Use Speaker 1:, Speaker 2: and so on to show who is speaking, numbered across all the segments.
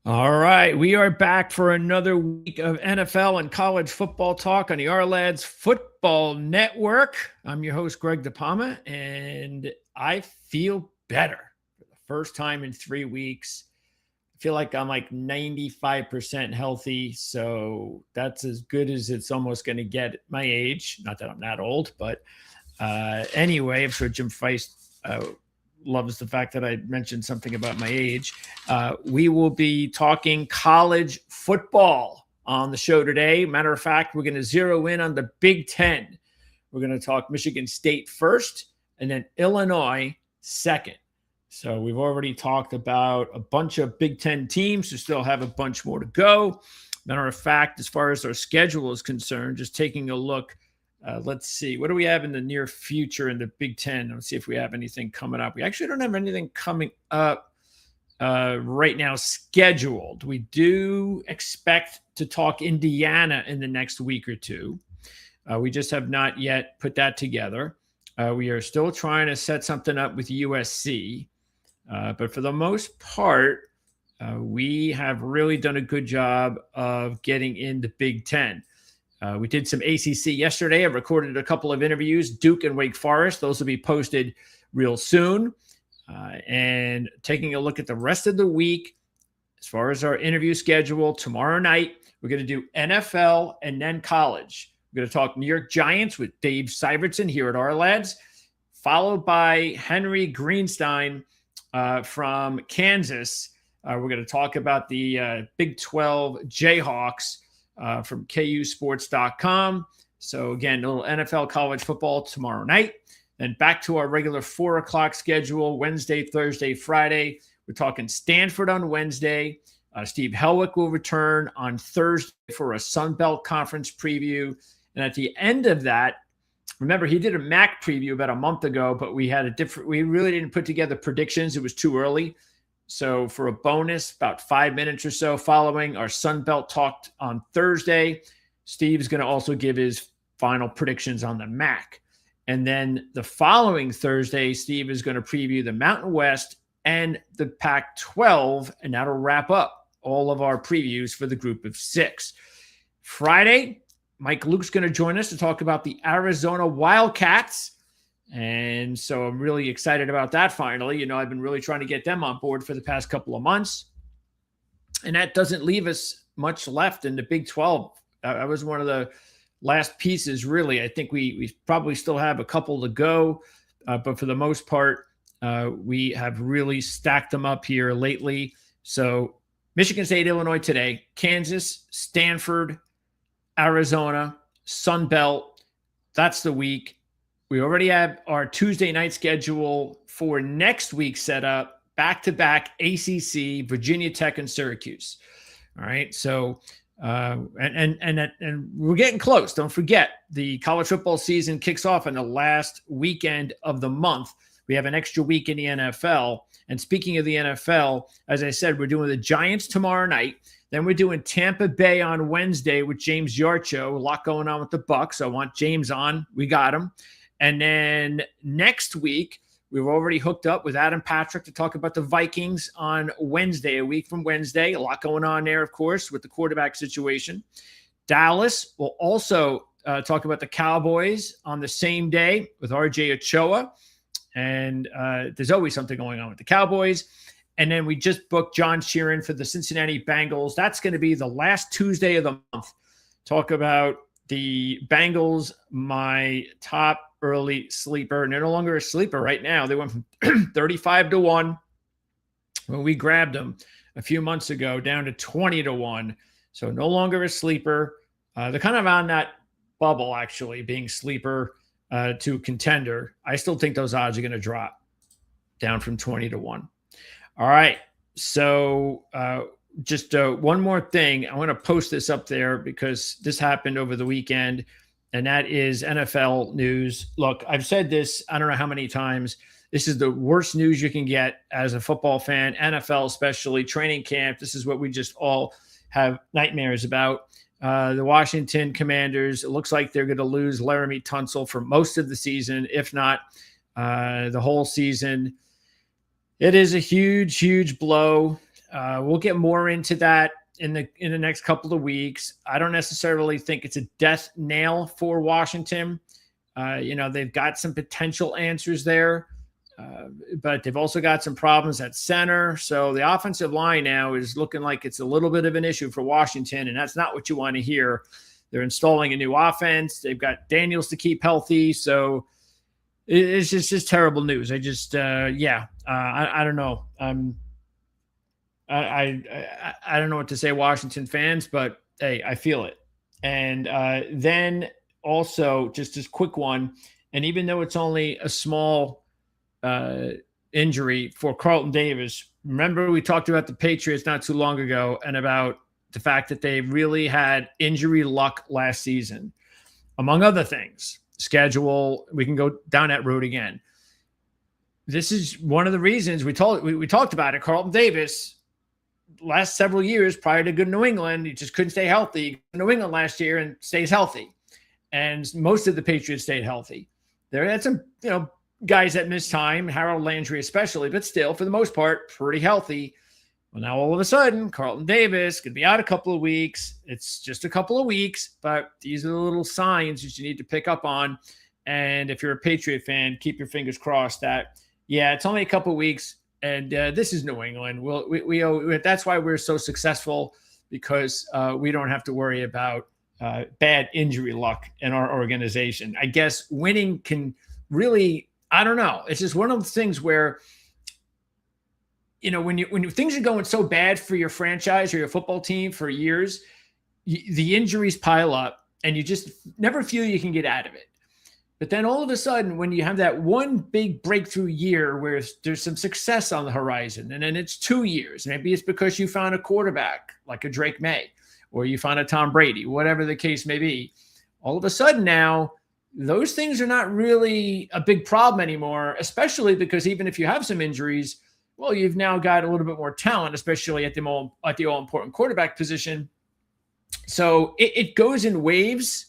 Speaker 1: All right, we are back for another week of NFL and college football talk on the Ourlads Football Network. I'm your host, Greg DePalma, and I feel better for the first time in 3 weeks. I feel like I'm like 95% healthy, so that's as good as it's almost going to get at my age. Not that I'm that old, but anyway, I'm sure Jim Feist loves the fact that I mentioned something about my age. We will be talking college football on the show today. Matter of fact, we're going to zero in on the Big Ten. We're going to talk Michigan State first and then Illinois second. So we've already talked about a bunch of Big Ten teams who still have a bunch more to go. Matter of fact, as far as our schedule is concerned, just taking a look, let's see. What do we have in the near future in the Big Ten? Let's see if we have anything coming up. We actually don't have anything coming up right now scheduled. We do expect to talk Indiana in the next week or two. We just have not yet put that together. We are still trying to set something up with USC. But for the most part, we have really done a good job of getting in the Big Ten. We did some ACC yesterday. I recorded a couple of interviews, Duke and Wake Forest. Those will be posted real soon. And taking a look at the rest of the week, as far as our interview schedule, tomorrow night, we're going to do NFL and then college. We're going to talk New York Giants with Dave Syvertson here at Ourlads, followed by Henry Greenstein from Kansas. We're going to talk about the Big 12 Jayhawks from KUSports.com. So again, a little NFL college football tomorrow night. Then back to our regular 4 o'clock schedule, Wednesday, Thursday, Friday. We're talking Stanford on Wednesday. Steve Helwick will return on Thursday for a Sun Belt Conference preview. And at the end of that, remember, he did a MAC preview about a month ago, but we really didn't put together predictions. It was too early. So for a bonus, about 5 minutes or so following our Sun Belt talk on Thursday, Steve's going to also give his final predictions on the MAC. And then the following Thursday, Steve is going to preview the Mountain West and the Pac-12, and that'll wrap up all of our previews for the group of 6. Friday, Mike Luke's going to join us to talk about the Arizona Wildcats. And so I'm really excited about that finally. You know, I've been really trying to get them on board for the past couple of months. And that doesn't leave us much left in the Big 12. That was one of the last pieces, really. I think we probably still have a couple to go. But for the most part, we have really stacked them up here lately. So Michigan State, Illinois today, Kansas, Stanford, Arizona, Sun Belt. That's the week. We already have our Tuesday night schedule for next week set up, back-to-back ACC, Virginia Tech, and Syracuse. All right, so and we're getting close. Don't forget, the college football season kicks off on the last weekend of the month. We have an extra week in the NFL. And speaking of the NFL, as I said, we're doing the Giants tomorrow night. Then we're doing Tampa Bay on Wednesday with James Yarcho. A lot going on with the Bucs. I want James on. We got him. And then next week, we've already hooked up with Adam Patrick to talk about the Vikings on Wednesday, a week from Wednesday. A lot going on there, of course, with the quarterback situation. Dallas will also talk about the Cowboys on the same day with RJ Ochoa. And there's always something going on with the Cowboys. And then we just booked John Sheeran for the Cincinnati Bengals. That's going to be the last Tuesday of the month. Talk about the Bengals, my top early sleeper. And they're no longer a sleeper right now. They went from 35-1 when we grabbed them a few months ago down to 20-1. So no longer a sleeper. They're kind of on that bubble, actually, being sleeper to contender. I still think those odds are going to drop down from 20-1. All right. So just one more thing. I want to post this up there because this happened over the weekend, and that is NFL news. Look, I've said this, I don't know how many times. This is the worst news you can get as a football fan, NFL especially, training camp. This is what we just all have nightmares about. The Washington Commanders, it looks like they're going to lose Laramie Tunsil for most of the season, if not the whole season. It is a huge, huge blow. We'll get more into that in the next couple of weeks. I don't necessarily think it's a death nail for Washington. They've got some potential answers there, but they've also got some problems at center. So the offensive line now is looking like it's a little bit of an issue for Washington, and that's not what you want to hear. They're installing a new offense. They've got Daniels to keep healthy. So it's just terrible news. I don't know. I don't know what to say, Washington fans, but hey, I feel it. And then also just this quick one, and even though it's only a small injury for Carlton Davis, remember we talked about the Patriots not too long ago and about the fact that they really had injury luck last season, among other things. Schedule, we can go down that road again. This is one of the reasons we talked about it. Carlton Davis, last several years prior to good New England, he just couldn't stay healthy. New England last year and stays healthy. And most of the Patriots stayed healthy. There had some, guys that missed time, Harold Landry especially, but still, for the most part, pretty healthy. Well, now all of a sudden, Carlton Davis could be out a couple of weeks. It's just a couple of weeks, but these are the little signs that you need to pick up on. And if you're a Patriot fan, keep your fingers crossed that, it's only a couple of weeks. And this is New England. That's why we're so successful, because we don't have to worry about bad injury luck in our organization. I guess winning can really, I don't know. It's just one of those things where, when things are going so bad for your franchise or your football team for years, the injuries pile up and you just never feel you can get out of it. But then all of a sudden, when you have that one big breakthrough year where there's some success on the horizon, and then it's 2 years, maybe it's because you found a quarterback like a Drake May, or you found a Tom Brady, whatever the case may be, all of a sudden now, those things are not really a big problem anymore, especially because even if you have some injuries, well, you've now got a little bit more talent, especially at the all-important quarterback position. So it goes in waves.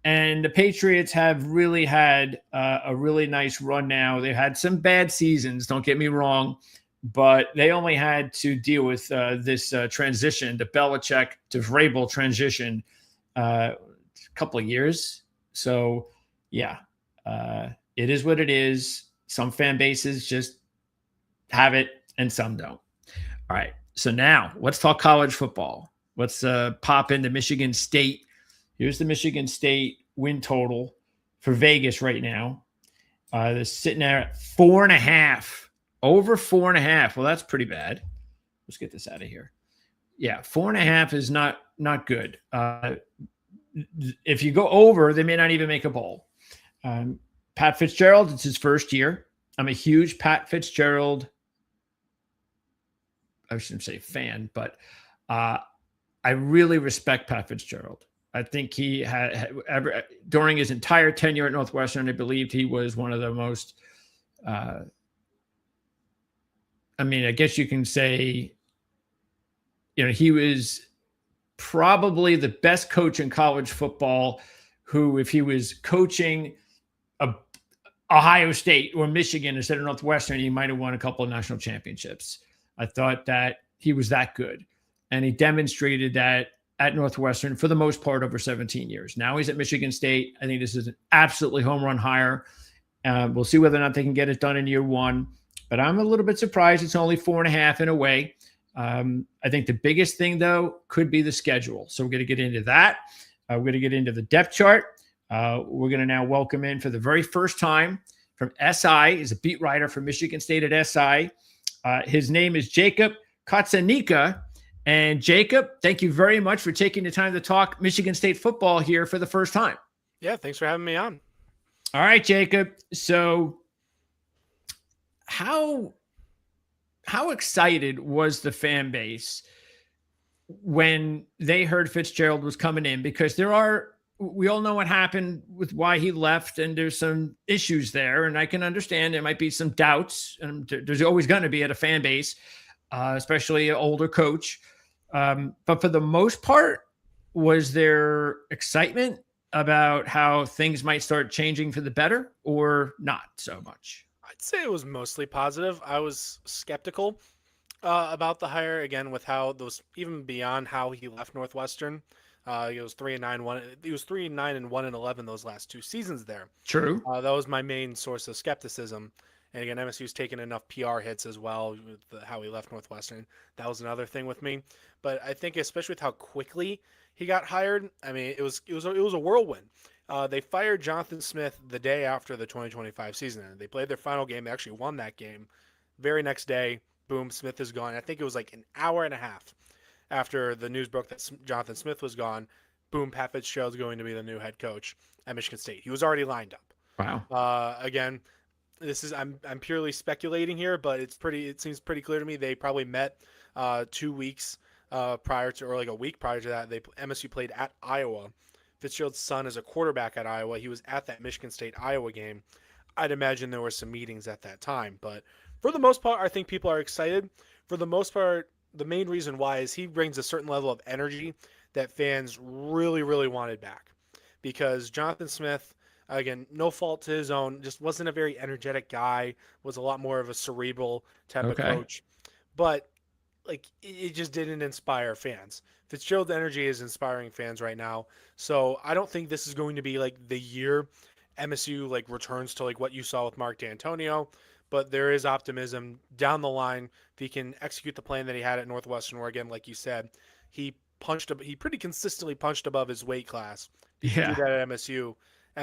Speaker 1: And the Patriots have really had a really nice run now. They've had some bad seasons, don't get me wrong, but they only had to deal with this transition, the Belichick to Vrabel transition, a couple of years. So, it is what it is. Some fan bases just have it and some don't. All right, so now let's talk college football. Let's pop into Michigan State. Here's the Michigan State win total for Vegas right now. They're sitting there at 4.5, over 4.5. Well, that's pretty bad. Let's get this out of here. 4.5 is not good. If you go over, they may not even make a bowl. Pat Fitzgerald, it's his first year. I'm a huge Pat Fitzgerald, I shouldn't say fan, but I really respect Pat Fitzgerald. I think he had during his entire tenure at Northwestern, I believed he was one of the most, I guess you can say, he was probably the best coach in college football who, if he was coaching Ohio State or Michigan instead of Northwestern, he might have won a couple of national championships. I thought that he was that good. And he demonstrated that at Northwestern for the most part over 17 years. Now he's at Michigan State. I think this is an absolutely home run hire. We'll see whether or not they can get it done in year one. But I'm a little bit surprised it's only 4.5 in a way. I think the biggest thing, though, could be the schedule. So we're going to get into that. We're going to get into the depth chart. We're going to now welcome in for the very first time from SI. He's a beat writer for Michigan State at SI. His name is Jacob Cotsonika. And Jacob, thank you very much for taking the time to talk Michigan State football here for the first time.
Speaker 2: Yeah, thanks for having me on.
Speaker 1: All right, Jacob. So how excited was the fan base when they heard Fitzgerald was coming in? Because we all know what happened with why he left, and there's some issues there, and I can understand there might be some doubts, and there's always going to be at a fan base, especially an older coach. But for the most part, was there excitement about how things might start changing for the better, or not so much?
Speaker 2: I'd say it was mostly positive. I was skeptical About the hire again, with how those even beyond how he left Northwestern, he was 3-9-1. He was 3-9-1-11 those last two seasons there.
Speaker 1: True.
Speaker 2: That was my main source of skepticism. And again, MSU's taken enough PR hits as well with how he left Northwestern. That was another thing with me. But I think especially with how quickly he got hired, I mean, it was a whirlwind. They fired Jonathan Smith the day after the 2025 season ended. They played their final game. They actually won that game. Very next day, boom, Smith is gone. I think it was like an hour and a half after the news broke that Jonathan Smith was gone. Boom, Pat Fitzgerald's going to be the new head coach at Michigan State. He was already lined up.
Speaker 1: Wow.
Speaker 2: Again, this is I'm purely speculating here, but it seems pretty clear to me they probably met 2 weeks prior to, or like a week prior to that. MSU played at Iowa. Fitzgerald's son is a quarterback at Iowa. He was at that Michigan State Iowa game. I'd imagine there were some meetings at that time, but for the most part, I think people are excited. For the most part, the main reason why is he brings a certain level of energy that fans really, really wanted back, because Jonathan Smith, again, no fault to his own, just wasn't a very energetic guy, was a lot more of a cerebral type of
Speaker 1: Okay.
Speaker 2: coach. But like it just didn't inspire fans. Fitzgerald's energy is inspiring fans right now. So I don't think this is going to be like the year MSU like returns to like what you saw with Mark D'Antonio, but there is optimism down the line if he can execute the plan that he had at Northwestern, where again, like you said, he pretty consistently punched above his weight class. If he can do
Speaker 1: Yeah.
Speaker 2: that at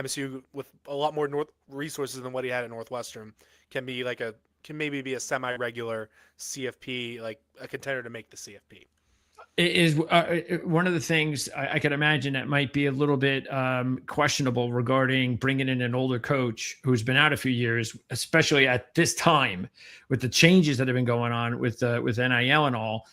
Speaker 2: MSU with a lot more North resources than what he had at Northwestern, can maybe be a semi-regular CFP, like a contender to make the CFP.
Speaker 1: Is one of the things I can imagine that might be a little bit questionable regarding bringing in an older coach who's been out a few years, especially at this time with the changes that have been going on with NIL and all.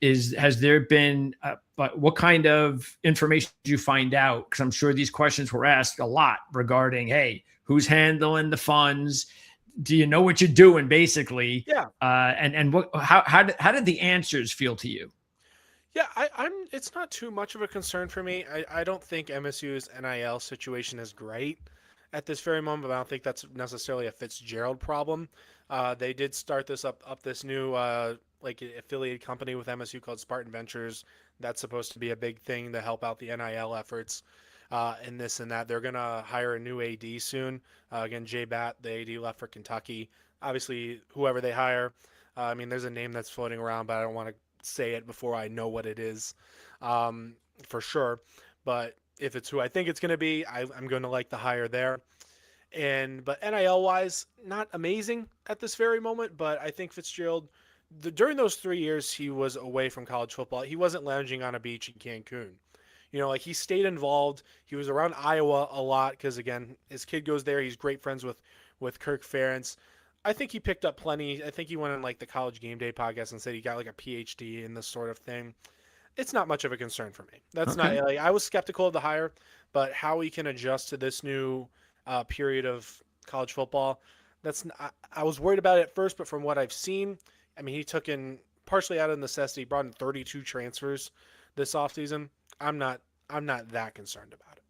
Speaker 1: Has there been but what kind of information did you find out? Because I'm sure these questions were asked a lot regarding, hey, who's handling the funds? Do you know what you're doing, basically?
Speaker 2: Yeah,
Speaker 1: And what how did the answers feel to you?
Speaker 2: yeah, I'm. It's not too much of a concern for me. I don't think MSU's NIL situation is great at this very moment, but I don't think that's necessarily a Fitzgerald problem. They did start up this new like affiliated company with MSU called Spartan Ventures. That's supposed to be a big thing to help out the NIL efforts. And this and that. They're gonna hire a new AD soon. Again, Jay Batt, the AD, left for Kentucky. Obviously, whoever they hire, I mean, there's a name that's floating around, but I don't want to say it before I know what it is, for sure. But if it's who I think it's going to be, I'm going to like the hire there. But NIL wise, not amazing at this very moment. But I think Fitzgerald, during those 3 years he was away from college football, he wasn't lounging on a beach in Cancun. Like he stayed involved. He was around Iowa a lot because again, his kid goes there. He's great friends with Kirk Ferentz. I think he picked up plenty. I think he went on like the College Game Day podcast and said he got like a PhD in this sort of thing. It's not much of a concern for me. That's not
Speaker 1: Okay.
Speaker 2: like I was skeptical of the hire, but how he can adjust to this new period of college football, I was worried about it at first, but from what I've seen, I mean, he took in partially out of necessity, brought in 32 transfers this offseason. I'm not I'm not that concerned about it.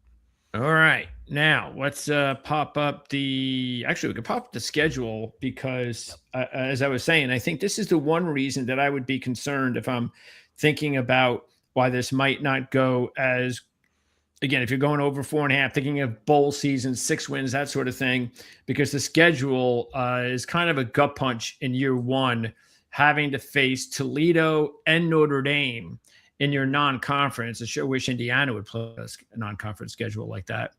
Speaker 1: All right. Now let's pop up the. Actually, we could pop up the schedule because,
Speaker 2: Yep.
Speaker 1: as I was saying, I think this is the one reason that I would be concerned if I'm thinking about why this might not go as. Again, if you're going over 4.5, thinking of bowl season, 6 wins, that sort of thing, because the schedule is kind of a gut punch in year one, having to face Toledo and Notre Dame in your non-conference. I sure wish Indiana would play a non-conference schedule like that.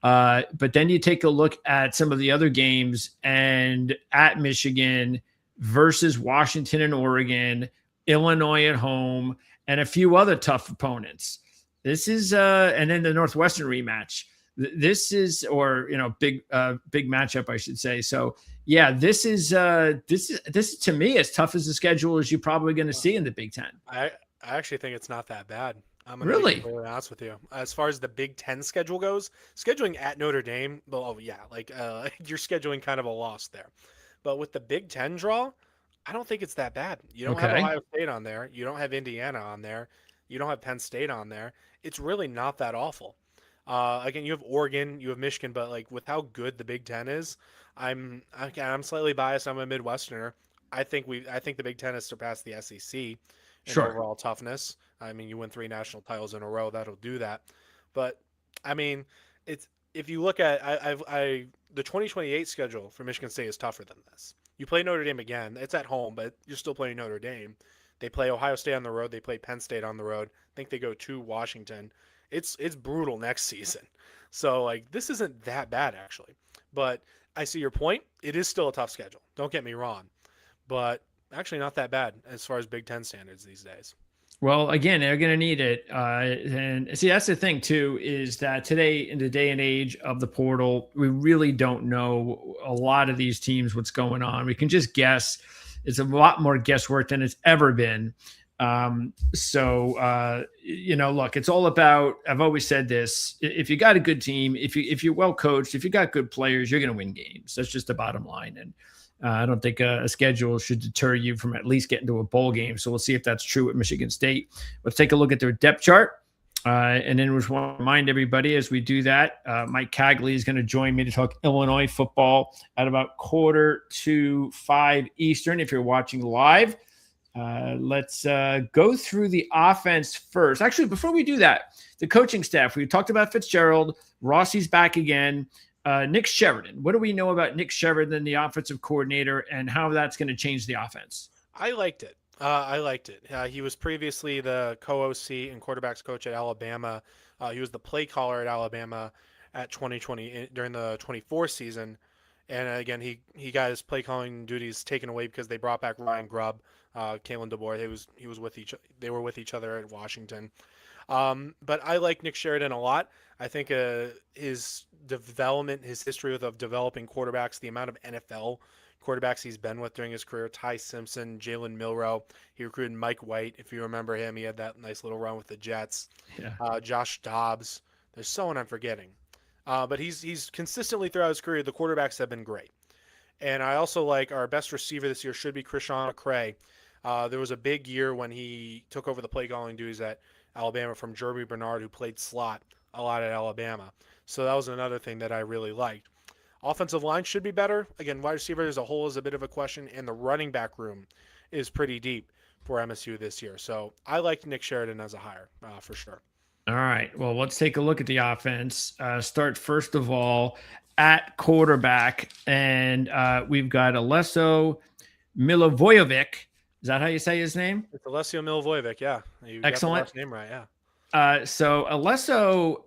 Speaker 1: But then you take a look at some of the other games and at Michigan versus Washington and Oregon, Illinois at home, and a few other tough opponents. This is and then the Northwestern rematch. This is, or big matchup, I should say. So yeah, this is to me as tough as the schedule as you're probably going to see in the Big Ten.
Speaker 2: I actually think it's not that bad. I'm going to be
Speaker 1: Really?
Speaker 2: completely honest with you. As far as the Big Ten schedule goes, scheduling at Notre Dame, well, oh, yeah, like you're scheduling kind of a loss there. But with the Big Ten draw, I don't think it's that bad. You don't have
Speaker 1: Okay.
Speaker 2: Ohio State on there. You don't have Indiana on there. You don't have Penn State on there. It's really not that awful. Again, you have Oregon, you have Michigan, but like with how good the Big Ten is, I'm slightly biased. I'm a Midwesterner. I think the Big Ten has surpassed the SEC in
Speaker 1: Sure.
Speaker 2: overall toughness. I mean, you win 3 national titles in a row, that'll do that. But I mean, it's if you look at the 2028 schedule for Michigan State is tougher than this. You play Notre Dame again. It's at home, but you're still playing Notre Dame. They play Ohio State on the road. They play Penn State on the road. I think they go to Washington. It's brutal next season. So like this isn't that bad actually. But I see your point. It is still a tough schedule. Don't get me wrong. But actually not that bad as far as Big Ten standards these days.
Speaker 1: Well, again, they're going to need it. And see, that's the thing, too, is that today, in the day and age of the portal, we really don't know a lot of these teams, what's going on. We can just guess. It's a lot more guesswork than it's ever been. Look, it's all about, I've always said this, if you got a good team, if you're well coached, if you got good players, you're going to win games. That's just the bottom line. And I don't think a schedule should deter you from at least getting to a bowl game. So we'll see if that's true at Michigan State. Let's take a look at their depth chart. And then we just want to remind everybody as we do that, Mike Cagley is going to join me to talk Illinois football at about 4:45 Eastern if you're watching live. Let's go through the offense first. Actually, before we do that, the coaching staff, we talked about Fitzgerald. Rossi's back again. Nick Sheridan. What do we know about Nick Sheridan, the offensive coordinator, and how that's going to change the offense?
Speaker 2: I liked it. He was previously the co-OC and quarterbacks coach at Alabama. He was the play caller at Alabama at 2020 during the 24 season. And again, he got his play calling duties taken away because they brought back Ryan Grubb, Kalen DeBoer. They were with each other at Washington. But I like Nick Sheridan a lot. I think his development, his history of developing quarterbacks, the amount of NFL quarterbacks he's been with during his career, Ty Simpson, Jalen Milroe. He recruited Mike White. If you remember him, he had that nice little run with the Jets. Yeah. Josh Dobbs. There's someone I'm forgetting. But he's consistently throughout his career, the quarterbacks have been great. And I also like our best receiver this year should be Krishan McCray. There was a big year when he took over the play calling duties at Alabama from Jeremy Bernard, who played slot a lot at Alabama. So that was another thing that I really liked. Offensive line should be better. Again, wide receiver as a whole is a bit of a question, and the running back room is pretty deep for MSU this year. So I like Nick Sheridan as a hire for sure.
Speaker 1: All right. Well, let's take a look at the offense. Start first of all at quarterback, and we've got Alessio Milivojevic. Is that how you say his name?
Speaker 2: It's Alessio Milivojevic, yeah. You got the last name right, yeah.
Speaker 1: So Alessio,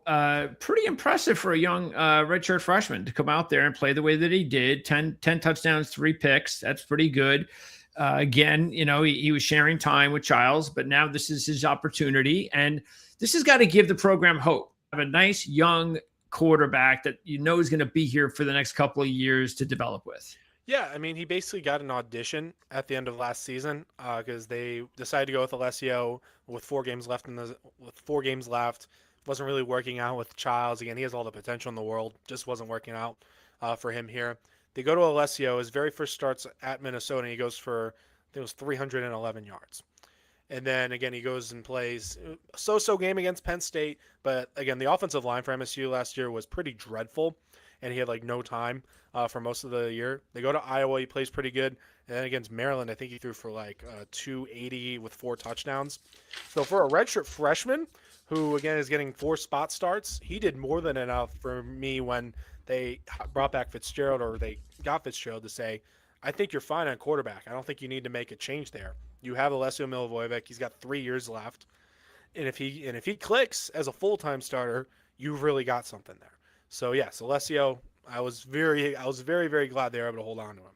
Speaker 1: pretty impressive for a young redshirt freshman to come out there and play the way that he did. 10 touchdowns, 3 picks. That's pretty good. Again, he was sharing time with Childs, but now this is his opportunity. And this has got to give the program hope. Have a nice young quarterback that is going to be here for the next couple of years to develop with.
Speaker 2: Yeah, I mean, he basically got an audition at the end of last season because they decided to go with Alessio with 4 games left. Wasn't really working out with Childs. Again, he has all the potential in the world. Just wasn't working out for him here. They go to Alessio. His very first starts at Minnesota, and he goes for, I think it was 311 yards. And then, again, he goes and plays a so-so game against Penn State. But, again, the offensive line for MSU last year was pretty dreadful, and he had, no time for most of the year. They go to Iowa. He plays pretty good. And then against Maryland, I think he threw for, 280 with 4 touchdowns. So for a redshirt freshman who, again, is getting 4 spot starts, he did more than enough for me when they brought back Fitzgerald, or they got Fitzgerald, to say, I think you're fine on quarterback. I don't think you need to make a change there. You have Alessio Milivojevic. He's got 3 years left. And if he clicks as a full-time starter, you've really got something there. So, yes, Alessio, I was very, very glad they were able to hold on to him.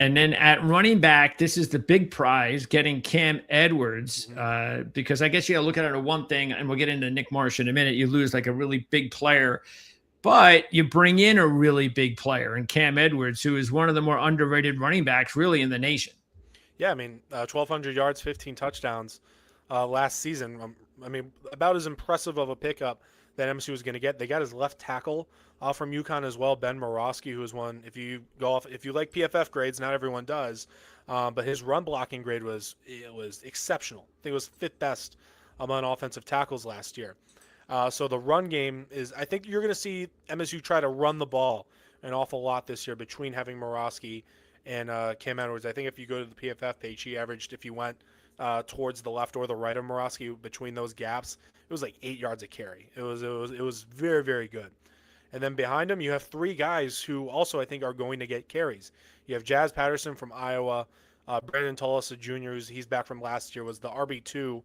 Speaker 1: And then at running back, this is the big prize, getting Cam Edwards, because I guess you got to look at it on one thing, and we'll get into Nick Marsh in a minute. You lose a really big player, but you bring in a really big player in Cam Edwards, who is one of the more underrated running backs really in the nation.
Speaker 2: Yeah, I mean, 1,200 yards, 15 touchdowns last season. I mean, about as impressive of a pickup that MSU was going to get. They got his left tackle from UConn as well, Ben Morosky, who was one. If you like PFF grades, not everyone does, but his run blocking grade was exceptional. I think it was 5th best among offensive tackles last year. So the run game is, I think you're going to see MSU try to run the ball an awful lot this year between having Morosky and Cam Edwards. I think if you go to the PFF page, he averaged, if you went towards the left or the right of Morosky between those gaps, it was like 8 yards a carry. It was very, very good. And then behind him, you have three guys who also I think are going to get carries. You have Jazz Patterson from Iowa, Brandon Tullis, Jr., he's back from last year, was the RB2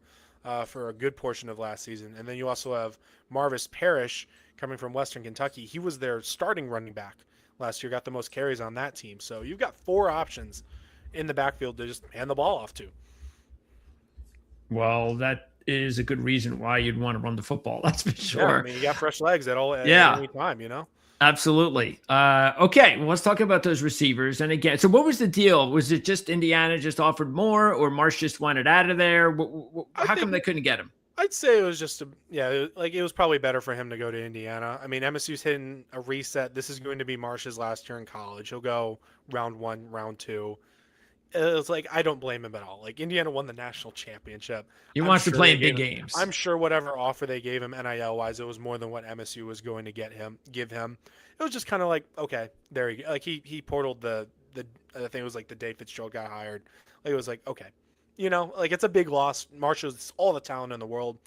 Speaker 2: for a good portion of last season. And then you also have Marvis Parrish coming from Western Kentucky. He was their starting running back last year, got the most carries on that team. So you've got four options in the backfield to just hand the ball off to.
Speaker 1: Well, that is a good reason why you'd want to run the football. That's for sure.
Speaker 2: Yeah, I mean, you got fresh legs at any time,
Speaker 1: Absolutely. Okay, well, let's talk about those receivers. And again, so what was the deal? Was it just Indiana just offered more, or Marsh just wanted out of there? How come they couldn't get him?
Speaker 2: I'd say it was just it was probably better for him to go to Indiana. I mean, MSU's hitting a reset. This is going to be Marsh's last year in college. He'll go round 1, round 2. It's like, I don't blame him at all. Like, Indiana won the national championship.
Speaker 1: He wants to play in big games.
Speaker 2: I'm sure whatever offer they gave him NIL wise, it was more than what MSU was going to give him. It was just kind of like, okay, there you go. Like, he portaled the I think it was like the day Fitzgerald got hired. Like, it was like, okay, like, it's a big loss. Marshall's all the talent in the world,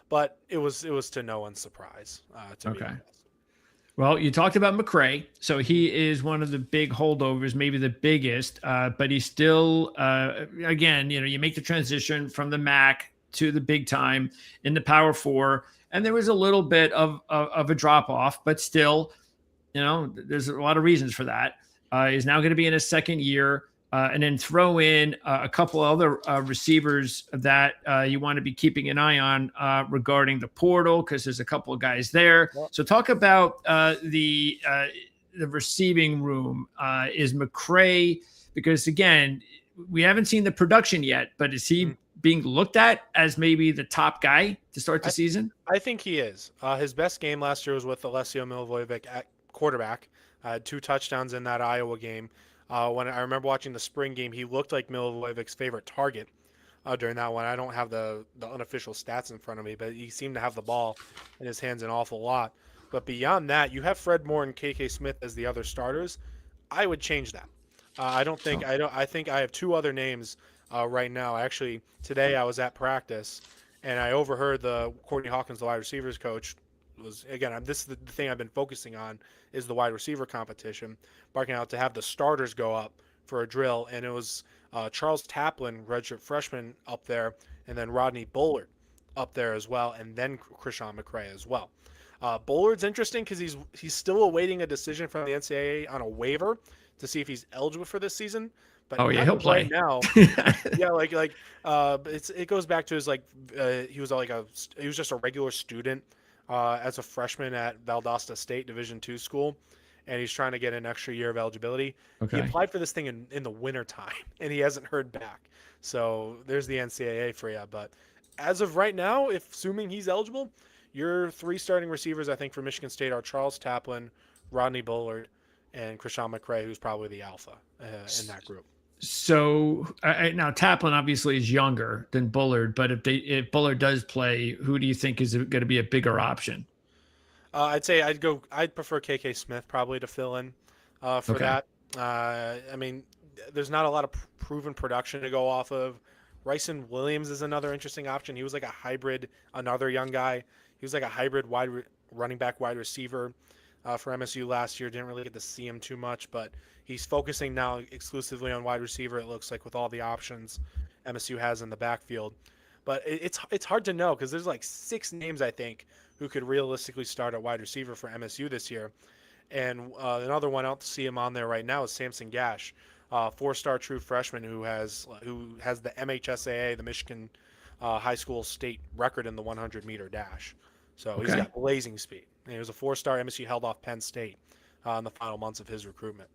Speaker 2: but it was to no one's surprise. To me.
Speaker 1: Well, you talked about McCray. So he is one of the big holdovers, maybe the biggest, but he's still, again, you make the transition from the MAC to the big time in the Power 4. And there was a little bit of a drop off, but still, there's a lot of reasons for that. He's now going to be in his second year. And then throw in a couple other receivers that you want to be keeping an eye on regarding the portal, because there's a couple of guys there. Yep. So talk about the receiving room. Is McCray, because again, we haven't seen the production yet, but is he being looked at as maybe the top guy to start the season?
Speaker 2: I think he is. His best game last year was with Alessio Milivojevic at quarterback. 2 touchdowns in that Iowa game. When I remember watching the spring game, he looked like Milivojevic's favorite target during that one. I don't have the unofficial stats in front of me, but he seemed to have the ball in his hands an awful lot. But beyond that, you have Fred Moore and KK Smith as the other starters. I would change that. I think I have 2 other names right now. Actually, today I was at practice, and I overheard Courtney Hawkins, the wide receivers coach, this is the thing I've been focusing on, is the wide receiver competition, barking out to have the starters go up for a drill. And it was Charles Taplin, redshirt freshman, up there, and then Rodney Bullard up there as well, and then Krishan McCray as well. Bullard's interesting because he's still awaiting a decision from the NCAA on a waiver to see if he's eligible for this season. But
Speaker 1: he'll play
Speaker 2: now. Yeah, it goes back to his he was just a regular student as a freshman at Valdosta State Division II school, and he's trying to get an extra year of eligibility. Okay. He applied for this thing in the winter time, and he hasn't heard back. So there's the NCAA for you. But as of right now, assuming he's eligible, your 3 starting receivers, I think, for Michigan State are Charles Taplin, Rodney Bullard, and Krishan McCray, who's probably the alpha in that group.
Speaker 1: So now Taplin obviously is younger than Bullard, but if Bullard does play, who do you think is going to be a bigger option?
Speaker 2: I'd say I'd prefer KK Smith probably to fill in for that. I mean, there's not a lot of proven production to go off of. Ryson Williams is another interesting option. He was like a hybrid, another young guy. He was like a hybrid running back wide receiver for MSU last year. Didn't really get to see him too much, but he's focusing now exclusively on wide receiver, it looks like, with all the options MSU has in the backfield. But it's hard to know because there's like 6 names, I think, who could realistically start at wide receiver for MSU this year. And another one out to see him on there right now is Samson Gash, 4-star true freshman who has the MHSAA, the Michigan high school state record in the 100-meter dash. So he's got blazing speed. And he was a 4-star. MSU held off Penn State in the final months of his recruitment.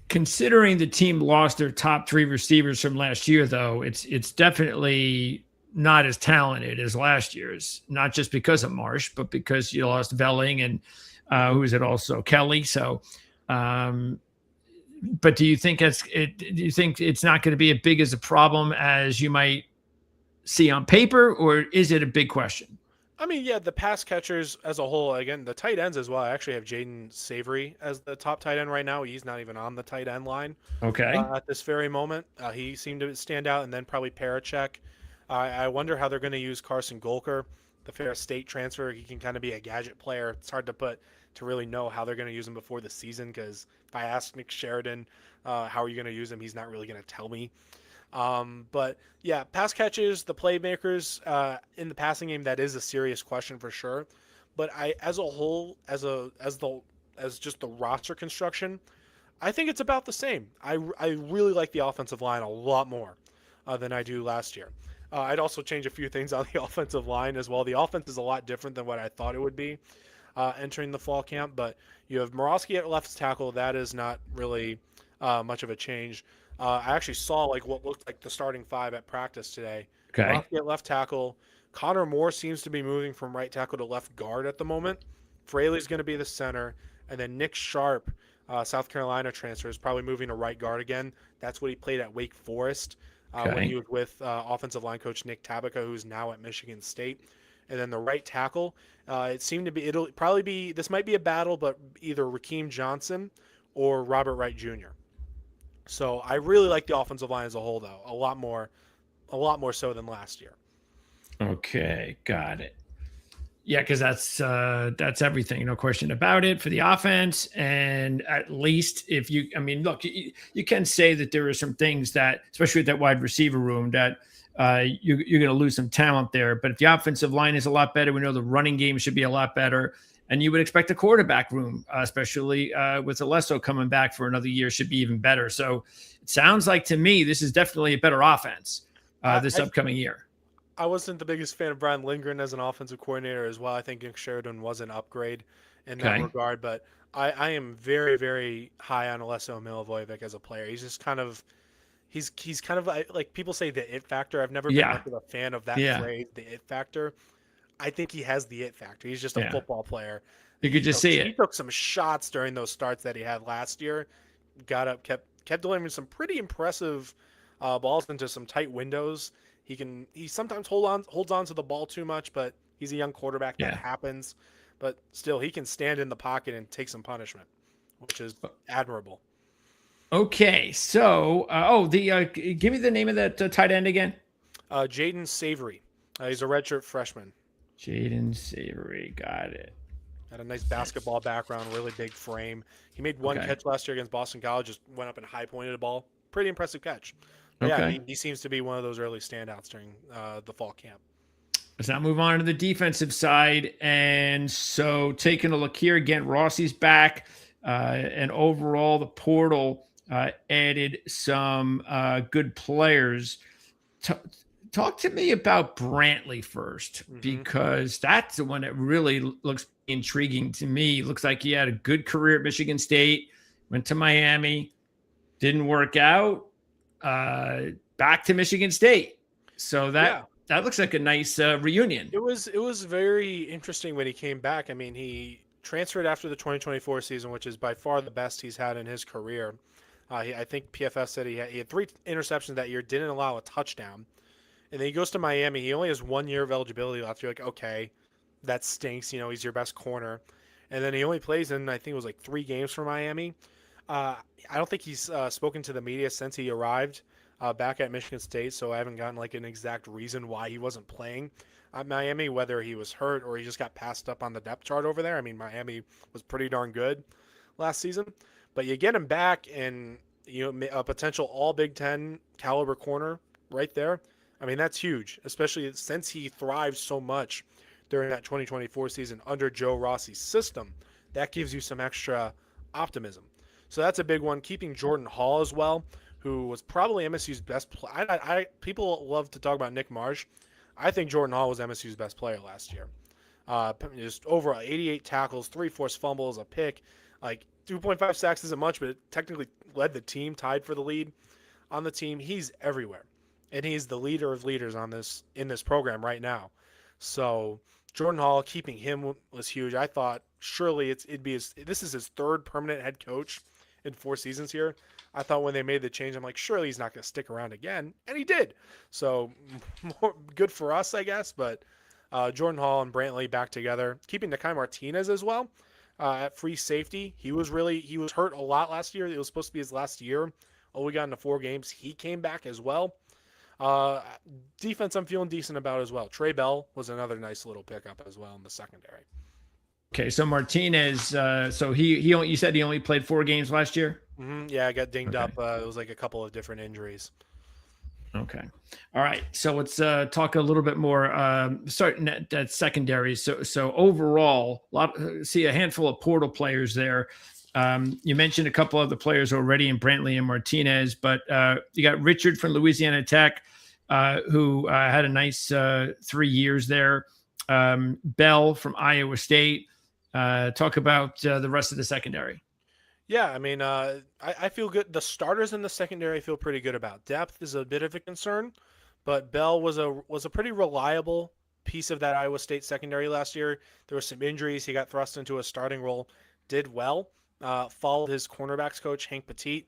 Speaker 1: Considering the team lost their top 3 receivers from last year, though, it's definitely not as talented as last year's, not just because of Marsh, but because you lost Velling and who is it also? Kelly. So, but do you think it's not going to be as big as a problem as you might see on paper, or is it a big question?
Speaker 2: I mean, yeah, the pass catchers as a whole, again, the tight ends as well. I actually have Jaden Savory as the top tight end right now. He's not even on the tight end line
Speaker 1: Okay.
Speaker 2: at this very moment. He seemed to stand out, and then probably Parachek. I wonder how they're going to use Carson Golker, the Ferris State transfer. He can kind of be a gadget player. It's hard to really know how they're going to use him before the season, because if I ask Nick Sheridan how are you going to use him, he's not really going to tell me. But yeah, pass catches, the playmakers in the passing game, that is a serious question for sure. But as a whole, as just the roster construction, I think it's about the same. I really like the offensive line a lot more than I do last year. I'd also change a few things on the offensive line as well. The offense is a lot different than what I thought it would be entering the fall camp. But you have Morosky at left tackle. That is not really much of a change. I actually saw like what looked like the starting five at practice today.
Speaker 1: Okay.
Speaker 2: Morosky at left tackle. Connor Moore seems to be moving from right tackle to left guard at the moment. Fraley's going to be the center. And then Nick Sharp, South Carolina transfer, is probably moving to right guard again. That's what he played at Wake Forest when he was with offensive line coach Nick Tabica, who's now at Michigan State. And then the right tackle, it'll probably be, this might be a battle, but either Rakeem Johnson or Robert Wright Jr. So I really like the offensive line as a whole, though, a lot more so than last year.
Speaker 1: Okay, got it. Yeah, because that's everything, no question about it for the offense. And at least if you, I mean, look, you can say that there are some things that, especially with that wide receiver room, that you're going to lose some talent there. But if the offensive line is a lot better, we know the running game should be a lot better. And you would expect the quarterback room, especially with Alesso coming back for another year, should be even better. So it sounds like to me this is definitely a better offense this upcoming year.
Speaker 2: I wasn't the biggest fan of Brian Lindgren as an offensive coordinator as well. I think Nick Sheridan was an upgrade in that regard. But I am very, very high on Alesso Milivojevic as a player. He's just kind of he's kind of like people say the it factor. I've never been much of a fan of that phrase, the it factor. I think he has the it factor. He's just a football player.
Speaker 1: You could just see it.
Speaker 2: He took some shots during those starts that he had last year. Got up, kept delivering some pretty impressive balls into some tight windows. He sometimes holds on to the ball too much, but he's a young quarterback. That happens. But still, he can stand in the pocket and take some punishment, which is admirable.
Speaker 1: Okay, so give me the name of that tight end again.
Speaker 2: Jaden Savory. He's a redshirt freshman.
Speaker 1: Jaden Savory, got it.
Speaker 2: Had a nice basketball background, really big frame. He made one catch last year against Boston College, just went up and high pointed a ball. Pretty impressive catch. But yeah, he seems to be one of those early standouts during the fall camp.
Speaker 1: Let's now move on to the defensive side. And so taking a look here again, Rossi's back. And overall, the portal added some good players. Talk to me about Brantley first, because that's the one that really looks intriguing to me. Looks like he had a good career at Michigan State, went to Miami, didn't work out, back to Michigan State. So that looks like a nice reunion.
Speaker 2: It was very interesting when he came back. I mean, he transferred after the 2024 season, which is by far the best he's had in his career. I think PFF said he had 3 interceptions that year, didn't allow a touchdown. And then he goes to Miami. He only has 1 year of eligibility left. You're like, okay, that stinks. He's your best corner. And then he only plays in, I think it was like 3 games for Miami. I don't think he's spoken to the media since he arrived back at Michigan State, so I haven't gotten like an exact reason why he wasn't playing at Miami, whether he was hurt or he just got passed up on the depth chart over there. I mean, Miami was pretty darn good last season. But you get him back and, a potential all Big Ten caliber corner right there. I mean, that's huge, especially since he thrived so much during that 2024 season under Joe Rossi's system. That gives you some extra optimism. So that's a big one. Keeping Jordan Hall as well, who was probably MSU's best player. People love to talk about Nick Marsh. I think Jordan Hall was MSU's best player last year. Just over 88 tackles, 3 forced fumbles, a pick. Like 2.5 sacks isn't much, but it technically led the team, tied for the lead on the team. He's everywhere. And he's the leader of leaders in this program right now. So Jordan Hall, keeping him was huge. I thought surely this is his 3rd permanent head coach in 4 seasons here. I thought when they made the change, I'm like, surely he's not going to stick around again, and he did. So more good for us, I guess. But Jordan Hall and Brantley back together, keeping Nakai Martinez as well at free safety. He was hurt a lot last year. It was supposed to be his last year. Only got into 4 games. He came back as well. Defense, I'm feeling decent about as well. Trey Bell was another nice little pickup as well in the secondary.
Speaker 1: Okay, so Martinez, so you said he only played 4 games last year?
Speaker 2: Mm-hmm. Yeah, I got dinged up. It was like a couple of different injuries.
Speaker 1: Okay. All right. So let's talk a little bit more starting at secondary. So overall, see a handful of portal players there. You mentioned a couple of the players already in Brantley and Martinez, but you got Richard from Louisiana Tech, who had a nice 3 years there. Bell from Iowa State. Talk about the rest of the secondary.
Speaker 2: Yeah, I mean, I feel good. The starters in the secondary I feel pretty good about. Depth is a bit of a concern, but Bell was a pretty reliable piece of that Iowa State secondary last year. There were some injuries. He got thrust into a starting role, did well. Followed his cornerbacks coach, Hank Petit,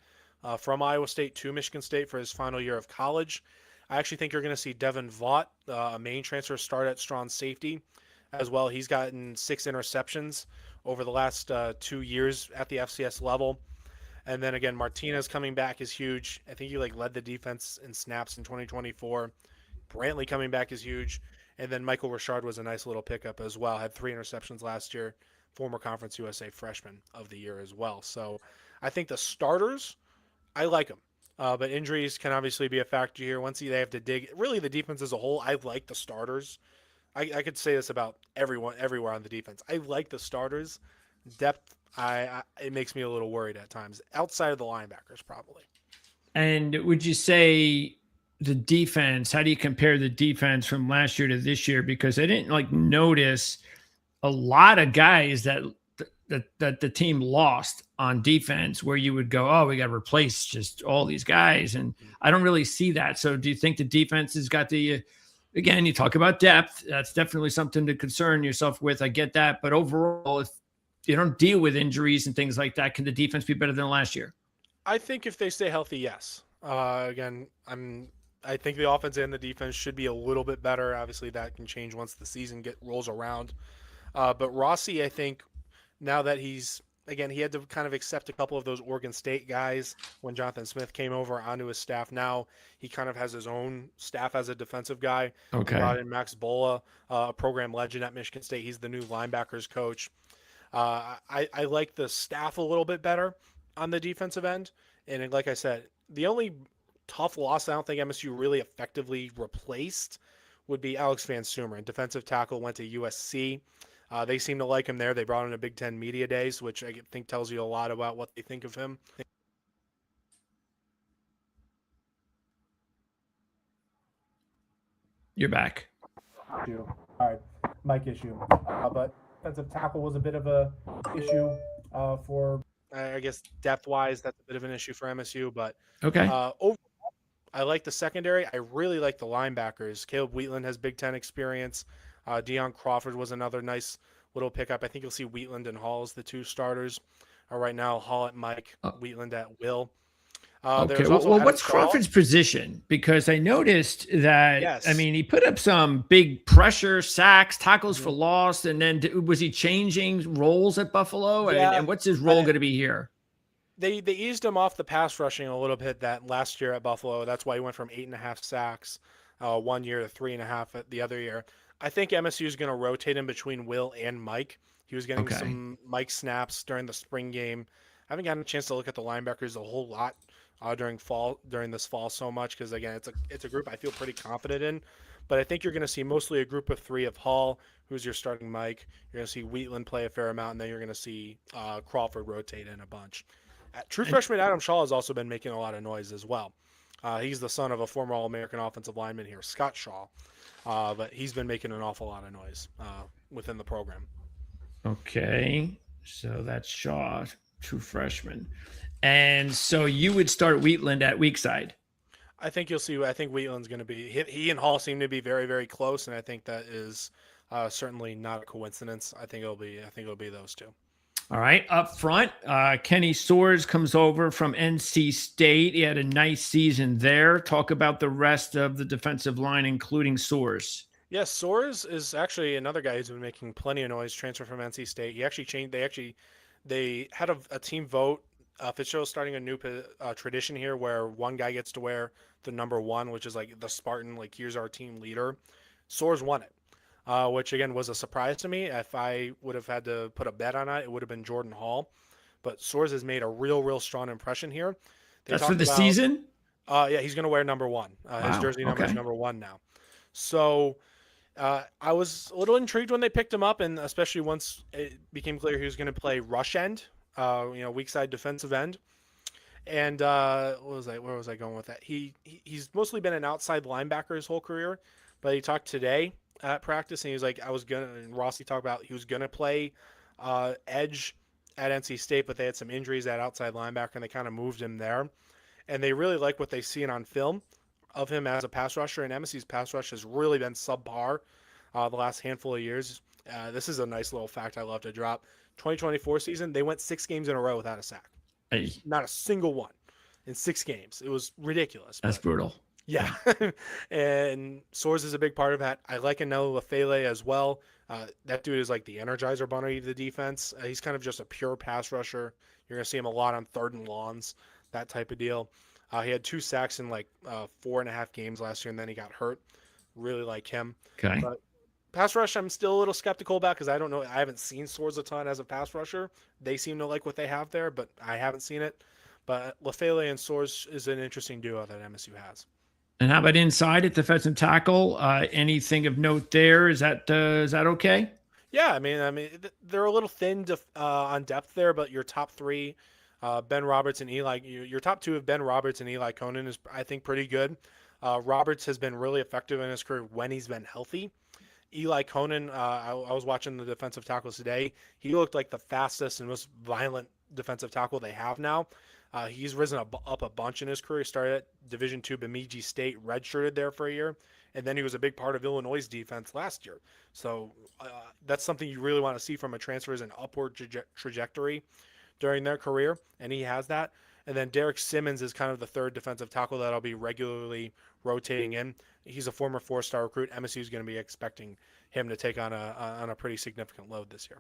Speaker 2: from Iowa State to Michigan State for his final year of college. I actually think you're going to see Devin Vaught, a main transfer, start at strong safety as well. He's gotten 6 interceptions over the last 2 years at the FCS level. And then again, Martinez coming back is huge. I think he led the defense in snaps in 2024. Brantley coming back is huge. And then Michael Richard was a nice little pickup as well. Had 3 interceptions last year. Former Conference USA Freshman of the Year as well. So I think the starters, I like them. But injuries can obviously be a factor here. Once they have to dig. Really, the defense as a whole, I like the starters. I could say this about everywhere on the defense. I like the starters. Depth, it makes me a little worried at times. Outside of the linebackers, probably.
Speaker 1: And would you say the defense, how do you compare the defense from last year to this year? Because I didn't notice a lot of guys that the team lost on defense where you would go, oh, we got to replace just all these guys. And I don't really see that. So do you think the defense has got again, you talk about depth. That's definitely something to concern yourself with. I get that. But overall, if you don't deal with injuries and things like that, can the defense be better than last year?
Speaker 2: I think if they stay healthy, yes. Again, I think the offense and the defense should be a little bit better. Obviously, that can change once the season rolls around. But Rossi, I think, now that he had to kind of accept a couple of those Oregon State guys when Jonathan Smith came over onto his staff. Now he kind of has his own staff as a defensive guy.
Speaker 1: Okay.
Speaker 2: He brought in Max Bola, a program legend at Michigan State. He's the new linebackers coach. I like the staff a little bit better on the defensive end. And like I said, the only tough loss I don't think MSU really effectively replaced would be Alex Van Sumeren. Defensive tackle, went to USC. They seem to like him there. They brought him to Big Ten Media Days, which I think tells you a lot about what they think of him.
Speaker 1: You're back.
Speaker 3: All right, mic issue. But defensive tackle was a bit of a issue for.
Speaker 2: I guess depth-wise, that's a bit of an issue for MSU. But
Speaker 1: okay.
Speaker 2: Overall, I like the secondary. I really like the linebackers. Caleb Wheatland has Big Ten experience. Deion Crawford was another nice little pickup. I think you'll see Wheatland and Hall as the 2 starters. Right now, Hall at Mike, Wheatland at Will.
Speaker 1: Okay. Well, what's Crawford's position? Because I noticed that,
Speaker 2: yes.
Speaker 1: I mean, he put up some big pressure, sacks, tackles for loss, and then was he changing roles at Buffalo?
Speaker 2: Yeah,
Speaker 1: and what's his role going to be here?
Speaker 2: They eased him off the pass rushing a little bit that last year at Buffalo. That's why he went from 8.5 sacks 1 year to 3.5 the other year. I think MSU is going to rotate him between Will and Mike. He was getting some Mike snaps during the spring game. I haven't gotten a chance to look at the linebackers a whole lot during this fall so much because, again, it's a group I feel pretty confident in. But I think you're going to see mostly a group of 3 of Hall, who's your starting Mike. You're going to see Wheatland play a fair amount, and then you're going to see Crawford rotate in a bunch. True freshman Adam Shaw has also been making a lot of noise as well. He's the son of a former All-American offensive lineman here, Scott Shaw. But he's been making an awful lot of noise within the program.
Speaker 1: Okay. So that's Shaw, true freshman. And so you would start Wheatland at weak side.
Speaker 2: I think you'll see. I think Wheatland's going to be. He and Hall seem to be very, very close, and I think that is certainly not a coincidence. I think it'll be those 2.
Speaker 1: All right. Up front, Kenny Soares comes over from NC State. He had a nice season there. Talk about the rest of the defensive line, including Soares.
Speaker 2: Yeah, Soares is actually another guy who's been making plenty of noise. Transfer from NC State. He actually changed. They had a team vote. Fitzgerald's starting a new tradition here where one guy gets to wear the number 1, which is like the Spartan. Like, here's our team leader. Soares won it, which again was a surprise to me. If I would have had to put a bet on it would have been Jordan Hall. But Soares has made a real strong impression here.
Speaker 1: That's for the season?
Speaker 2: Yeah, he's going to wear number 1. His jersey number is number 1 now. So I was a little intrigued when they picked him up, and especially once it became clear he was going to play rush end, weak side defensive end. And where was I going with that? He's mostly been an outside linebacker his whole career, but he talked today at practice, and he was like, and Rossi talked about he was going to play edge at NC State, but they had some injuries at outside linebacker, and they kind of moved him there. And they really like what they've seen on film of him as a pass rusher, and MSU's pass rush has really been subpar the last handful of years. This is a nice little fact I love to drop. 2024 season, they went 6 games in a row without a sack.
Speaker 1: Hey.
Speaker 2: Not a single one in 6 games. It was ridiculous.
Speaker 1: That's brutal.
Speaker 2: Yeah. And Soares is a big part of that. I like Anello Lafele as well. That dude is like the Energizer Bunny of the defense. He's kind of just a pure pass rusher. You're going to see him a lot on 3rd and longs, that type of deal. He had 2 sacks in like 4.5 games last year, and then he got hurt. Really like him.
Speaker 1: Okay.
Speaker 2: But pass rush, I'm still a little skeptical about because I don't know. I haven't seen Soares a ton as a pass rusher. They seem to like what they have there, but I haven't seen it. But Lafele and Soares is an interesting duo that MSU has.
Speaker 1: And how about inside at defensive tackle? Anything of note there? Is that okay?
Speaker 2: Yeah, I mean, they're a little thin on depth there, but your top 3. Ben Roberts and Eli, your top 2 of Ben Roberts and Eli Conan is, I think, pretty good. Roberts has been really effective in his career when he's been healthy. Eli Conan, I was watching the defensive tackles today. He looked like the fastest and most violent defensive tackle they have now. He's risen up a bunch in his career. He started at Division II Bemidji State, redshirted there for a year, and then he was a big part of Illinois' defense last year. So that's something you really want to see from a transfer, is an upward trajectory during their career, and he has that. And then Derek Simmons is kind of the 3rd defensive tackle that I'll be regularly rotating in. He's a former 4-star recruit. MSU is going to be expecting him to take on a pretty significant load this year.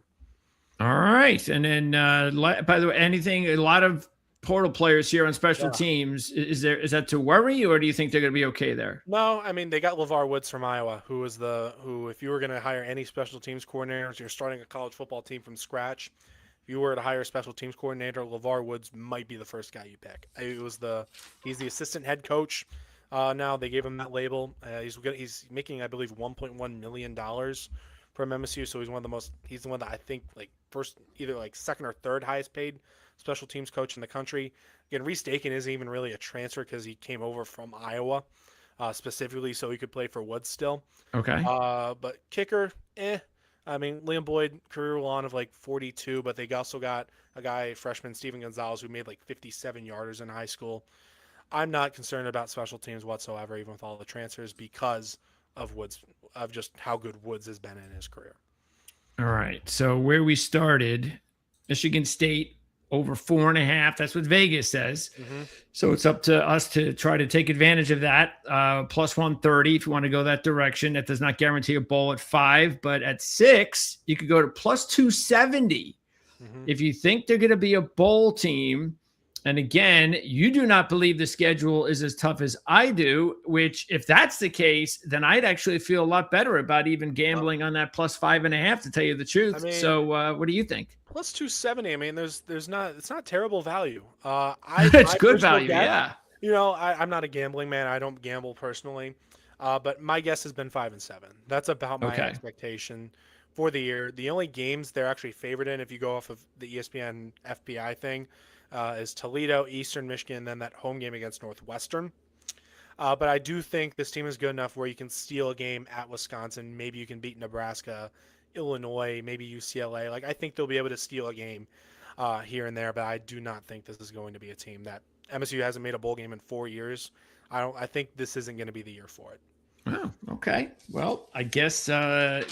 Speaker 1: All right. And then, by the way, a lot of portal players here on special teams. Is that to worry, or do you think they're going to be okay there?
Speaker 2: No, I mean, they got LeVar Woods from Iowa, who if you were going to hire any special teams coordinators, you're starting a college football team from scratch. If you were to hire a special teams coordinator, LeVar Woods might be the first guy you pick. He's the assistant head coach. Now they gave him that label. He's making, I believe, $1.1 million from MSU. So he's the one that I think like first, either like 2nd or 3rd highest paid special teams coach in the country. Again, Reese Dakin isn't even really a transfer because he came over from Iowa specifically so he could play for Woods still.
Speaker 1: Okay.
Speaker 2: But kicker, I mean, Liam Boyd, career lawn of like 42, but they also got a guy, freshman Steven Gonzalez, who made like 57 yarders in high school. I'm not concerned about special teams whatsoever, even with all the transfers, because of Woods, of just how good Woods has been in his career.
Speaker 1: All right. So where we started, Michigan State over 4.5. That's what Vegas says. Mm-hmm. So it's up to us to try to take advantage of that. Plus 130 if you want to go that direction. That does not guarantee a bowl at 5, but at 6, you could go to plus 270. Mm-hmm. If you think they're going to be a bowl team. And again, you do not believe the schedule is as tough as I do, which if that's the case, then I'd actually feel a lot better about even gambling on that plus 5.5, to tell you the truth. I mean, so what do you think?
Speaker 2: Plus 270. I mean, it's not terrible value.
Speaker 1: It's good value. Yeah.
Speaker 2: You know, I'm not a gambling man. I don't gamble personally. But my guess has been 5 and 7. That's about my expectation for the year. The only games they're actually favored in, if you go off of the ESPN FPI thing, is Toledo, Eastern Michigan, and then that home game against Northwestern. But I do think this team is good enough where you can steal a game at Wisconsin. Maybe you can beat Nebraska, Illinois, maybe UCLA. Like, I think they'll be able to steal a game here and there, but I do not think this is going to be a team that MSU hasn't made a bowl game in 4 years. I think this isn't going to be the year for it.
Speaker 1: Oh, okay. Well, I guess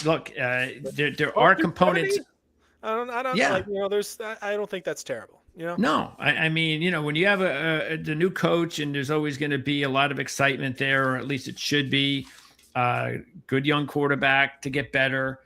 Speaker 1: look, there are components.
Speaker 2: I don't like, you know, I don't think that's terrible. You know?
Speaker 1: No, I mean, you know, when you have the new coach, and there's always going to be a lot of excitement there, or at least it should be. good young quarterback to get better.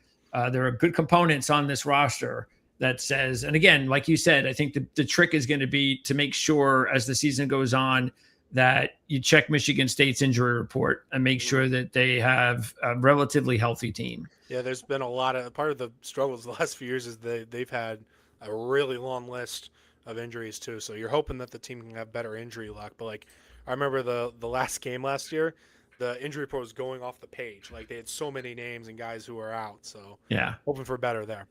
Speaker 1: There are good components on this roster that says, and again, like you said, I think the trick is going to be to make sure as the season goes on that you check Michigan State's injury report and make sure that they have a relatively healthy team.
Speaker 2: Yeah, there's been a lot of part of the struggles the last few years is they've had a really long list of injuries too. So you're hoping that the team can have better injury luck. But like I remember the last game last year, the injury report was going off the page. Like they had so many names and guys who were out. So
Speaker 1: yeah,
Speaker 2: hoping for better there.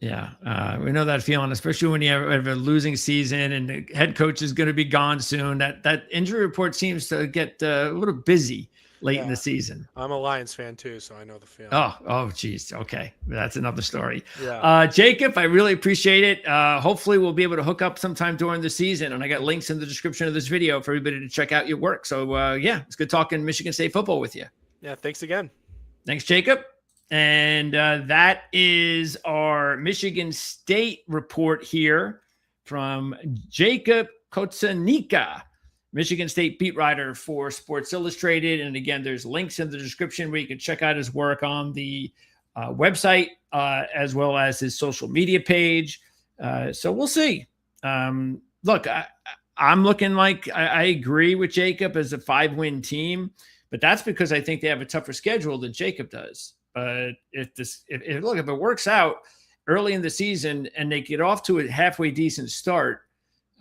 Speaker 1: Yeah, we know that feeling, especially when you have a losing season and the head coach is going to be gone soon. That injury report seems to get a little busy late in the season.
Speaker 2: I'm a Lions fan too, so I know the feeling.
Speaker 1: Oh, geez. Okay, that's another story.
Speaker 2: Yeah.
Speaker 1: Jacob, I really appreciate it. Hopefully, we'll be able to hook up sometime during the season, and I got links in the description of this video for everybody to check out your work. So, yeah, it's good talking Michigan State football with you.
Speaker 2: Yeah, thanks again.
Speaker 1: Thanks, Jacob. And that is our Michigan State report here from Jacob Cotsonika, Michigan State beat writer for Sports Illustrated. And again, there's links in the description where you can check out his work on the website as well as his social media page. So we'll see. Look, I'm looking like I agree with Jacob as a 5-win team, but that's because I think they have a tougher schedule than Jacob does. But if it works out early in the season and they get off to a halfway decent start,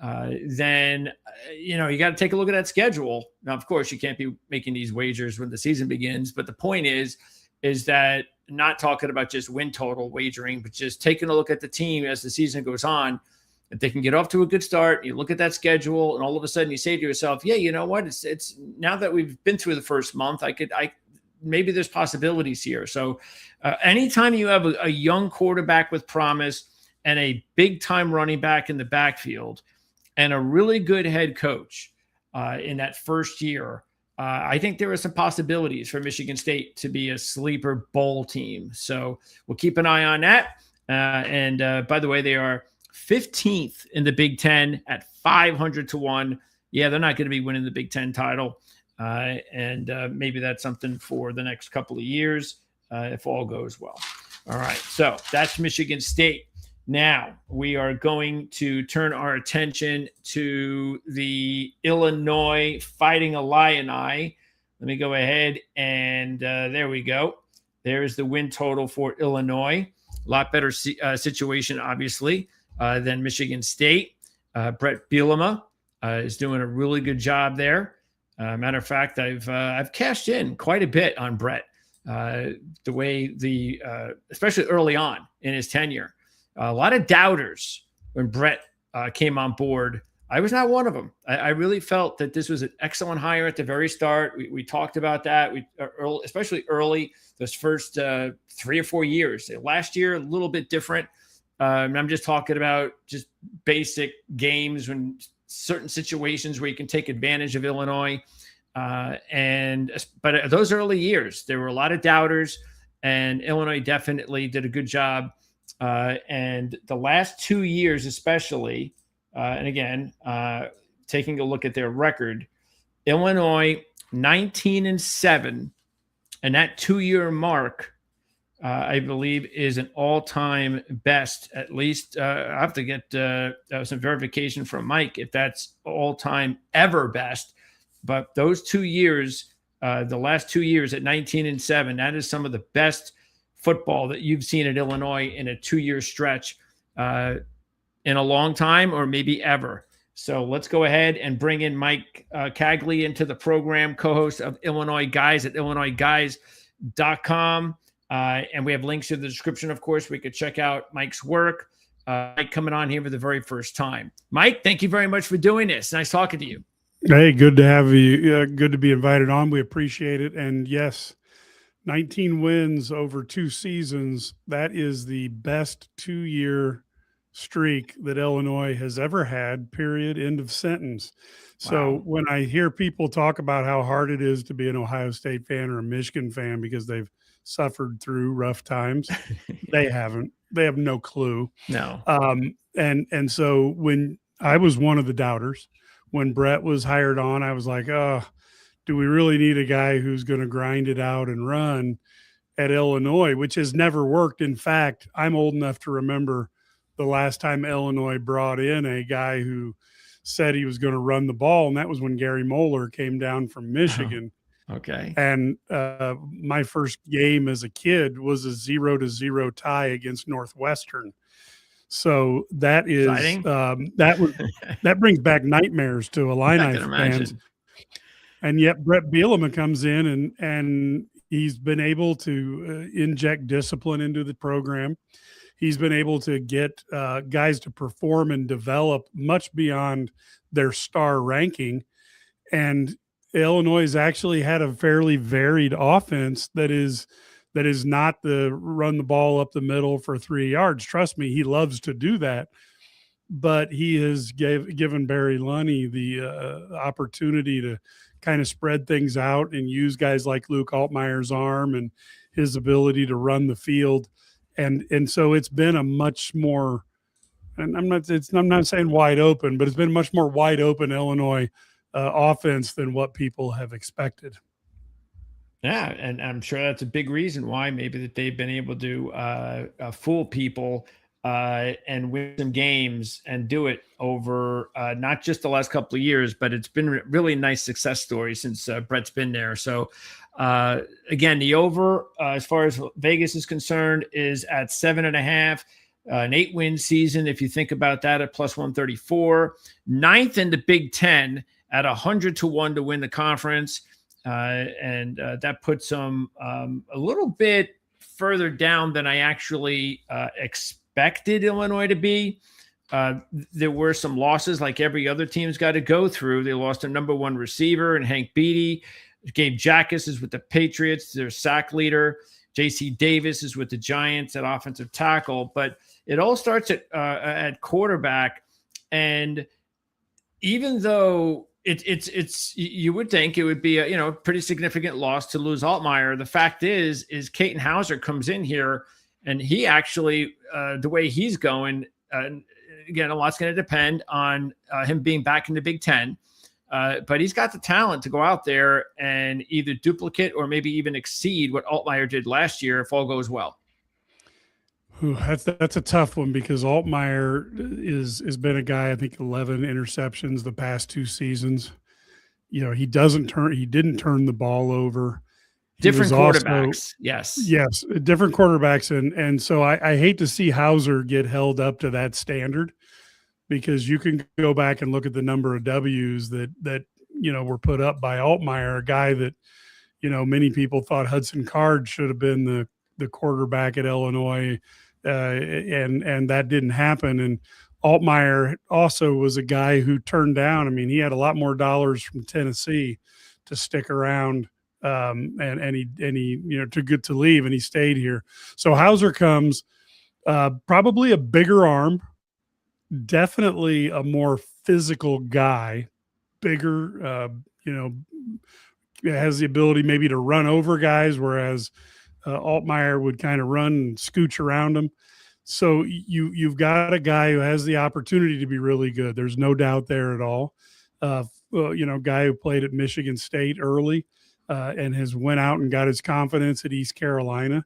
Speaker 1: then you got to take a look at that schedule. Now, of course, you can't be making these wagers when the season begins. But the point is that not talking about just win total wagering, but just taking a look at the team as the season goes on. If they can get off to a good start, you look at that schedule, and all of a sudden you say to yourself, "Yeah, you know what? It's now that we've been through the first month, maybe there's possibilities here." So anytime you have a young quarterback with promise and a big time running back in the backfield and a really good head coach in that first year, I think there are some possibilities for Michigan State to be a sleeper bowl team. So we'll keep an eye on that. And by the way, they are 15th in the Big Ten at 500-1. Yeah, they're not going to be winning the Big Ten title. And maybe that's something for the next couple of years if all goes well. All right, so that's Michigan State. Now we are going to turn our attention to the Illinois Fighting Illini. Let me go ahead and there we go. There's the win total for Illinois. A lot better situation, obviously, than Michigan State. Brett Bielema is doing a really good job there. Matter of fact, I've cashed in quite a bit on Brett. The way especially early on in his tenure, a lot of doubters when Brett came on board. I was not one of them. I really felt that this was an excellent hire at the very start. We talked about that. Especially early, those first 3 or 4 years. Last year, a little bit different. And I'm just talking about just basic games when certain situations where you can take advantage of Illinois. But those early years, there were a lot of doubters, and Illinois definitely did a good job. And the last 2 years, especially, and again, taking a look at their record, Illinois 19-7, and that 2-year mark, I believe, is an all-time best. At least I have to get some verification from Mike if that's all-time ever best. But those 2 years, the last 2 years at 19-7, that is some of the best football that you've seen at Illinois in a 2-year stretch in a long time or maybe ever. So let's go ahead and bring in Mike Cagley into the program, co-host of Illinois Guys at IllinoisGuys.com. And we have links in the description, of course. We could check out Mike's work. Mike coming on here for the very first time. Mike, thank you very much for doing this. Nice talking to you.
Speaker 4: Hey, good to have you. Good to be invited on. We appreciate it. And yes, 19 wins over 2 seasons. That is the best 2-year streak that Illinois has ever had, period, end of sentence. So when I hear people talk about how hard it is to be an Ohio State fan or a Michigan fan because they've suffered through rough times, they haven't. They have no clue.
Speaker 1: No.
Speaker 4: And so when I was one of the doubters, when Brett was hired on, I was like, oh, do we really need a guy who's going to grind it out and run at Illinois, which has never worked? In fact, I'm old enough to remember the last time Illinois brought in a guy who said he was going to run the ball, and that was when Gary Moeller came down from Michigan.
Speaker 1: Oh, okay.
Speaker 4: And my first game as a kid was a 0-0 tie against Northwestern. So that is that brings back nightmares to Illini fans. And yet Brett Bielema comes in and he's been able to inject discipline into the program. He's been able to get guys to perform and develop much beyond their star ranking. And Illinois has actually had a fairly varied offense that is not the run the ball up the middle for 3 yards. Trust me, he loves to do that. But he has given Barry Lunny the opportunity to kind of spread things out and use guys like Luke Altmaier's arm and his ability to run the field. And so it's been a much more, and I'm not saying wide open, but it's been much more wide open Illinois offense than what people have expected.
Speaker 1: Yeah, and I'm sure that's a big reason why maybe that they've been able to fool people and win some games and do it over not just the last couple of years, but it's been really nice success story since Brett's been there. So again, the over as far as Vegas is concerned is at 7.5, an 8-win season. If you think about that at plus 134, 9th in the Big Ten at 100-1 to win the conference. And that puts them a little bit further down than I actually expected Illinois to be. There were some losses like every other team's got to go through. They lost their number one receiver and Hank Beatty. Gabe Jackas is with the Patriots, their sack leader. J.C. Davis is with the Giants at offensive tackle. But it all starts at quarterback. And even though it's you would think it would be a pretty significant loss to lose Altmaier, the fact is Caton Hauser comes in here and he actually the way he's going, again, a lot's going to depend on him being back in the Big Ten, but he's got the talent to go out there and either duplicate or maybe even exceed what Altmaier did last year if all goes well.
Speaker 4: Ooh, that's a tough one because Altmaier has been a guy, I think 11 interceptions the past 2 seasons. He didn't turn the ball over.
Speaker 1: Different quarterbacks. Yes, different quarterbacks. And so I hate to see Hauser get held up to that standard because you can go back and look at the number of W's that were put up by Altmaier, a guy that, many people thought Hudson Card should have been the quarterback at Illinois. And that didn't happen. And Altmaier also was a guy who turned down. I mean, he had a lot more dollars from Tennessee to stick around, and he too good to leave, and he stayed here. So Hauser comes, probably a bigger arm, definitely a more physical guy, bigger, has the ability maybe to run over guys, whereas Altmaier would kind of run and scooch around him. So you've got a guy who has the opportunity to be really good. There's no doubt there at all. Guy who played at Michigan State early and has went out and got his confidence at East Carolina.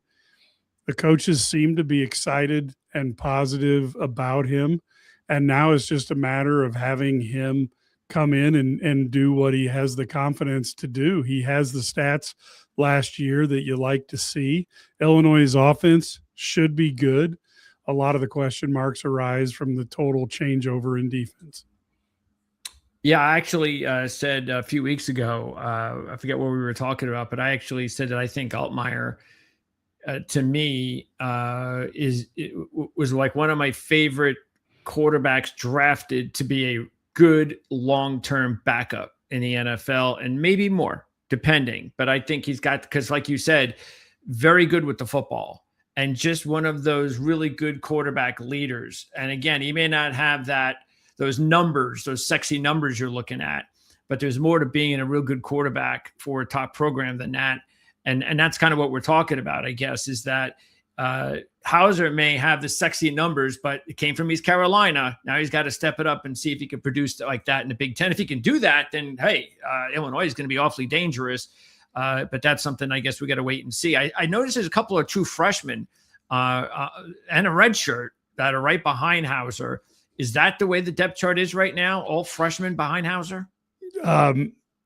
Speaker 1: The coaches seem to be excited and positive about him. And now it's just a matter of having him come in and do what he has the confidence to do. He has the stats last year that you like to see. Illinois' offense should be good. A lot of the question marks arise from the total changeover in defense. Yeah, I actually said a few weeks ago, I forget what we were talking about, but I actually said that I think Altmaier, to me, was like one of my favorite quarterbacks drafted to be a good long-term backup in the NFL, and maybe more, depending. But I think he's got, because like you said, very good with the football and just one of those really good quarterback leaders. And again, he may not have those numbers, those sexy numbers you're looking at, but there's more to being a real good quarterback for a top program than that. And that's kind of what we're talking about, I guess, is that Hauser may have the sexy numbers, but it came from East Carolina. Now he's got to step it up and see if he can produce like that in the Big Ten. If he can do that, then hey, Illinois is going to be awfully dangerous. But that's something I guess we got to wait and see. I noticed there's a couple of true freshmen and a red shirt that are right behind Hauser. Is that the way the depth chart is right now? All freshmen behind Hauser?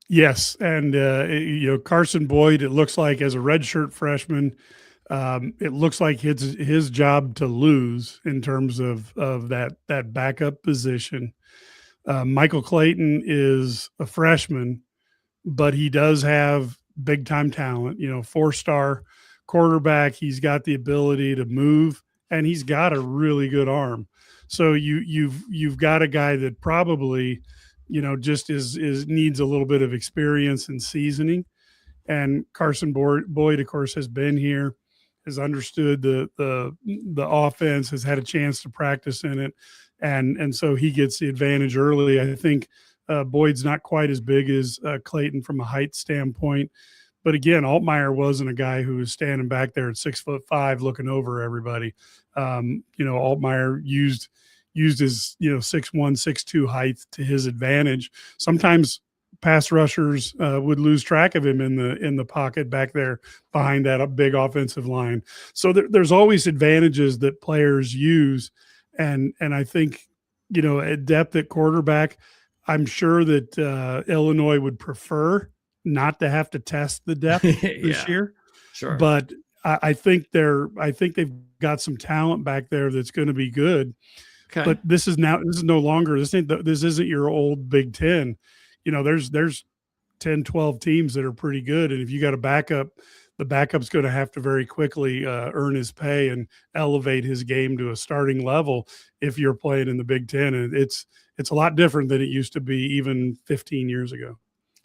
Speaker 4: Yes. And, Carson Boyd, it looks like as a redshirt freshman, it looks like his job to lose in terms of that backup position. Michael Clayton is a freshman, but he does have big time talent, 4-star quarterback. He's got the ability to move and he's got a really good arm. So you've got a guy that probably, just needs a little bit of experience and seasoning. And Carson Boyd, of course, has been here, has understood the offense, has had a chance to practice in it. And so he gets the advantage early. I think Boyd's not quite as big as Clayton from a height standpoint. But again, Altmaier wasn't a guy who was standing back there at 6'5" looking over everybody. Altmaier used his 6'1", 6'2" height to his advantage. Sometimes pass rushers would lose track of him in the pocket back there behind that big offensive line. So there's always advantages that players use. And I think, at depth at quarterback, I'm sure that Illinois would prefer not to have to test the depth this year. Sure. But I think they've got some talent back there that's going to be good. Okay. But this is no longer, this isn't your old Big Ten. There's 10, 12 teams that are pretty good. And if you got a backup, the backup's going to have to very quickly earn his pay and elevate his game to a starting level if you're playing in the Big Ten. And it's a lot different than it used to be even 15 years ago.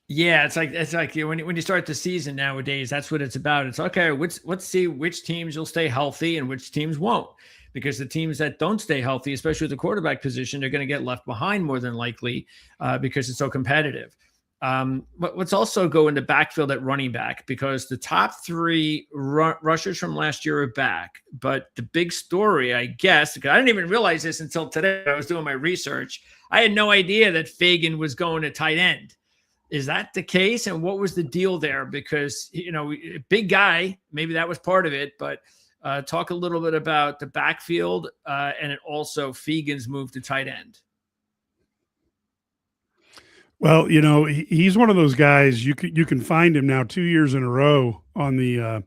Speaker 1: Yeah, it's like when you start the season nowadays, that's what it's about. It's okay, let's see which teams will stay healthy and which teams won't. Because the teams that don't stay healthy, especially at the quarterback position, they're going to get left behind more than likely because it's so competitive. But let's also go into backfield at running back because the top three rushers from last year are back. But the big story, I guess, because I didn't even realize this until today. I was doing my research. I had no idea that Fagan was going to tight end. Is that the case? And what was the deal there? Because, big guy, maybe that was part of it, but talk a little bit about the backfield and it also Fagan's move to tight end.
Speaker 4: Well, he's one of those guys you can find him now 2 years in a row on the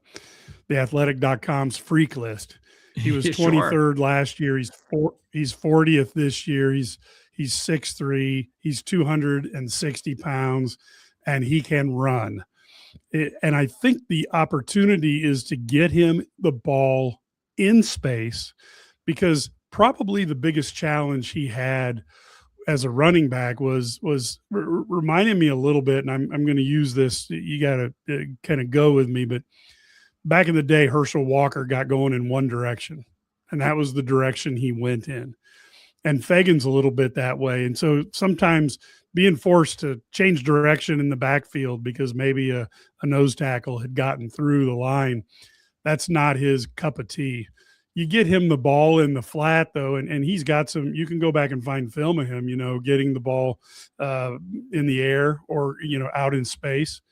Speaker 4: athletic.com's freak list. He was 23rd last year. He's 40th this year. He's 6'3", he's 260 pounds, and he can run. And I think the opportunity is to get him the ball in space because probably the biggest challenge he had as a running back was reminding me a little bit, and I'm going to use this. You got to kind of go with me, but back in the day, Herschel Walker got going in one direction, and that was the direction he went in. And Fagan's a little bit that way. And so sometimes being forced to change direction in the backfield because maybe a nose tackle had gotten through the line, that's not his cup of tea. You get him the ball in the flat, though, and he's got some – you can go back and find film of him, getting the ball in the air or, out in space.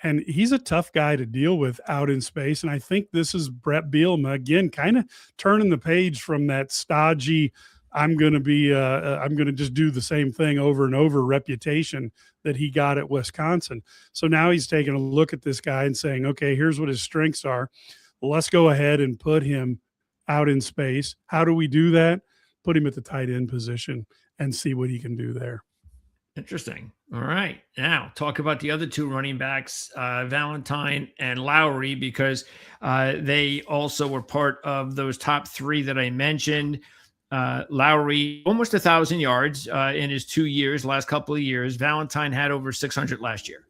Speaker 4: And he's a tough guy to deal with out in space. And I think this is Brett Bielema, again, kind of turning the page from that stodgy – I'm going to just do the same thing over and over reputation that he got at Wisconsin. So now he's taking a look at this guy and saying, okay, here's what his strengths are. Well, let's go ahead and put him out in space. How do we do that? Put him at the tight end position and see what he can do there.
Speaker 1: Interesting. All right. Now talk about the other two running backs, Valentine and Lowry, because they also were part of those top three that I mentioned. Lowry almost 1,000 yards in his 2 years, last couple of years. Valentine had over 600 last year.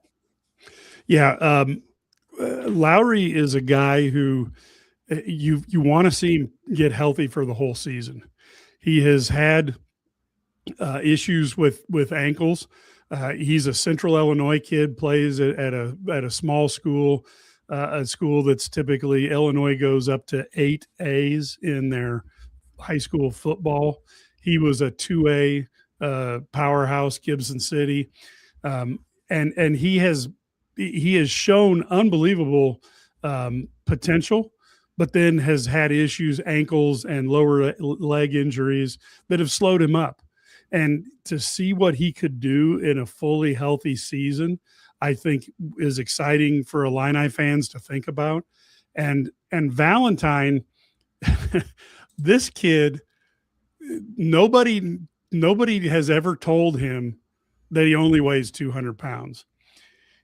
Speaker 4: Yeah. Lowry is a guy who you want to see him get healthy for the whole season. He has had issues with ankles. He's a Central Illinois kid, plays at a small school. a school that's typically Illinois goes up to 8 A's in their high school football. He was a 2A powerhouse, Gibson City, and he has shown unbelievable potential, but then has had issues, ankles and lower leg injuries that have slowed him up. And to see what he could do in a fully healthy season, I think is exciting for Illini fans to think about. And Valentine, this kid, nobody has ever told him that he only weighs 200 pounds.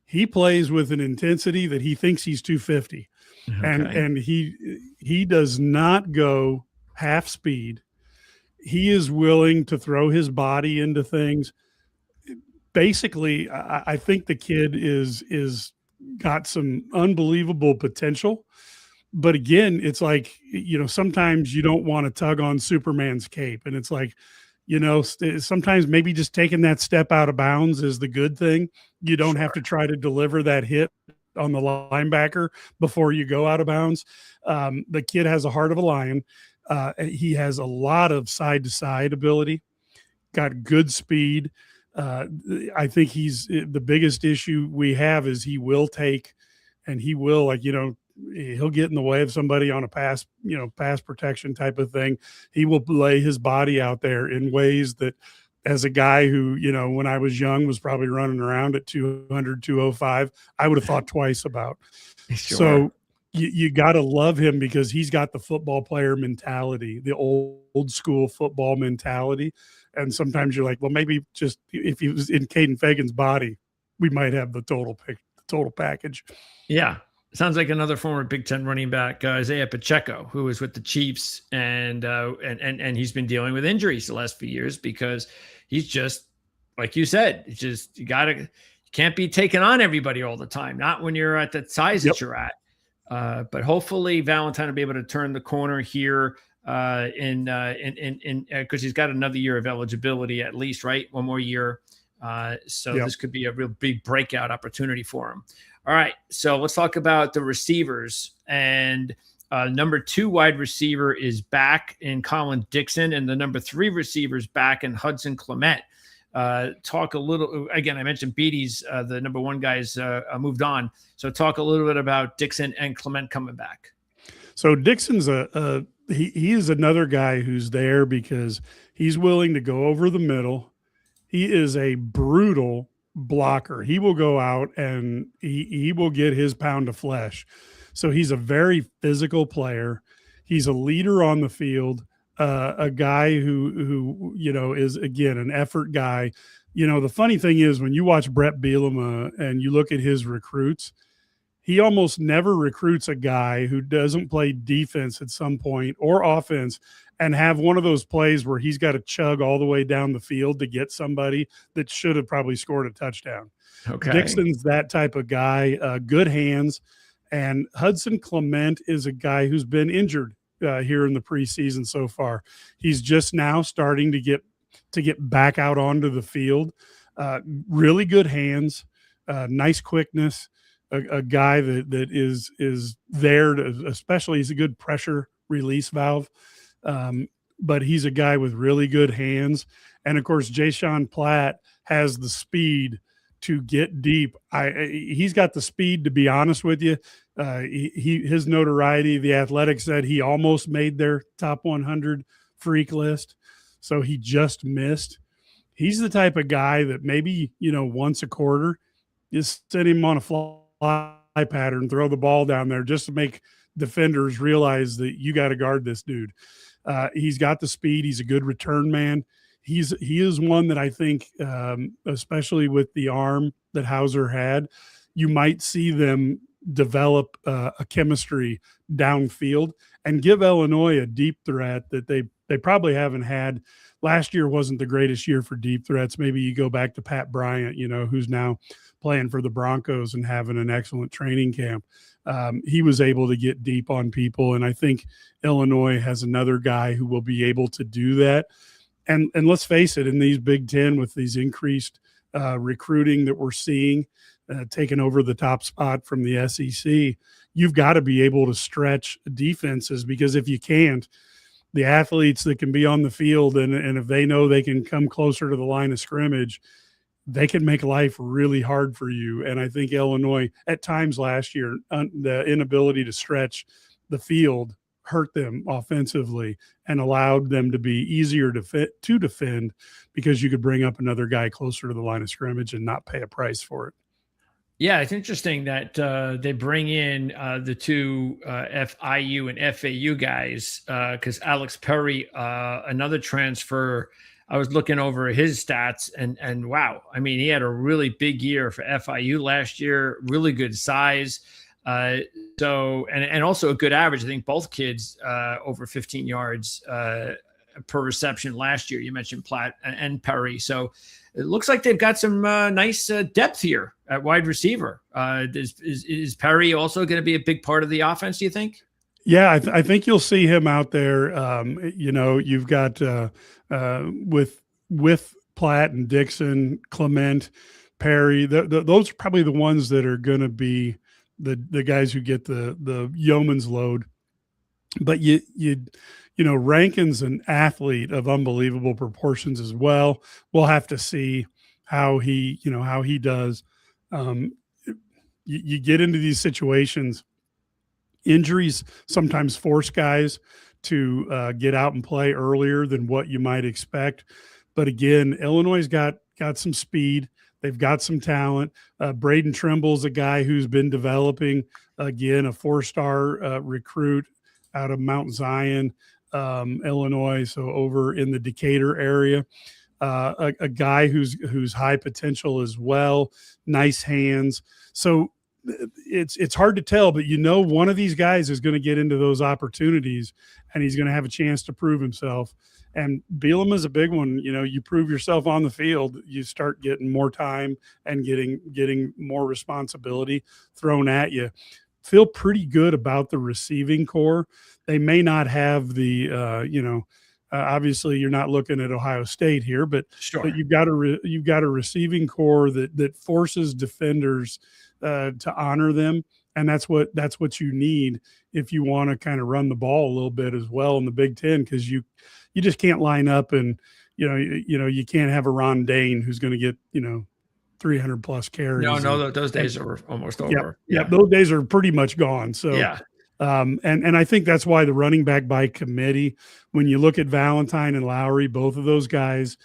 Speaker 4: He plays with an intensity that he thinks he's 250. Okay. And he does not go half speed. He is willing to throw his body into things. Basically, I think the kid is got some unbelievable potential. But again, it's like, sometimes you don't want to tug on Superman's cape. And it's like, sometimes maybe just taking that step out of bounds is the good thing. You don't have to try to deliver that hit on the linebacker before you go out of bounds. The kid has a heart of a lion. He has a lot of side-to-side ability, got good speed. I think the biggest issue we have is he will take, and he will, he'll get in the way of somebody on a pass protection type of thing. He will lay his body out there in ways that, as a guy who, when I was young was probably running around at 200, 205, I would have thought twice about. Sure. So you got to love him because he's got the football player mentality, the old school football mentality. And sometimes you're like, well, maybe just if he was in Caden Fagan's body, we might have the total package.
Speaker 1: Yeah. Sounds like another former Big Ten running back, Isaiah Pacheco, who was with the Chiefs, and he's been dealing with injuries the last few years because he's just, like you said, it's just you can't be taking on everybody all the time. Not when you're at the size that you're at. But hopefully Valentine will be able to turn the corner here because he's got another year of eligibility at least, right? One more year. So this could be a real big breakout opportunity for him. All right, so let's talk about the receivers. And number 2 wide receiver is back in Colin Dixon, and the number 3 receiver is back in Hudson Clement. Talk a little, again, I mentioned Beatty's, the number 1 guys moved on. So talk a little bit about Dixon and Clement coming back.
Speaker 4: So Dixon's he is another guy who's there because he's willing to go over the middle. He is a brutal blocker. He will go out and he will get his pound of flesh. So he's a very physical player. He's a leader on the field, a guy who is, again, an effort guy. The funny thing is when you watch Brett Bielema and you look at his recruits, he almost never recruits a guy who doesn't play defense at some point or offense and have one of those plays where he's got to chug all the way down the field to get somebody that should have probably scored a touchdown. Okay. Dixon's that type of guy, good hands. And Hudson Clement is a guy who's been injured here in the preseason so far. He's just now starting to get back out onto the field. Really good hands, nice quickness, a guy that is there to, especially he's a good pressure release valve. But he's a guy with really good hands. And of course, Jayshawn Platt has the speed to get deep. He's got the speed, to be honest with you. His notoriety, the Athletic said he almost made their top 100 freak list. So he just missed. He's the type of guy that maybe, once a quarter, just send him on a fly pattern, throw the ball down there just to make defenders realize that you got to guard this dude. He's got the speed. He's a good return man. He is one that I think, especially with the arm that Hauser had, you might see them develop a chemistry downfield and give Illinois a deep threat that they probably haven't had. Last year wasn't the greatest year for deep threats. Maybe you go back to Pat Bryant, who's now playing for the Broncos and having an excellent training camp. He was able to get deep on people, and I think Illinois has another guy who will be able to do that. And let's face it, in these Big Ten with these increased recruiting that we're seeing, taken over the top spot from the SEC, you've got to be able to stretch defenses, because if you can't, the athletes that can be on the field and if they know they can come closer to the line of scrimmage, they can make life really hard for you. And I think Illinois at times last year, the inability to stretch the field hurt them offensively and allowed them to be easier to defend, because you could bring up another guy closer to the line of scrimmage and not pay a price for it.
Speaker 1: Yeah, it's interesting that they bring in the two FIU and FAU guys, because Alex Perry, another transfer, I was looking over his stats and wow, I mean, he had a really big year for FIU last year, really good size. So also a good average. I think both kids over 15 yards per reception last year. You mentioned Platt and Perry. So it looks like they've got some nice depth here at wide receiver. Is Perry also going to be a big part of the offense, do you think?
Speaker 4: Yeah, I think you'll see him out there. You've got with Platt and Dixon, Clement, Perry. Those are probably the ones that are going to be the guys who get the yeoman's load. But Rankin's an athlete of unbelievable proportions as well. We'll have to see how he does. You get into these situations. Injuries sometimes force guys to get out and play earlier than what you might expect. But again, Illinois' got some speed. They've got some talent. Braden Trimble's a guy who's been developing, again, a 4-star recruit out of Mount Zion, Illinois, so over in the Decatur area. A guy who's high potential as well, nice hands. So it's hard to tell, but one of these guys is going to get into those opportunities and he's going to have a chance to prove himself. And Bielema is a big one. You prove yourself on the field, you start getting more time and getting more responsibility thrown at you. Feel pretty good about the receiving core. They may not have the, obviously you're not looking at Ohio State here, but,
Speaker 1: sure.
Speaker 4: But you've got a receiving core that forces defenders to honor them. And that's what you need if you want to kind of run the ball a little bit as well in the Big Ten, because you just can't line up and, you can't have a Ron Dane who's going to get, 300 plus carries.
Speaker 1: No, those days are almost over.
Speaker 4: Yeah, those days are pretty much gone. So,
Speaker 1: yeah.
Speaker 4: And I think that's why the running back by committee, when you look at Valentine and Lowry, both of those guys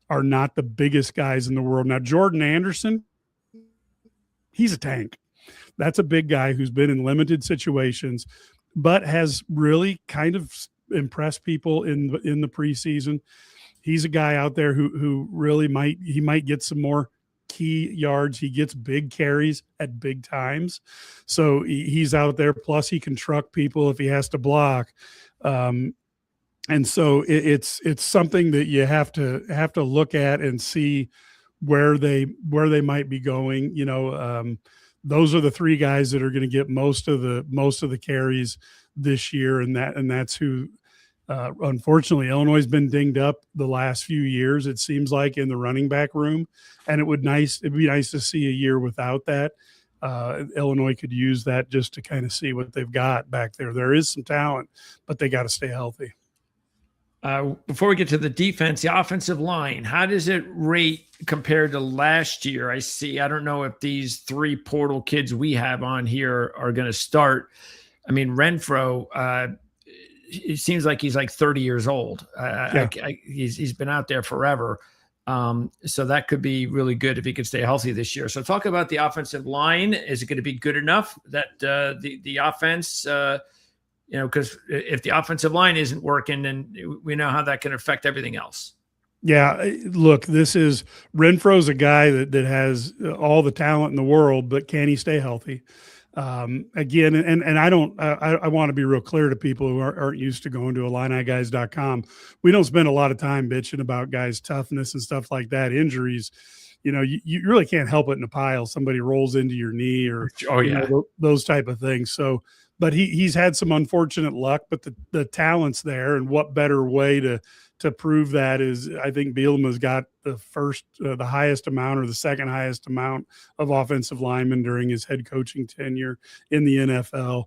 Speaker 4: are not the biggest guys in the world. Now, Jordan Anderson, he's a tank. That's a big guy who's been in limited situations, but has really kind of impressed people in the preseason. He's a guy out there who really might get some more key yards. He gets big carries at big times. So he's out there. Plus he can truck people if he has to block. And so it's something that you have to look at and see where they might be going. Those are the three guys that are going to get most of the carries this year. And that's who, unfortunately, Illinois has been dinged up the last few years, it seems like, in the running back room. And it'd be nice to see a year without that. Illinois could use that just to kind of see what they've got back there. There is some talent, but they got to stay healthy.
Speaker 1: Before we get to the defense, the offensive line, how does it rate compared to last year? I don't know if these three portal kids we have on here are going to start. I mean, Renfro, it seems like he's like 30 years old. He's been out there forever. So that could be really good if he could stay healthy this year. So talk about the offensive line. Is it going to be good enough that the offense, because if the offensive line isn't working, then we know how that can affect everything else.
Speaker 4: Yeah, look, Renfro's a guy that has all the talent in the world, but can he stay healthy? Again, and I want to be real clear to people who aren't used to going to IlliniGuys.com. We don't spend a lot of time bitching about guys' toughness and stuff like that. Injuries, you really can't help it in a pile. Somebody rolls into your knee or those type of things. So, but he's had some unfortunate luck, but the talent's there, and what better way to to prove that is I think Bielema's got the highest amount or the second highest amount of offensive linemen during his head coaching tenure in the NFL.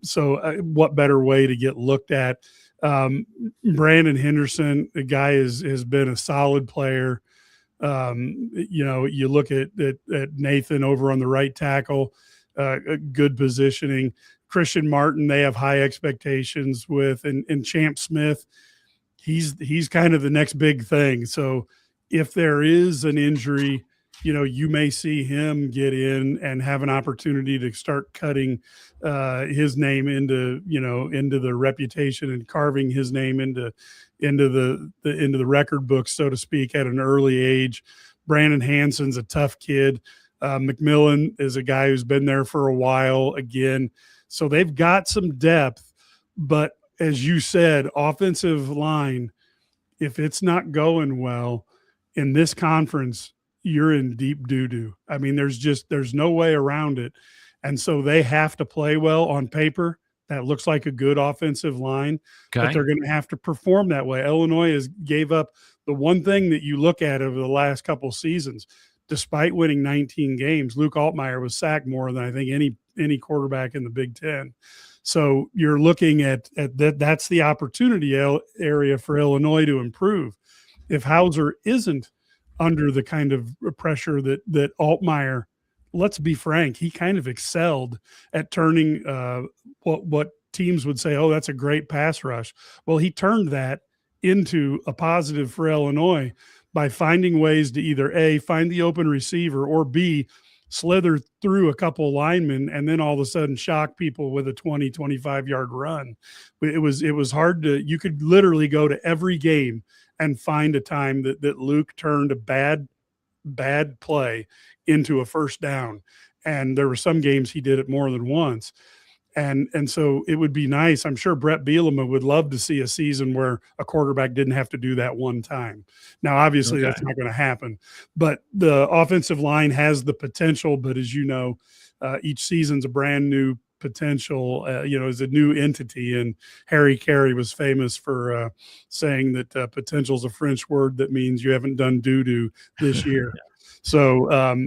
Speaker 4: So what better way to get looked at? Brandon Henderson, the guy has been a solid player. You look at Nathan over on the right tackle, good positioning. Christian Martin, they have high expectations with, and Champ Smith, he's kind of the next big thing. So if there is an injury, you may see him get in and have an opportunity to start cutting his name into the reputation and carving his name into the record books, so to speak, at an early age. Brandon Hanson's a tough kid. McMillan is a guy who's been there for a while again. So they've got some depth, but as you said, offensive line, if it's not going well in this conference, you're in deep doo-doo. I mean, there's no way around it. And so they have to play well on paper. That looks like a good offensive line, but they're going to have to perform that way. Illinois has gave up the one thing that you look at over the last couple seasons. Despite winning 19 games, Luke Altmaier was sacked more than I think any quarterback in the Big Ten. So you're looking at that. That's the opportunity area for Illinois to improve. If Hauser isn't under the kind of pressure that Altmaier, let's be frank, he kind of excelled at turning what teams would say, oh, that's a great pass rush. Well, he turned that into a positive for Illinois by finding ways to either A, find the open receiver, or B, slither through a couple linemen and then all of a sudden shock people with a 20, 25-yard run. It was hard to – you could literally go to every game and find a time that Luke turned a bad play into a first down. And there were some games he did it more than once. And so it would be nice. I'm sure Brett Bielema would love to see a season where a quarterback didn't have to do that one time. Now, obviously, that's not going to happen. But the offensive line has the potential. But as you know, each season's a brand new potential, is a new entity. And Harry Carey was famous for saying that potential is a French word that means you haven't done doo-doo this year. So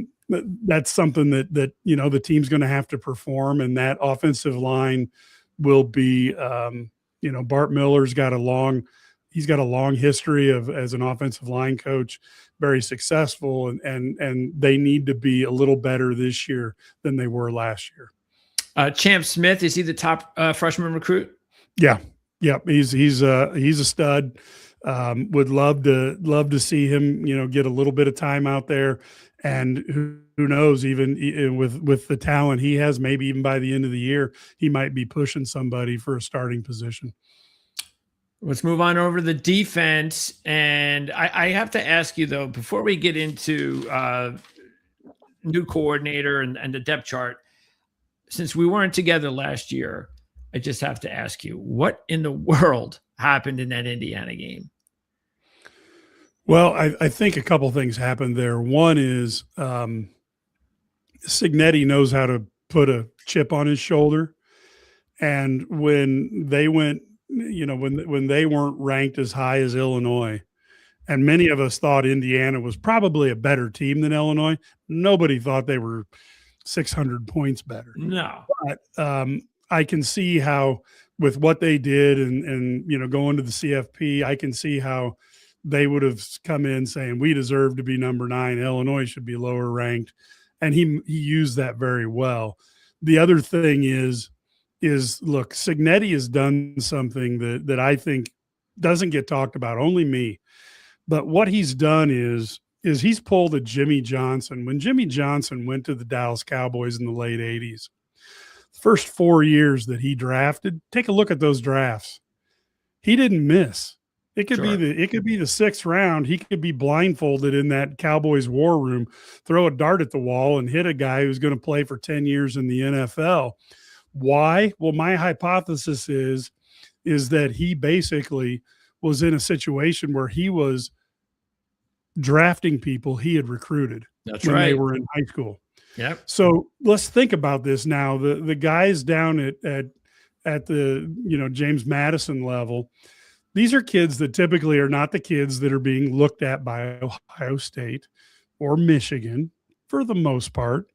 Speaker 4: that's something that the team's going to have to perform, and that offensive line will be, Bart Miller's got a long history as an offensive line coach, very successful, and they need to be a little better this year than they were last year.
Speaker 1: Champ Smith, is he the top freshman recruit?
Speaker 4: Yeah. He's a stud. Would love to see him, get a little bit of time out there. And who knows, even with the talent he has, maybe even by the end of the year, he might be pushing somebody for a starting position.
Speaker 1: Let's move on over to the defense. And I have to ask you, though, before we get into new coordinator and the depth chart, since we weren't together last year, I just have to ask you, what in the world happened in that Indiana game?
Speaker 4: Well, I think a couple things happened there. One is Cignetti knows how to put a chip on his shoulder. And when they went, when they weren't ranked as high as Illinois, and many of us thought Indiana was probably a better team than Illinois, nobody thought they were 600 points better.
Speaker 1: No.
Speaker 4: But I can see how with what they did and going to the CFP, I can see how they would have come in saying we deserve to be number 9. Illinois should be lower ranked. And he used that very well. The other thing is look, Cignetti has done something that I think doesn't get talked about, only me. But what he's done is he's pulled a Jimmy Johnson. When Jimmy Johnson went to the Dallas Cowboys in the late 80s, first 4 years that he drafted, take a look at those drafts. He didn't miss. It could be the 6th round. He could be blindfolded in that Cowboys war room, throw a dart at the wall and hit a guy who's going to play for 10 years in the NFL. Why? Well, my hypothesis is that he basically was in a situation where he was drafting people he had recruited when they were in high school.
Speaker 1: Yep.
Speaker 4: So let's think about this now. The guys down at the James Madison level, these are kids that typically are not the kids that are being looked at by Ohio State or Michigan for the most part.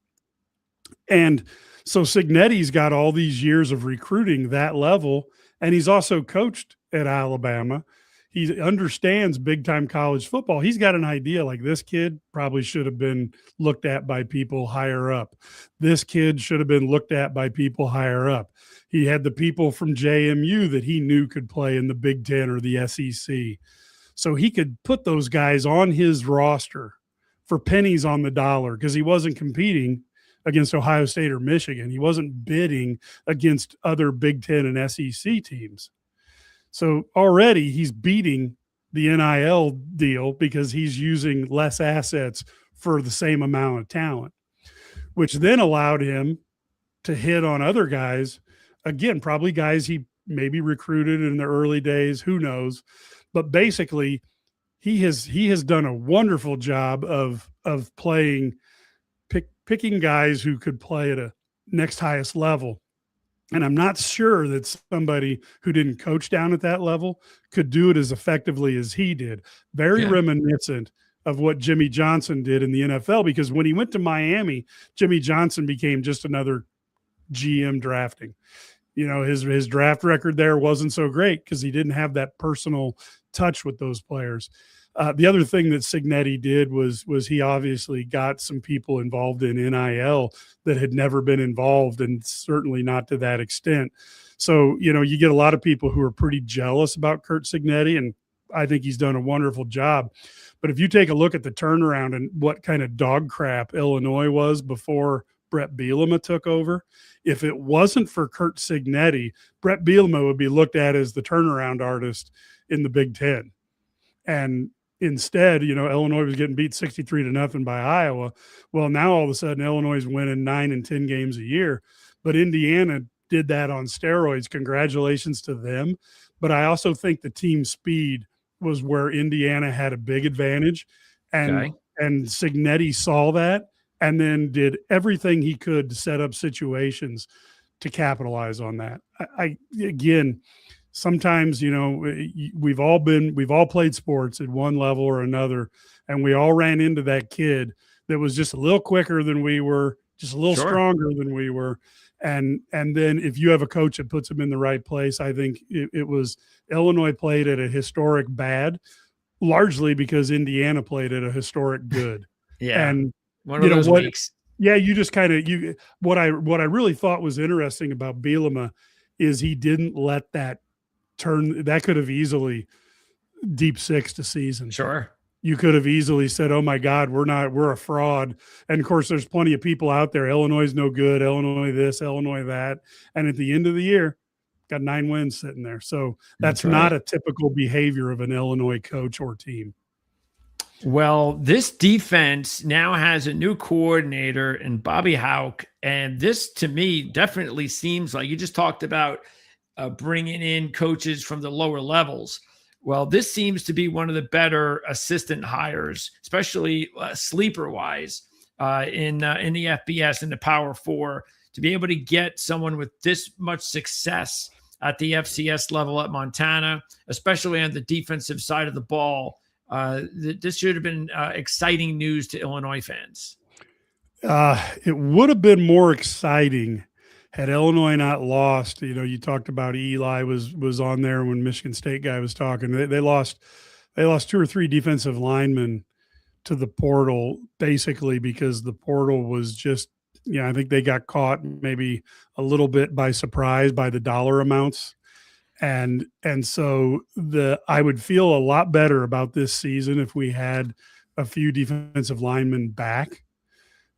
Speaker 4: And so Cignetti's got all these years of recruiting that level, and he's also coached at Alabama. He understands big-time college football. He's got an idea like this kid probably should have been looked at by people higher up. This kid should have been looked at by people higher up. He had the people from JMU that he knew could play in the Big Ten or the SEC. So he could put those guys on his roster for pennies on the dollar because he wasn't competing against Ohio State or Michigan. He wasn't bidding against other Big Ten and SEC teams. So already he's beating the NIL deal because he's using less assets for the same amount of talent, which then allowed him to hit on other guys. Again, probably guys he maybe recruited in the early days, who knows. But basically, he has done a wonderful job of picking guys who could play at a next highest level. And I'm not sure that somebody who didn't coach down at that level could do it as effectively as he did. Very reminiscent of what Jimmy Johnson did in the NFL, because when he went to Miami, Jimmy Johnson became just another GM drafting. You know, his draft record there wasn't so great because he didn't have that personal touch with those players. The other thing that Cignetti did was he obviously got some people involved in NIL that had never been involved, and certainly not to that extent. So, you know, you get a lot of people who are pretty jealous about Curt Cignetti, and I think he's done a wonderful job. But if you take a look at the turnaround and what kind of dog crap Illinois was before Brett Bielema took over, if it wasn't for Curt Cignetti, Brett Bielema would be looked at as the turnaround artist in the Big Ten. And instead, you know, Illinois was getting beat 63-0 by Iowa. Well, now all of a sudden Illinois is winning 9 and 10 games a year, but Indiana did that on steroids. Congratulations to them. But I also think the team speed was where Indiana had a big advantage, and Cignetti saw that and then did everything he could to set up situations to capitalize on that. Again, sometimes, you know, we've all played sports at one level or another, and we all ran into that kid that was just a little quicker than we were, just a little stronger than we were. And then if you have a coach that puts him in the right place, I think it was Illinois played at a historic bad, largely because Indiana played at a historic good.
Speaker 1: Yeah.
Speaker 4: And
Speaker 1: one of those weeks.
Speaker 4: Yeah, you just kind of what I really thought was interesting about Bielema is he didn't let that turn. That could have easily deep sixed a season.
Speaker 1: Sure.
Speaker 4: You could have easily said, oh my God, we're a fraud. And of course, there's plenty of people out there. Illinois is no good. Illinois this, Illinois that. And at the end of the year, got 9 wins sitting there. So that's not a typical behavior of an Illinois coach or team.
Speaker 1: Well, this defense now has a new coordinator in Bobby Hauck. And this, to me, definitely seems like you just talked about bringing in coaches from the lower levels. Well, this seems to be one of the better assistant hires, especially sleeper-wise in the FBS and the Power Four, to be able to get someone with this much success at the FCS level at Montana, especially on the defensive side of the ball. This should have been exciting news to Illinois fans.
Speaker 4: It would have been more exciting had Illinois not lost. You know, you talked about Eli was on there when Michigan State guy was talking. They lost 2 or 3 defensive linemen to the portal, basically because the portal was just, you know, I think they got caught maybe a little bit by surprise by the dollar amounts. And so I would feel a lot better about this season if we had a few defensive linemen back.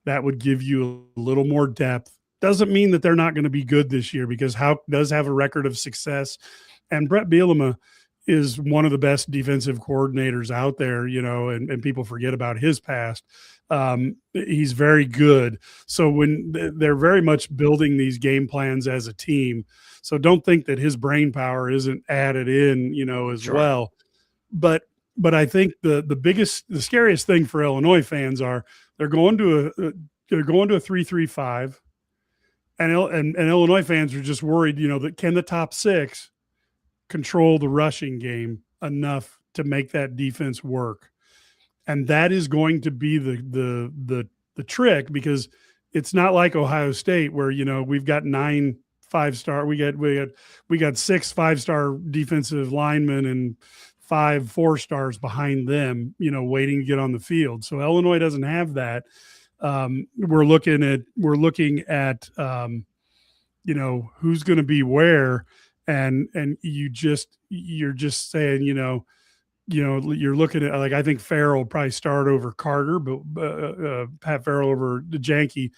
Speaker 4: That would give you a little more depth. Doesn't mean that they're not going to be good this year, because Hauck does have a record of success. And Brett Bielema is one of the best defensive coordinators out there, you know, and people forget about his past. He's very good. So when they're very much building these game plans as a team, so don't think that his brain power isn't added in, you know, as well. But I think the scariest thing for Illinois fans are they're going to a 3-3-5. And Illinois fans are just worried, you know, that can the top 6 control the rushing game enough to make that defense work. And that is going to be the trick, because it's not like Ohio State where, we've got 9 5-star, we got 6 5-star defensive linemen and 5 4-stars behind them, waiting to get on the field. So Illinois doesn't have that. We're looking at who's going to be where, and you're just saying, you're looking at, like, I think Farrell will probably start over Carter, but Pat Farrell over Janke.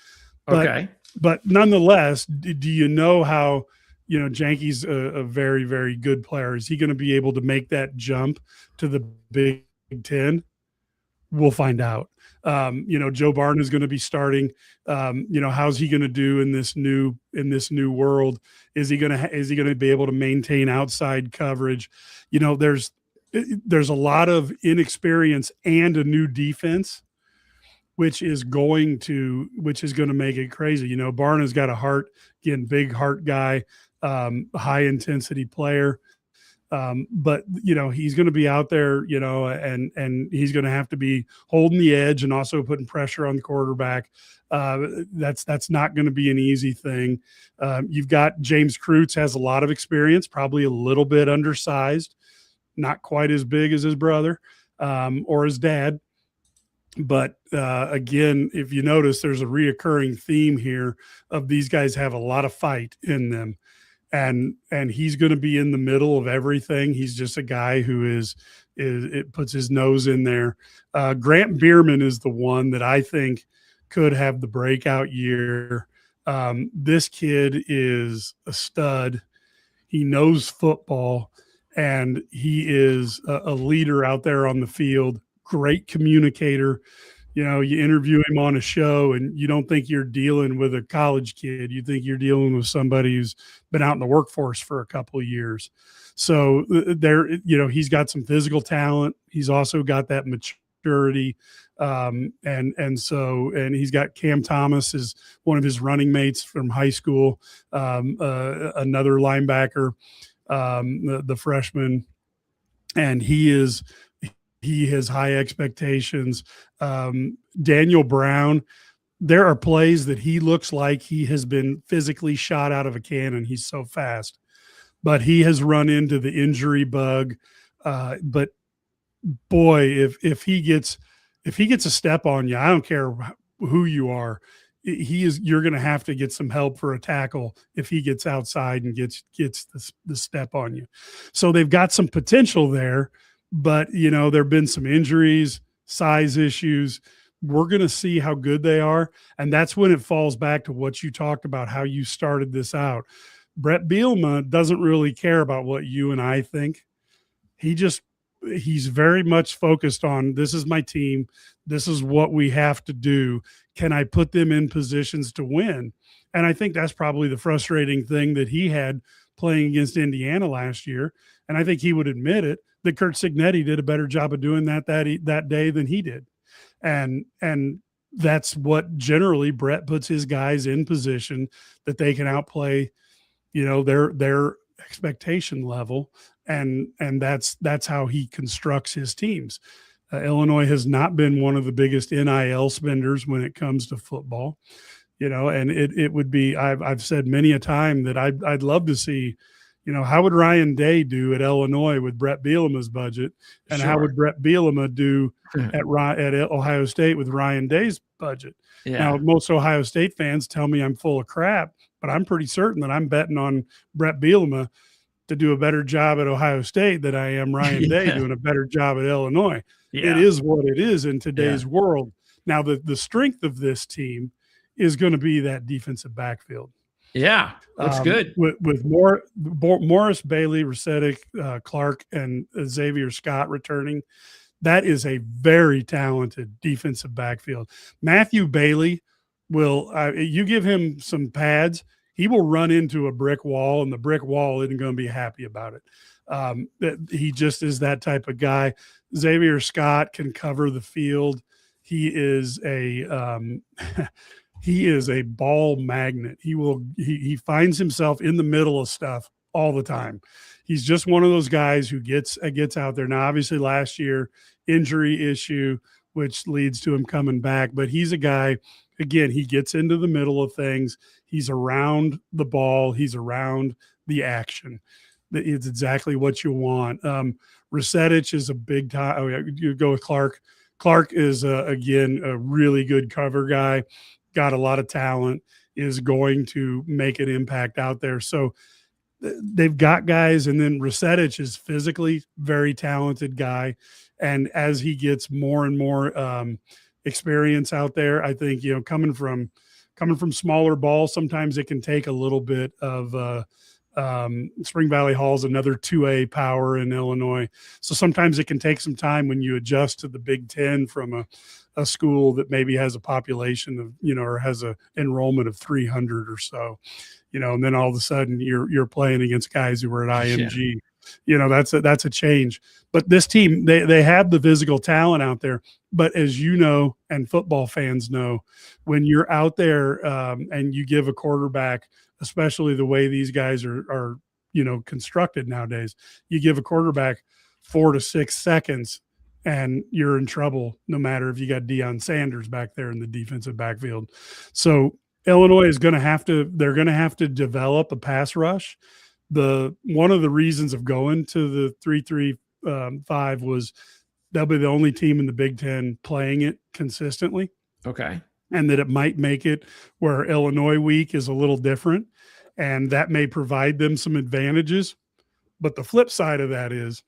Speaker 4: But nonetheless, do you know how, Janke's a very, very good player. Is he going to be able to make that jump to the Big Ten? We'll find out. Joe Barton is going to be starting. How's he going to do in this new world? Is he going to be able to maintain outside coverage? There's a lot of inexperience and a new defense, which is going to make it crazy. Barton has got a heart, again, big heart guy, high intensity player. But he's going to be out there, and he's going to have to be holding the edge and also putting pressure on the quarterback. That's not going to be an easy thing. You've got James Kreutz, has a lot of experience, probably a little bit undersized, not quite as big as his brother or his dad. But again, if you notice, there's a reoccurring theme here of these guys have a lot of fight in them. And he's going to be in the middle of everything. He's just a guy who it puts his nose in there. Grant Bierman is the one that I think could have the breakout year. This kid is a stud. He knows football, and he is a leader out there on the field. Great communicator. You interview him on a show and you don't think you're dealing with a college kid. You think you're dealing with somebody who's been out in the workforce for a couple of years. So he's got some physical talent. He's also got that maturity. And he's got Cam Thomas is one of his running mates from high school. Another linebacker, the freshman, and he has high expectations. Daniel Brown, there are plays that he looks like he has been physically shot out of a cannon. He's so fast, but he has run into the injury bug. But boy, if he gets a step on you, I don't care who you are, you're going to have to get some help for a tackle if he gets outside and gets the step on you. So they've got some potential there. But, there have been some injuries, size issues. We're going to see how good they are. And that's when it falls back to what you talked about, how you started this out. Brett Bielema doesn't really care about what you and I think. He's very much focused on, this is my team. This is what we have to do. Can I put them in positions to win? And I think that's probably the frustrating thing that he had playing against Indiana last year. And I think he would admit it, that Kurt Cignetti did a better job of doing that day than he did. And that's what generally Brett puts his guys in position that they can outplay, their expectation level. And that's how he constructs his teams. Illinois has not been one of the biggest NIL spenders when it comes to football, and it would be, I've said many a time that I'd love to see, how would Ryan Day do at Illinois with Brett Bielema's budget? And how would Brett Bielema do at Ohio State with Ryan Day's budget? Yeah. Now, most Ohio State fans tell me I'm full of crap, but I'm pretty certain that I'm betting on Brett Bielema to do a better job at Ohio State than I am Ryan Day doing a better job at Illinois. Yeah. It is what it is in today's world. Now, the strength of this team is going to be that defensive backfield.
Speaker 1: Yeah, looks good.
Speaker 4: With Morris, Bailey, Rossettic, Clark, and Xavier Scott returning, that is a very talented defensive backfield. Matthew Bailey will you give him some pads, he will run into a brick wall, and the brick wall isn't going to be happy about it. He just is that type of guy. Xavier Scott can cover the field. He is a ball magnet. He finds himself in the middle of stuff all the time. He's just one of those guys who gets out there. Now, obviously last year, injury issue, which leads to him coming back, but he's a guy, again, he gets into the middle of things. He's around the ball. He's around the action. It's exactly what you want. Resetich is a big time. Oh, yeah, you go with Clark. Clark is, again, a really good cover guy, got a lot of talent, is going to make an impact out there. So they've got guys, and then Resetich is physically very talented guy. And as he gets more and more experience out there, I think, coming from smaller ball, sometimes it can take a little bit of Spring Valley Hall's another 2A power in Illinois. So sometimes it can take some time when you adjust to the Big Ten from a school that maybe has a population of, or has a enrollment of 300 or so, and then all of a sudden you're playing against guys who were at IMG. Yeah. That's a change. But this team, they have the physical talent out there. But as you know, and football fans know, when you're out there and you give a quarterback, especially the way these guys are constructed nowadays, you give a quarterback 4 to 6 seconds and you're in trouble, no matter if you got Deion Sanders back there in the defensive backfield. So Illinois is going to have to develop a pass rush. One of the reasons of going to the 3-3-5 was they'll be the only team in the Big Ten playing it consistently.
Speaker 1: Okay.
Speaker 4: And that it might make it where Illinois week is a little different, and that may provide them some advantages. But the flip side of that is,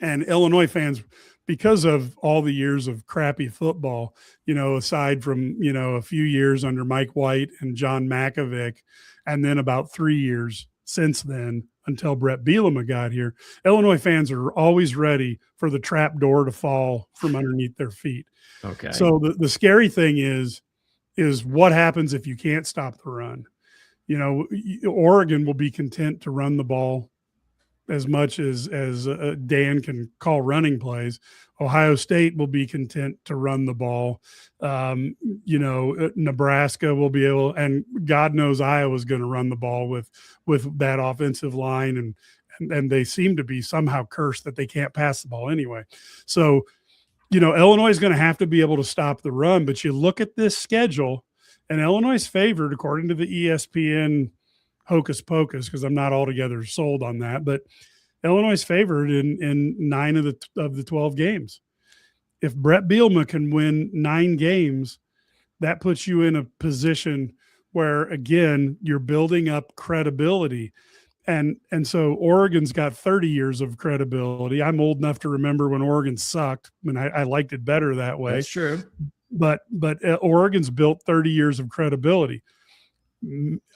Speaker 4: and Illinois fans, because of all the years of crappy football, aside from, a few years under Mike White and John Makovic, and then about 3 years since then until Brett Bielema got here, Illinois fans are always ready for the trap door to fall from underneath their feet.
Speaker 1: Okay.
Speaker 4: So the scary thing is what happens if you can't stop the run. Oregon will be content to run the ball as much as Dan can call running plays. Ohio State will be content to run the ball. Nebraska will be able, and God knows Iowa's going to run the ball with that offensive line, and they seem to be somehow cursed that they can't pass the ball anyway. So, Illinois is going to have to be able to stop the run, but you look at this schedule, and Illinois is favored according to the ESPN hocus pocus, because I'm not altogether sold on that, but Illinois is favored in 9 of the 12 games. If Brett Bielema can win 9 games, that puts you in a position where, again, you're building up credibility. And so Oregon's got 30 years of credibility. I'm old enough to remember when Oregon sucked, and I liked it better that way.
Speaker 1: That's true.
Speaker 4: But Oregon's built 30 years of credibility.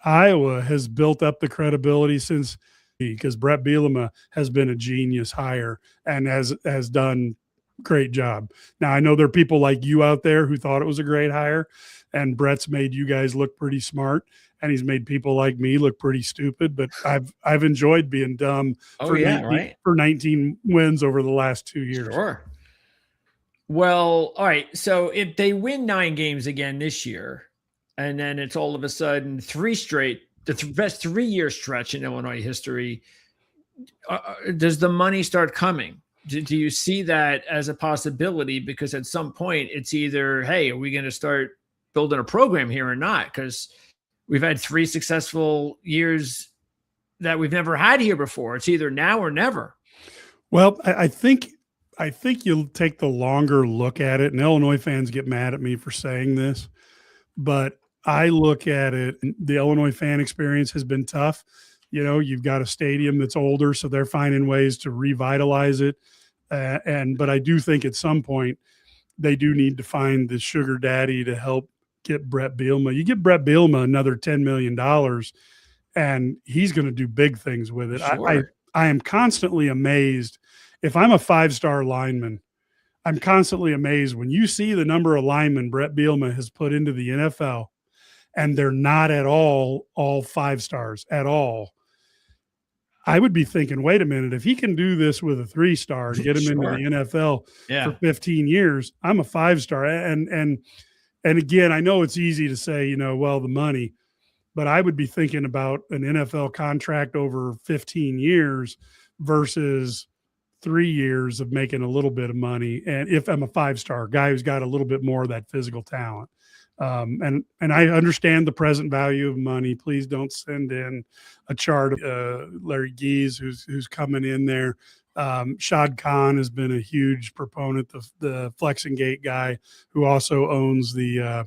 Speaker 4: Iowa has built up the credibility since, because Brett Bielema has been a genius hire and has done great job. Now, I know there are people like you out there who thought it was a great hire, and Brett's made you guys look pretty smart, and he's made people like me look pretty stupid, but I've enjoyed being dumb for 19 wins over the last 2 years.
Speaker 1: Sure. Well, all right. So if they win 9 games again this year, and then it's all of a sudden 3 straight, the best 3-year stretch in Illinois history, does the money start coming? Do you see that as a possibility? Because at some point it's either, hey, are we going to start building a program here or not? Because we've had 3 successful years that we've never had here before. It's either now or never.
Speaker 4: Well, I think you'll take the longer look at it, and Illinois fans get mad at me for saying this, but I look at it, the Illinois fan experience has been tough. You've got a stadium that's older, so they're finding ways to revitalize it. But I do think at some point they do need to find the sugar daddy to help get Brett Bielema. You get Brett Bielema another $10 million, and he's going to do big things with it.
Speaker 1: Sure.
Speaker 4: I am constantly amazed. If I'm a 5-star lineman, I'm constantly amazed when you see the number of linemen Brett Bielema has put into the NFL, and they're not at all 5 stars at all. I would be thinking, wait a minute, if he can do this with a 3-star to get him into the NFL for 15 years, I'm a 5-star. And again, I know it's easy to say, well, the money, but I would be thinking about an NFL contract over 15 years versus 3 years of making a little bit of money. And if I'm a 5-star guy who's got a little bit more of that physical talent. And I understand the present value of money. Please don't send in a chart of Larry Geese, who's coming in there. Shad Khan has been a huge proponent, the Flexing Gate guy who also owns the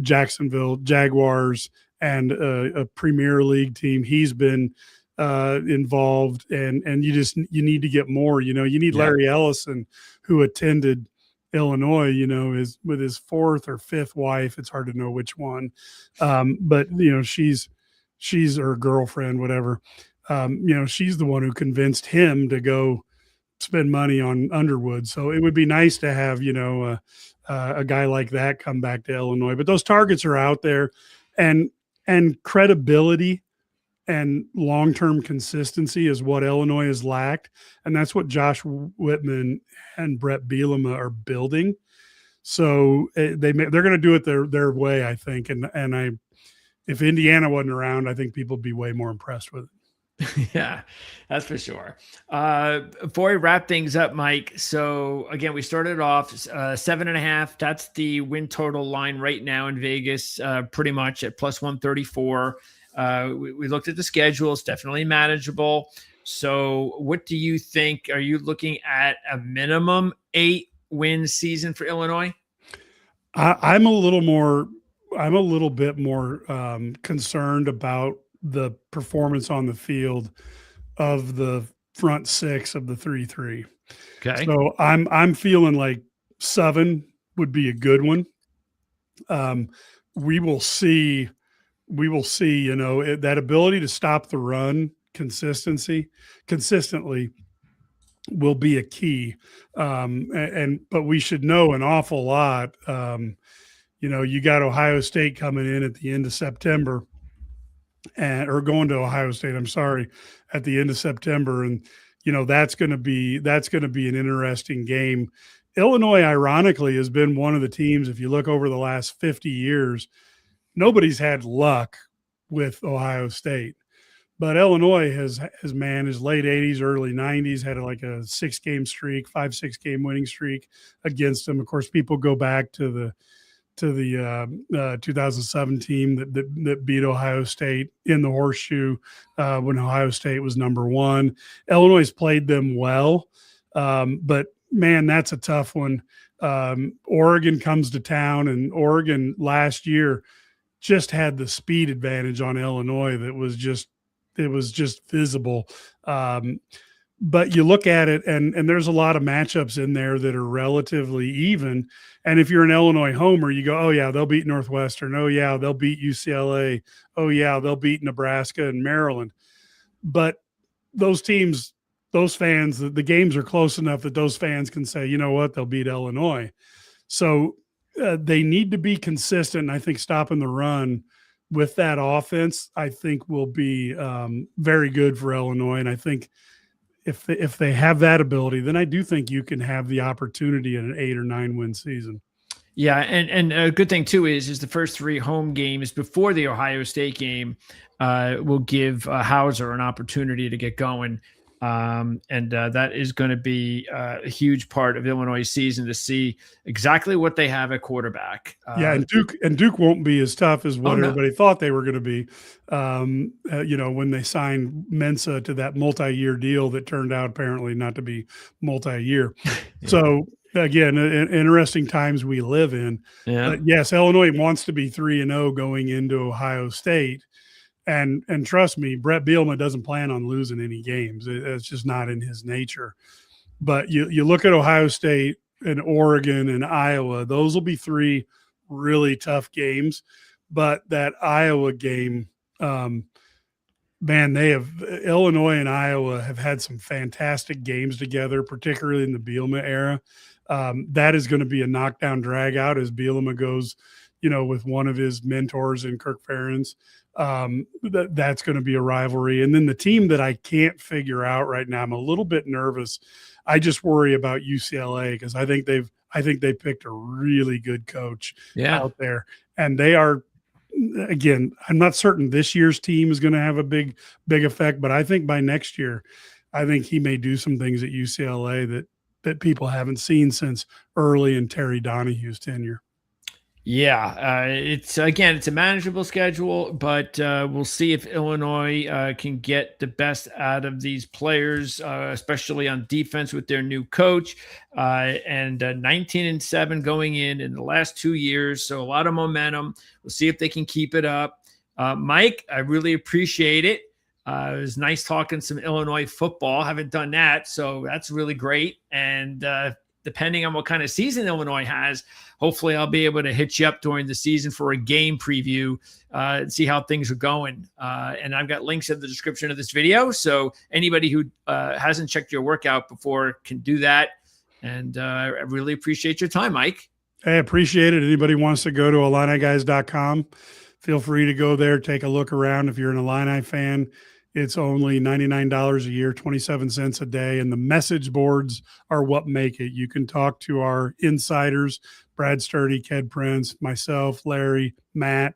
Speaker 4: Jacksonville Jaguars and a Premier League team. He's been involved, and you need to get more. You need Larry Ellison, who attended Illinois, is with his 4th or 5th wife. It's hard to know which one. But she's her girlfriend, whatever. She's the one who convinced him to go spend money on Underwood. So it would be nice to have, a guy like that come back to Illinois, but those targets are out there, and credibility and long-term consistency is what Illinois has lacked. And that's what Josh Whitman and Brett Bielema are building. So they're going to do it their way, I think. And if Indiana wasn't around, I think people would be way more impressed with it.
Speaker 1: Yeah, that's for sure. Before we wrap things up, Mike, so again, we started off 7.5. That's the win total line right now in Vegas, pretty much at plus 134. We looked at the schedule. It's definitely manageable. So what do you think? Are you looking at a minimum 8-win season for Illinois?
Speaker 4: I'm a little bit more concerned about the performance on the field of the front 6 of the 3-3.
Speaker 1: Okay.
Speaker 4: So I'm feeling like 7 would be a good one. We will see, that ability to stop the run consistently will be a key. But we should know an awful lot. You got Ohio State coming in at the end of September, or going to Ohio State, at the end of September. And, that's going to be an interesting game. Illinois, ironically, has been one of the teams, if you look over the last 50 years, nobody's had luck with Ohio State. But Illinois has managed late 80s, early 90s, had like a 6-game streak, 5-6-game winning streak against them. Of course, people go back to the 2007 team that beat Ohio State in the horseshoe when Ohio State was number 1. Illinois played them well, but man, that's a tough one. Oregon comes to town, and Oregon last year just had the speed advantage on Illinois that was just visible. But you look at it, and there's a lot of matchups in there that are relatively even. And if you're an Illinois homer, you go, oh, yeah, they'll beat Northwestern. Oh, yeah, they'll beat UCLA. Oh, yeah, they'll beat Nebraska and Maryland. But those teams, those fans, the games are close enough that those fans can say, you know what, they'll beat Illinois. So they need to be consistent. And I think stopping the run with that offense, I think will be very good for Illinois. And I think if they have that ability, then I do think you can have the opportunity in an 8 or 9 win season.
Speaker 1: Yeah, and a good thing too is the first 3 home games before the Ohio State game will give Hauser an opportunity to get going. And that is going to be a huge part of Illinois' season to see exactly what they have at quarterback.
Speaker 4: And Duke won't be as tough as what everybody thought they were going to be. When they signed Mensa to that multi-year deal that turned out apparently not to be multi-year. Yeah. So again, interesting times we live in. Yeah. But yes, Illinois wants to be 3-0 going into Ohio State. And trust me, Brett Bielema doesn't plan on losing any games. It's just not in his nature. But you look at Ohio State and Oregon and Iowa, those will be 3 really tough games. But that Iowa game, Illinois and Iowa have had some fantastic games together, particularly in the Bielema era. That is going to be a knockdown drag out as Bielema goes, with one of his mentors in Kirk Ferentz. That's going to be a rivalry. And then the team that I can't figure out right now, I'm a little bit nervous. I just worry about UCLA because I think they picked a really good coach out there, and they are again, I'm not certain this year's team is going to have a big effect, but I think by next year, I think he may do some things at UCLA that people haven't seen since early in Terry Donahue's tenure.
Speaker 1: Yeah, it's a manageable schedule, but we'll see if Illinois can get the best out of these players, especially on defense with their new coach. And 19-7 going in the last 2 years, so a lot of momentum. We'll see if they can keep it up. Mike, I really appreciate it. It was nice talking some Illinois football. Haven't done that, so that's really great. And depending on what kind of season Illinois has, hopefully I'll be able to hit you up during the season for a game preview and see how things are going. And I've got links in the description of this video, so anybody who hasn't checked your workout before can do that. And I really appreciate your time, Mike.
Speaker 4: I appreciate it. Anybody wants to go to IlliniGuys.com, feel free to go there, take a look around. If you're an Illini fan, it's only $99 a year, 27 cents a day. And the message boards are what make it. You can talk to our insiders, Brad Sturdy, Ked Prince, myself, Larry, Matt,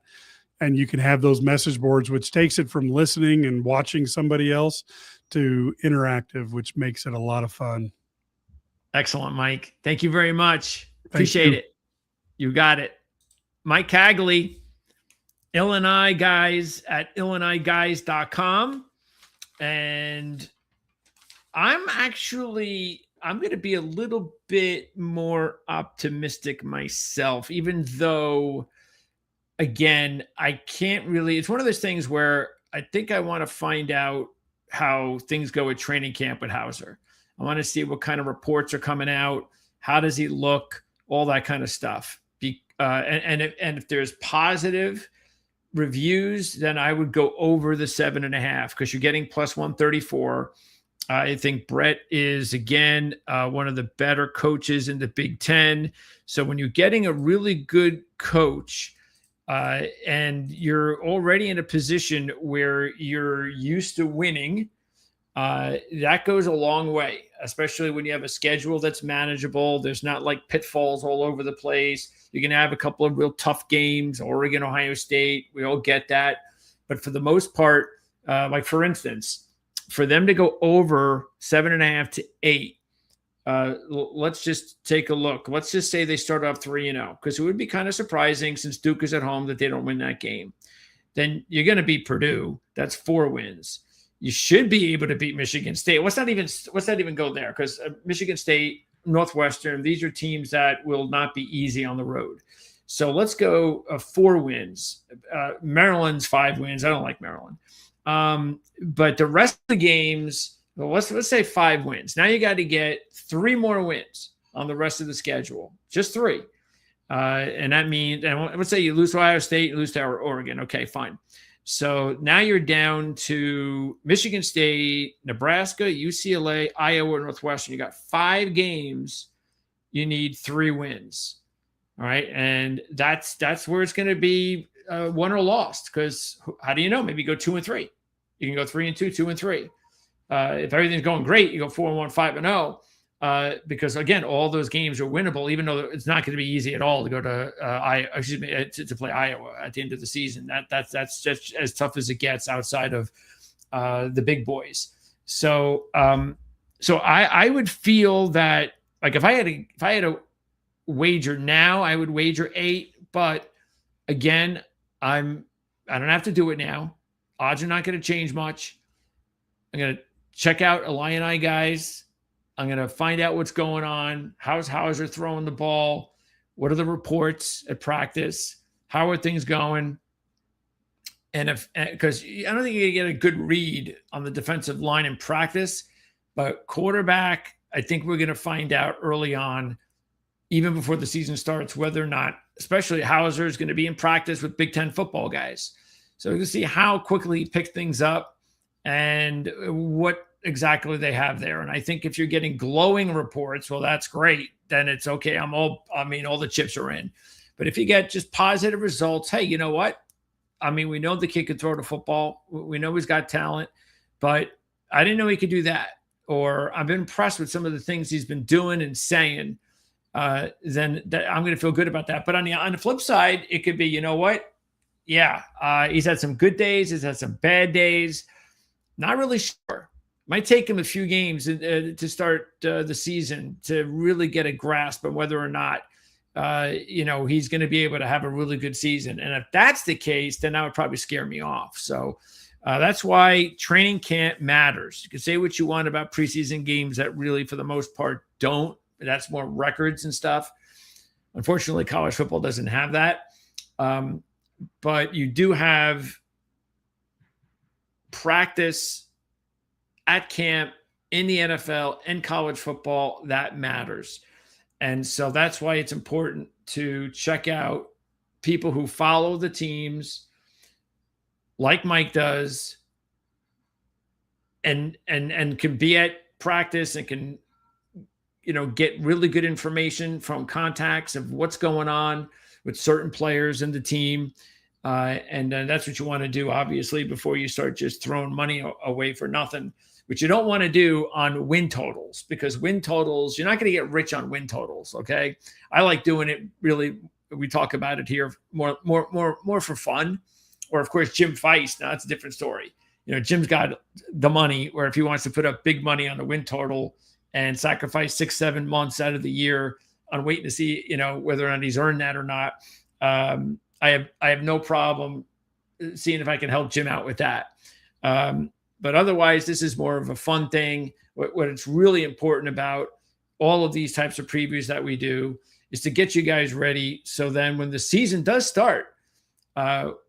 Speaker 4: and you can have those message boards, which takes it from listening and watching somebody else to interactive, which makes it a lot of fun.
Speaker 1: Excellent, Mike. Thank you very much. Appreciate it. You got it. Mike Cagley, Illini Guys at IlliniGuys.com. And I'm going to be a little bit more optimistic myself, even though, again, I can't really, it's one of those things where I think I want to find out how things go at training camp with Hauser. I want to see what kind of reports are coming out. How does he look? All that kind of stuff. And if there's positive reviews, then I would go over the 7.5 because you're getting plus 134. I think Brett is, again, one of the better coaches in the Big Ten. So when you're getting a really good coach and you're already in a position where you're used to winning, that goes a long way, especially when you have a schedule that's manageable. There's not like pitfalls all over the place. You're going to have a couple of real tough games, Oregon, Ohio State. We all get that. But for the most part, like for instance, for them to go over 7.5 to 8, let's just take a look. Let's just say they start off 3-0, because it would be kind of surprising since Duke is at home that they don't win that game. Then you're going to beat Purdue. That's 4 wins. You should be able to beat Michigan State. Let's not even go there, because Michigan State, Northwestern, these are teams that will not be easy on the road. So let's go 4 wins. Maryland's 5 wins. I don't like Maryland. But the rest of the games, well, let's say 5 wins. Now you got to get 3 more wins on the rest of the schedule. Just 3. And that means, and let's say you lose to Ohio State, you lose to Oregon. Okay, fine. So now you're down to Michigan State, Nebraska, UCLA, Iowa, Northwestern. You got 5 games. You need 3 wins. All right. And that's where it's going to be won or lost, because how do you know? Maybe you go 2-3. You can go 3-2, 2-3. If everything's going great, you go 4-1, 5-0. Because again, all those games are winnable, even though it's not going to be easy at all to go to to play Iowa at the end of the season. That's just as tough as it gets outside of the big boys. So I would feel that, like, if I had a wager now, I would wager 8. But again, I don't have to do it now. Odds are not going to change much. I'm going to check out Illini Guys. I'm going to find out what's going on. How's Hauser throwing the ball? What are the reports at practice? How are things going? And because I don't think you're going to get a good read on the defensive line in practice, but quarterback, I think we're going to find out early on, even before the season starts, whether or not, especially Hauser is going to be in practice with Big Ten football guys. So we're going to see how quickly he picks things up and what exactly they have there. And I think if you're getting glowing reports, well, that's great. Then it's okay. All the chips are in. But if you get just positive results, hey, you know what? I mean, we know the kid can throw the football. We know he's got talent, but I didn't know he could do that. Or I've been impressed with some of the things he's been doing and saying. Then I'm going to feel good about that. But on the flip side, it could be, you know what? yeah, he's had some good days. He's had some bad days. Not really sure. Might take him a few games to start the season to really get a grasp on whether or not, he's going to be able to have a really good season. And if that's the case, then that would probably scare me off. So that's why training camp matters. You can say what you want about preseason games that really, for the most part, don't. That's more records and stuff. Unfortunately, college football doesn't have that. But you do have practice at camp in the NFL and college football that matters. And so that's why it's important to check out people who follow the teams like Mike does and can be at practice and can, get really good information from contacts of what's going on with certain players in the team. And that's what you want to do, obviously, before you start just throwing money away for nothing, which you don't want to do on win totals, because win totals, you're not going to get rich on win totals. Okay. I like doing it really. We talk about it here more for fun. Or of course, Jim Feist. Now that's a different story. Jim's got the money where if he wants to put up big money on the win total and sacrifice 6-7 months out of the year on waiting to see, whether or not he's earned that or not. I have no problem seeing if I can help Jim out with that. But otherwise, this is more of a fun thing. What it's really important about all of these types of previews that we do is to get you guys ready. So then when the season does start,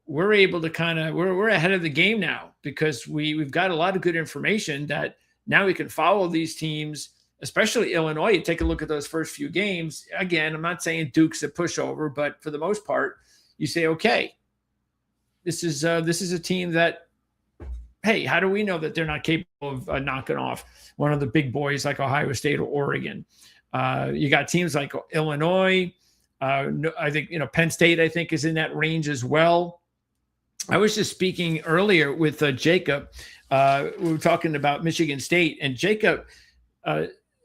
Speaker 1: we're able to we're ahead of the game now, because we've got a lot of good information that now we can follow these teams, especially Illinois. You take a look at those first few games. Again, I'm not saying Duke's a pushover, but for the most part, you say, okay, this is a team that, hey, how do we know that they're not capable of knocking off one of the big boys like Ohio State or Oregon? You got teams like Illinois. I think, Penn State, I think, is in that range as well. I was just speaking earlier with Jacob. We were talking about Michigan State, and Jacob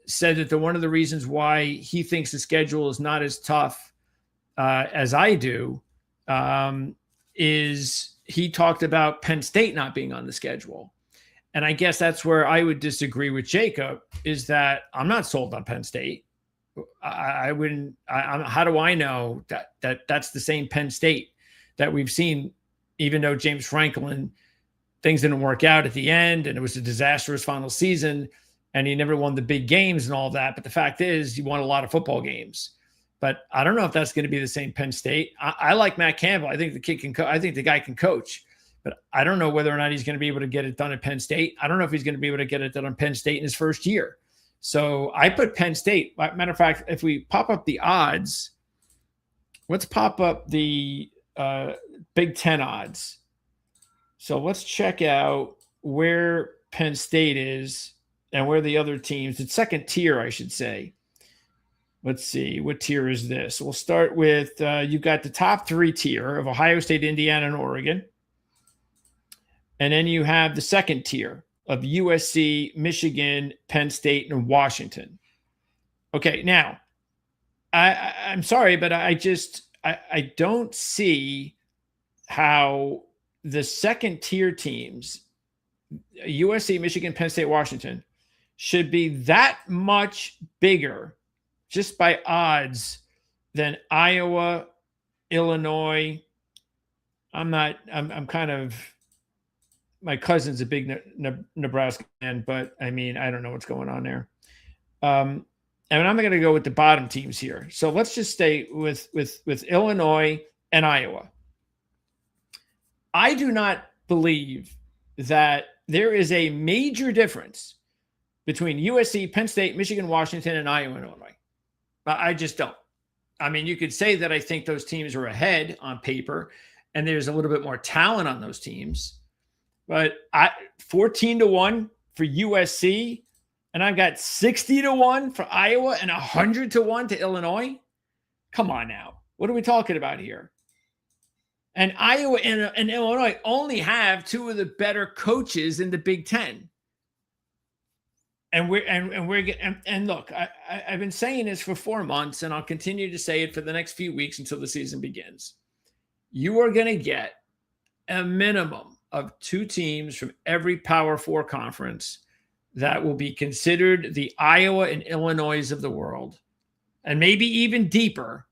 Speaker 1: said that one of the reasons why he thinks the schedule is not as tough as I do is he talked about Penn State not being on the schedule. And I guess that's where I would disagree with Jacob, is that I'm not sold on Penn State. I wouldn't. How do I know that's the same Penn State that we've seen, even though James Franklin, things didn't work out at the end and it was a disastrous final season and he never won the big games and all that. But the fact is, he won a lot of football games. But I don't know if that's going to be the same Penn State. I like Matt Campbell. I think the kid can. I think the guy can coach. But I don't know whether or not he's going to be able to get it done at Penn State. I don't know if he's going to be able to get it done on Penn State in his first year. So I put Penn State. Matter of fact, if we pop up the odds, let's pop up the Big Ten odds. So let's check out where Penn State is and where the other teams, the second tier, I should say. Let's see, what tier is this? We'll start with, you've got the top three tier of Ohio State, Indiana, and Oregon. And then you have the second tier of USC, Michigan, Penn State, and Washington. Okay, now, I'm sorry, but I don't see how the second tier teams, USC, Michigan, Penn State, Washington, should be that much bigger just by odds than Iowa, Illinois. My cousin's a big Nebraska fan, but I mean, I don't know what's going on there. And I'm going to go with the bottom teams here. So let's just stay with Illinois and Iowa. I do not believe that there is a major difference between USC, Penn State, Michigan, Washington, and Iowa and Illinois. I just don't. I mean, you could say that I think those teams are ahead on paper, and there's a little bit more talent on those teams. But 14-1 for USC, and I've got 60-1 for Iowa and 100-1 to Illinois. Come on now. What are we talking about here? And Iowa and Illinois only have two of the better coaches in the Big Ten. And look, I've been saying this for 4 months, and I'll continue to say it for the next few weeks until the season begins. You are going to get a minimum of 2 teams from every Power 4 conference that will be considered the Iowa and Illinois of the world, and maybe even deeper,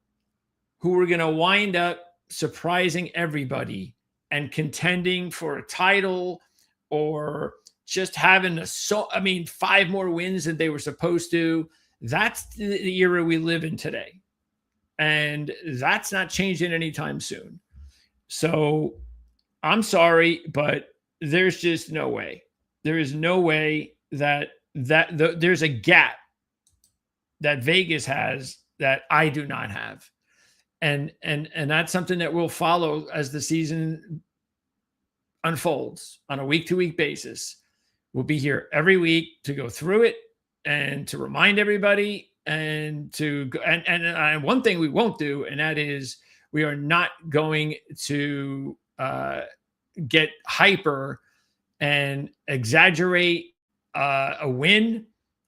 Speaker 1: who are going to wind up surprising everybody and contending for a title, or just having 5 more wins than they were supposed to. That's the era we live in today. And that's not changing anytime soon. So I'm sorry, but there's just no way. There is no way that there's a gap that Vegas has that I do not have. And that's something that we'll follow as the season unfolds on a week-to-week basis. We'll be here every week to go through it and to remind everybody, and to go, and one thing we won't do, and that is we are not going to get hyper and exaggerate a win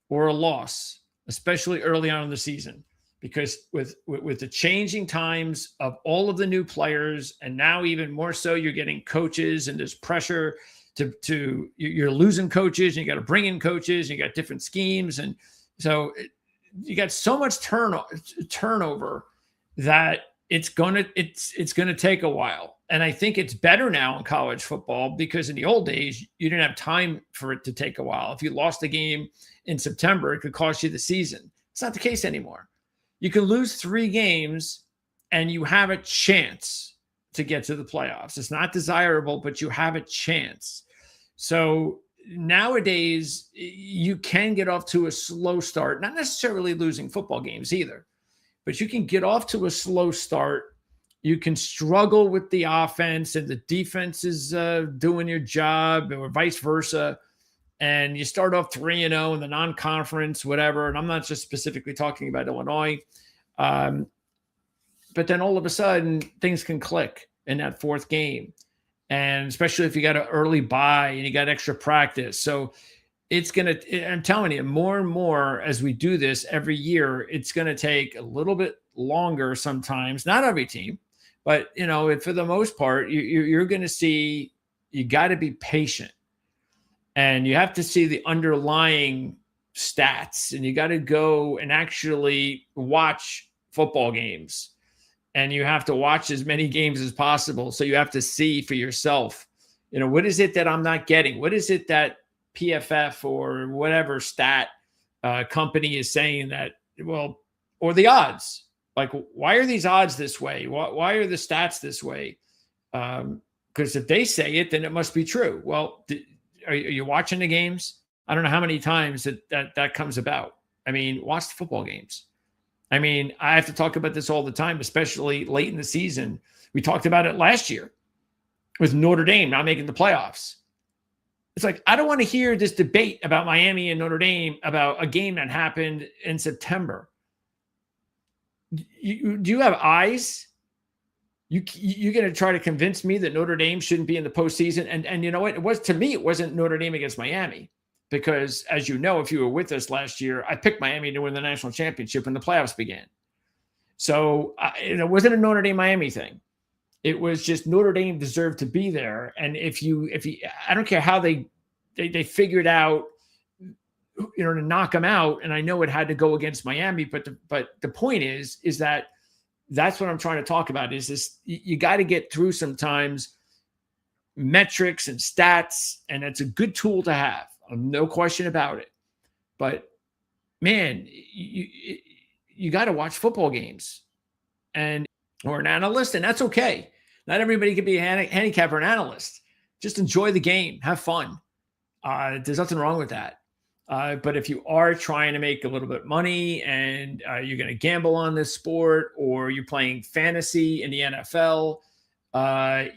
Speaker 1: or a loss, especially early on in the season, because with the changing times of all of the new players, and now even more so, you're getting coaches, and there's pressure to you're losing coaches, and you got to bring in coaches, and you got different schemes, and so you got so much turnover that it's gonna take a while. And I think it's better now in college football, because in the old days you didn't have time for it to take a while. If you lost a game in September, it could cost you the season. It's not the case anymore. You can lose 3 games and you have a chance to get to the playoffs. It's not desirable, but you have a chance. So nowadays you can get off to a slow start, not necessarily losing football games either, but you can get off to a slow start. You can struggle with the offense and the defense is doing your job, or vice versa. And you start off 3-0 in the non-conference, whatever. And I'm not just specifically talking about Illinois. But then all of a sudden things can click in that 4th game. And especially if you got an early bye and you got extra practice. So I'm telling you, more and more as we do this every year, it's going to take a little bit longer sometimes, not every team, but for the most part, you're going to see, you got to be patient, and you have to see the underlying stats, and you got to go and actually watch football games. And you have to watch as many games as possible. So you have to see for yourself, what is it that I'm not getting? What is it that PFF or whatever stat company is saying that, or the odds? Like, why are these odds this way? Why are the stats this way? Because if they say it, then it must be true. Well, are you watching the games? I don't know how many times that comes about. I mean, watch the football games. I mean, I have to talk about this all the time, especially late in the season. We talked about it last year with Notre Dame not making the playoffs. It's like, I don't want to hear this debate about Miami and Notre Dame about a game that happened in September. Do you have eyes? You're going to try to convince me that Notre Dame shouldn't be in the postseason. And you know what? To me, it wasn't Notre Dame against Miami. Because, as you know, if you were with us last year, I picked Miami to win the national championship when the playoffs began. So it wasn't a Notre Dame Miami thing. It was just Notre Dame deserved to be there. And if you, I don't care how they figured out, to knock them out. And I know it had to go against Miami, but the point is that that's what I'm trying to talk about. Is this, you got to get through sometimes metrics and stats, and it's a good tool to have. No question about it. But man, you got to watch football games or an analyst, and that's okay. Not everybody can be a handicapper or an analyst. Just enjoy the game, have fun. There's nothing wrong with that. But if you are trying to make a little bit of money and you're going to gamble on this sport, or you're playing fantasy in the NFL,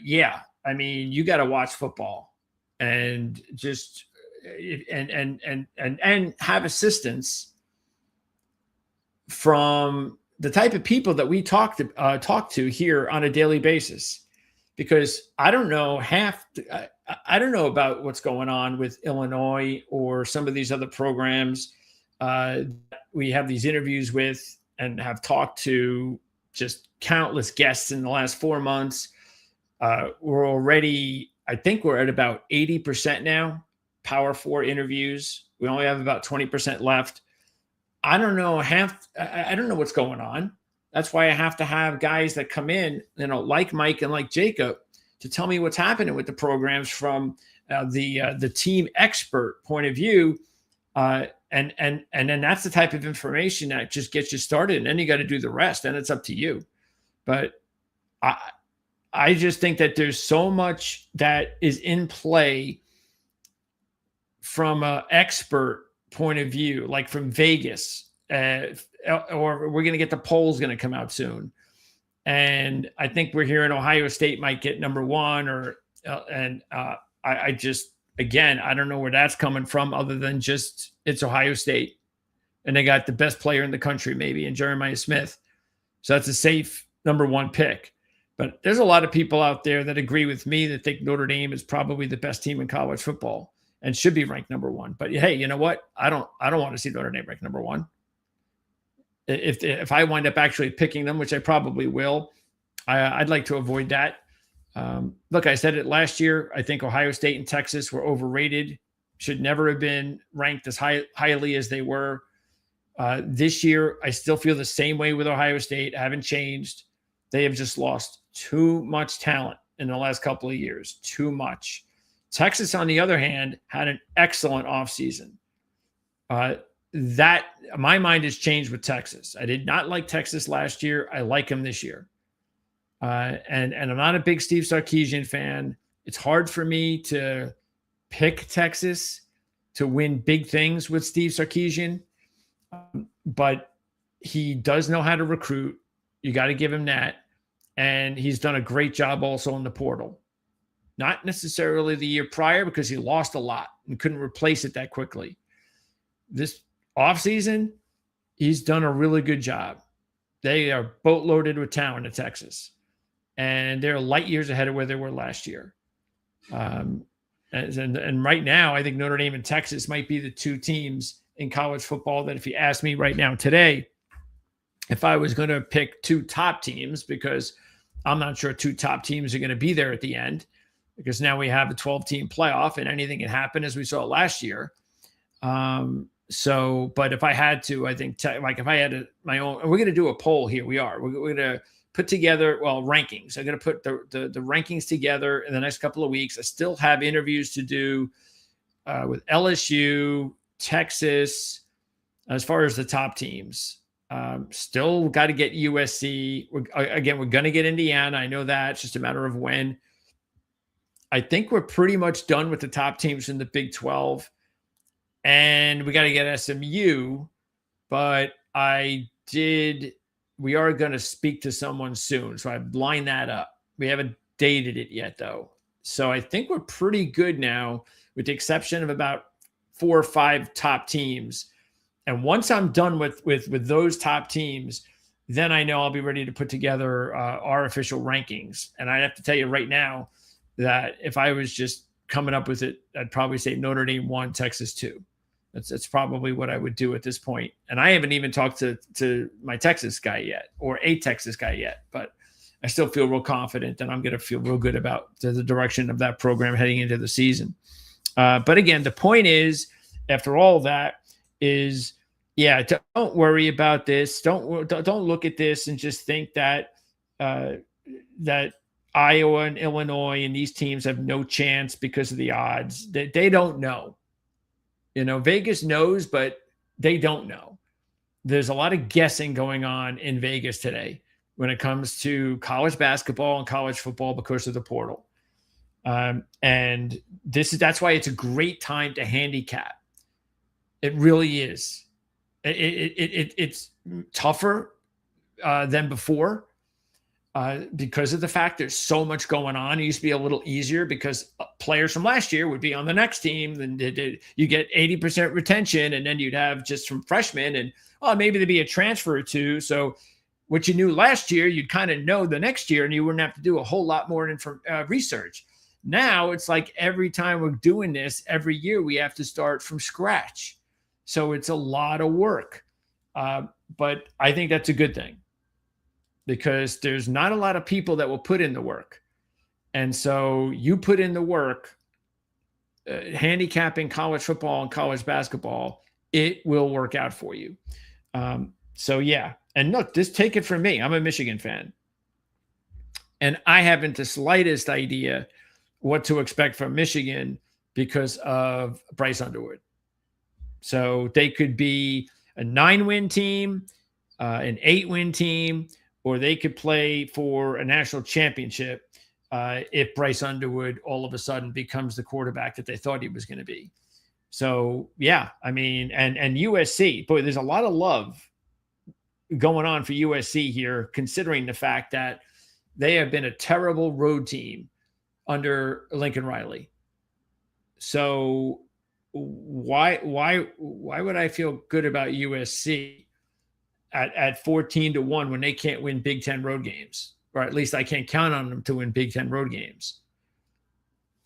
Speaker 1: you got to watch football and just and have assistance from the type of people that we talk to here on a daily basis, because I don't know I don't know about what's going on with Illinois or some of these other programs. We have these interviews with and have talked to just countless guests in the last 4 months. We're already, I think we're at about 80% now, Power 4 interviews. We only have about 20% left. I don't know I don't know what's going on. That's why I have to have guys that come in, like Mike and like Jacob, to tell me what's happening with the programs from the team expert point of view. And then that's the type of information that just gets you started, and then you got to do the rest, and it's up to you. But I just think that there's so much that is in play from an expert point of view, like from Vegas, or we're going to get the polls going to come out soon. And I think we're hearing Ohio State might get number one, I just, again, I don't know where that's coming from other than just it's Ohio State. And they got the best player in the country, maybe, in Jeremiah Smith. So that's a safe number one pick. But there's a lot of people out there that agree with me that think Notre Dame is probably the best team in college football and should be ranked number one. But hey, you know what? I don't want to see Notre Dame ranked number one. If I wind up actually picking them, which I probably will, I'd like to avoid that. Look, I said it last year. I think Ohio State and Texas were overrated. Should never have been ranked as highly as they were. This year, I still feel the same way with Ohio State. I haven't changed. They have just lost too much talent in the last couple of years. Too much. Texas, on the other hand, had an excellent offseason. That my mind has changed with Texas. I did not like Texas last year. I like them this year. And I'm not a big Steve Sarkisian fan. It's hard for me to pick Texas to win big things with Steve Sarkisian. But he does know how to recruit. You got to give him that. And he's done a great job also in the portal. Not necessarily the year prior because he lost a lot and couldn't replace it that quickly. This offseason, he's done a really good job. They are boatloaded with talent in Texas. And they're light years ahead of where they were last year. And right now, I think Notre Dame and Texas might be the two teams in college football that if you ask me right now today, if I was going to pick two top teams, because I'm not sure two top teams are going to be there at the end, because now we have a 12-team playoff and anything can happen, as we saw last year. But if I had to, I think if I had my own, we're going to do a poll here. We're going to put together, rankings. I'm going to put the rankings together in the next couple of weeks. I still have interviews to do with LSU, Texas, as far as the top teams. Still got to get USC. We're going to get Indiana. I know that. It's just a matter of when. I think we're pretty much done with the top teams in the Big 12. And we got to get SMU. But we are going to speak to someone soon. So I've lined that up. We haven't dated it yet, though. So I think we're pretty good now, with the exception of about 4 or 5 top teams. And once I'm done with those top teams, then I know I'll be ready to put together our official rankings. And I have to tell you right now that if I was just coming up with it, I'd probably say Notre Dame 1, Texas 2. That's probably what I would do at this point. And I haven't even talked to my Texas guy yet, or a Texas guy yet. But I still feel real confident that I'm going to feel real good about the direction of that program heading into the season. But again, the point is, after all that, is don't worry about this. Don't look at this and just think that that Iowa and Illinois and these teams have no chance because of the odds. They don't know. Vegas knows, but they don't know. There's a lot of guessing going on in Vegas today when it comes to college basketball and college football because of the portal. And that's why it's a great time to handicap. It really is. It's tougher than before because of the fact there's so much going on. It used to be a little easier because players from last year would be on the next team. Then you get 80% retention, and then you'd have just from freshmen, and maybe there'd be a transfer or two. So what you knew last year, you'd kind of know the next year, and you wouldn't have to do a whole lot more research. Now it's like every time we're doing this, every year we have to start from scratch. So it's a lot of work. But I think that's a good thing, because there's not a lot of people that will put in the work. And so you put in the work, handicapping college football and college basketball, it will work out for you. So yeah. And look, just take it from me. I'm a Michigan fan. And I haven't the slightest idea what to expect from Michigan because of Bryce Underwood. So they could be a 9-win team, an 8-win team, or they could play for a national championship if Bryce Underwood all of a sudden becomes the quarterback that they thought he was going to be. So, yeah, I mean, and USC, boy, there's a lot of love going on for USC here, considering the fact that they have been a terrible road team under Lincoln Riley. So why would I feel good about USC at 14-1 when they can't win Big Ten road games? Or at least I can't count on them to win Big Ten road games.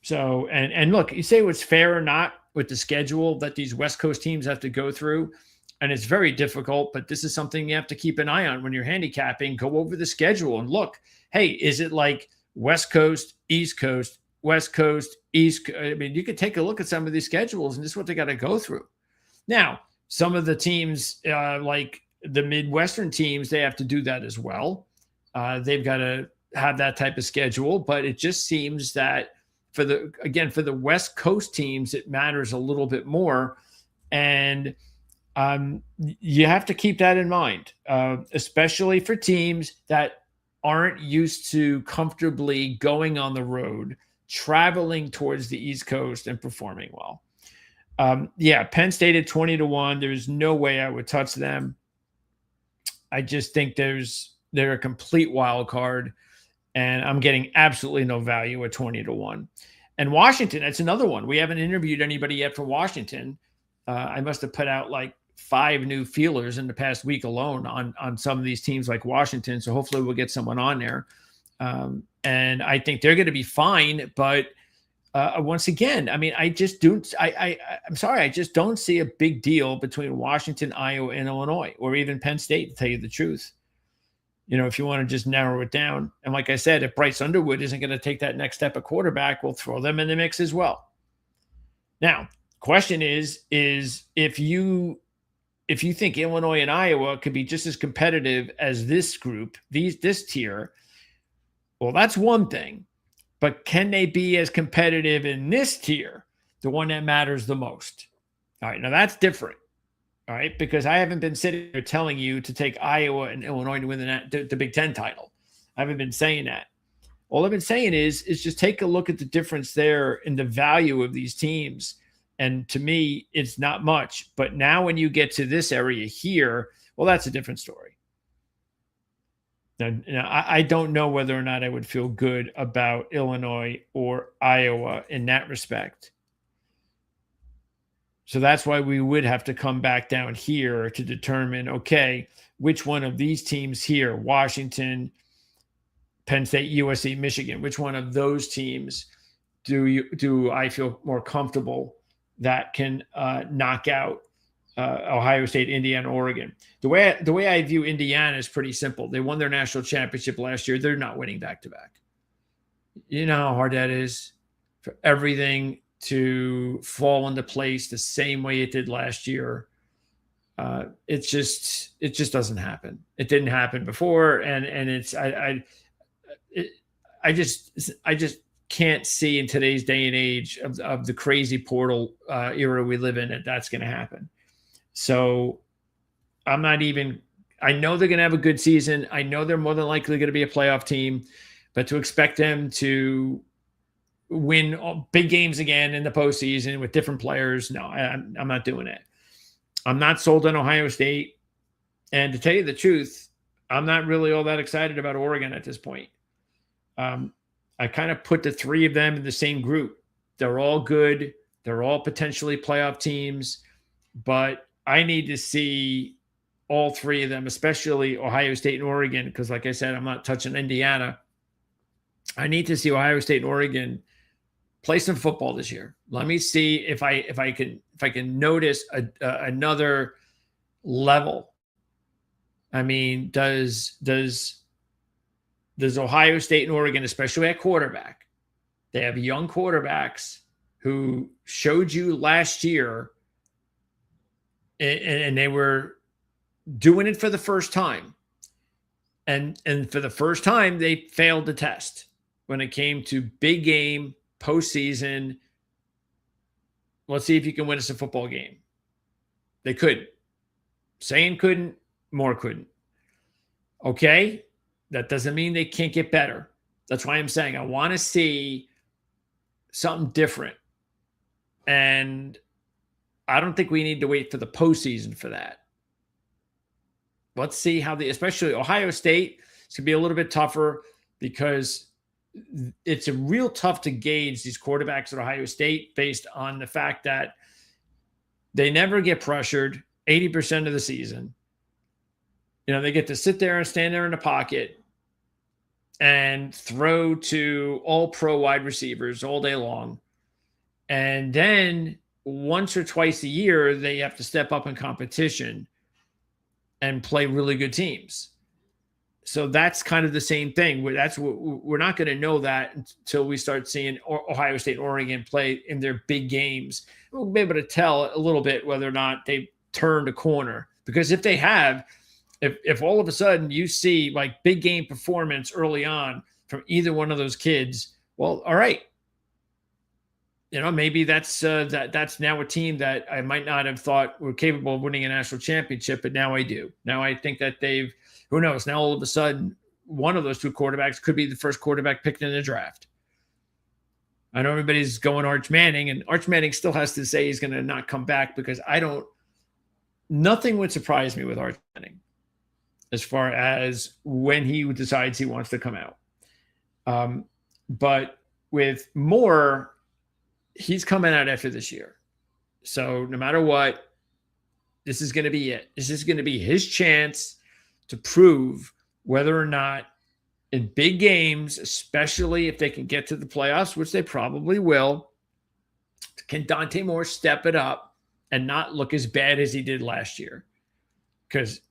Speaker 1: So, and look, you say what's fair or not with the schedule that these West Coast teams have to go through. And it's very difficult, but this is something you have to keep an eye on when you're handicapping. Go over the schedule and look, hey, is it like West Coast, East Coast, West Coast, East Coast? I mean, you could take a look at some of these schedules and this is what they got to go through. Now, some of the teams, like the Midwestern teams, they have to do that as well. They've got to have that type of schedule, but it just seems that for the West Coast teams, it matters a little bit more. And you have to keep that in mind, especially for teams that aren't used to comfortably going on the road, traveling towards the East Coast and performing well. Yeah, Penn State at 20-1. There's no way I would touch them. I just think they're a complete wild card, and I'm getting absolutely no value at 20-1. And Washington, that's another one. We haven't interviewed anybody yet for Washington. I must have put out like 5 new feelers in the past week alone on some of these teams like Washington. So hopefully we'll get someone on there. And I think they're going to be fine. But once again, I mean, I'm sorry. I just don't see a big deal between Washington, Iowa, and Illinois, or even Penn State, to tell you the truth. You know, if you want to just narrow it down. And like I said, if Bryce Underwood isn't going to take that next step at quarterback, we'll throw them in the mix as well. Now, question is if you think Illinois and Iowa could be just as competitive as this group, this tier, well, that's one thing. But can they be as competitive in this tier, the one that matters the most? All right, now that's different. All right, because I haven't been sitting there telling you to take Iowa and Illinois to win the Big Ten title. I haven't been saying that. All I've been saying is just take a look at the difference there in the value of these teams. And to me, it's not much. But now when you get to this area here, well, that's a different story. Now, I don't know whether or not I would feel good about Illinois or Iowa in that respect. So that's why we would have to come back down here to determine, okay, which one of these teams here, Washington, Penn State, USC, Michigan, which one of those teams do I feel more comfortable that can knock out Ohio State, Indiana, Oregon? The way I view Indiana is pretty simple. They won their national championship last year. They're not winning back-to-back. You know how hard that is for everything to fall into place the same way it did last year. It just doesn't happen. It didn't happen before, and it's I just can't see in today's day and age of the crazy portal era we live in that's going to happen. So I'm not even. I know they're going to have a good season. I know they're more than likely going to be a playoff team, but to expect them to win big games again in the postseason with different players, no, I'm not doing it. I'm not sold on Ohio State. And to tell you the truth, I'm not really all that excited about Oregon at this point. I kind of put the 3 of them in the same group. They're all good. They're all potentially playoff teams. But I need to see all 3 of them, especially Ohio State and Oregon, because like I said, I'm not touching Indiana. I need to see Ohio State and Oregon play some football this year. Let me see if I can notice another level. I mean, does Ohio State and Oregon, especially at quarterback, They have young quarterbacks who showed you last year, and they were doing it for the first time. And for the first time, they failed the test when it came to big game, postseason. Let's see if you can win us a football game. They couldn't. Saying couldn't, more couldn't. Okay, that doesn't mean they can't get better. That's why I'm saying I want to see something different. And I don't think we need to wait for the postseason for that. Let's see how especially Ohio State, it's going to be a little bit tougher because it's a real tough to gauge these quarterbacks at Ohio State based on the fact that they never get pressured 80% of the season. You know, they get to sit there and stand there in the pocket and throw to all pro wide receivers all day long. And then once or twice a year, they have to step up in competition and play really good teams. So that's kind of the same thing. We're not going to know that until we start seeing Ohio State and Oregon play in their big games. We'll be able to tell a little bit whether or not they've turned a corner. Because if they have, if all of a sudden you see like big game performance early on from either one of those kids, well, all right. You know, maybe that's now a team that I might not have thought were capable of winning a national championship, but now I do. Now I think that who knows? Now all of a sudden, one of those two quarterbacks could be the first quarterback picked in the draft. I know everybody's going Arch Manning, and Arch Manning still has to say he's going to not come back because nothing would surprise me with Arch Manning as far as when he decides he wants to come out. But with Moore, he's coming out after this year. So no matter what, this is going to be it. This is going to be his chance to prove whether or not in big games, especially if they can get to the playoffs, which they probably will, can Dante Moore step it up and not look as bad as he did last year? Because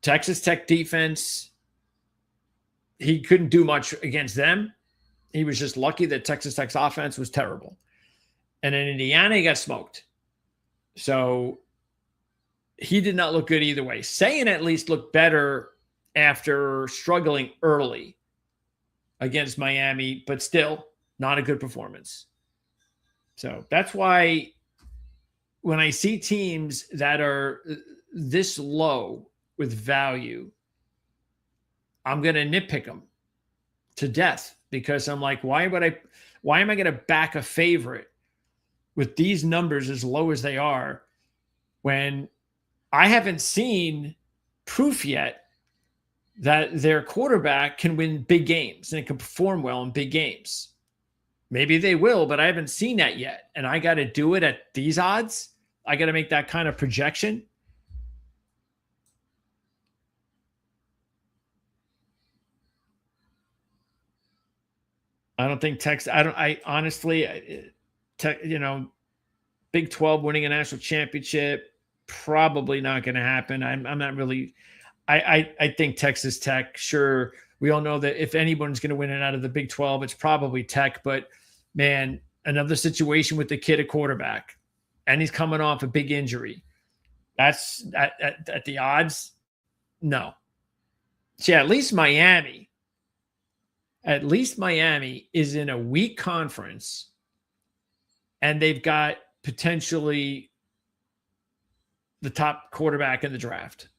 Speaker 1: Texas Tech defense, he couldn't do much against them. He was just lucky that Texas Tech's offense was terrible. And in Indiana, he got smoked. So he did not look good either way. Sayan at least looked better after struggling early against Miami, but still not a good performance. So that's why when I see teams that are this low with value, I'm going to nitpick them to death because I'm like, why am I going to back a favorite with these numbers as low as they are when I haven't seen proof yet that their quarterback can win big games and can perform well in big games? Maybe they will, but I haven't seen that yet. And I got to do it at these odds. I got to make that kind of projection. I don't think Texas, I honestly, Big 12 winning a national championship, probably not going to happen. I'm not really, I think Texas Tech, sure. We all know that if anyone's going to win it out of the Big 12, it's probably Tech. But man, another situation with the kid at quarterback, and he's coming off a big injury. That's at the odds. No. See, at least Miami is in a weak conference, and they've got potentially the top quarterback in the draft.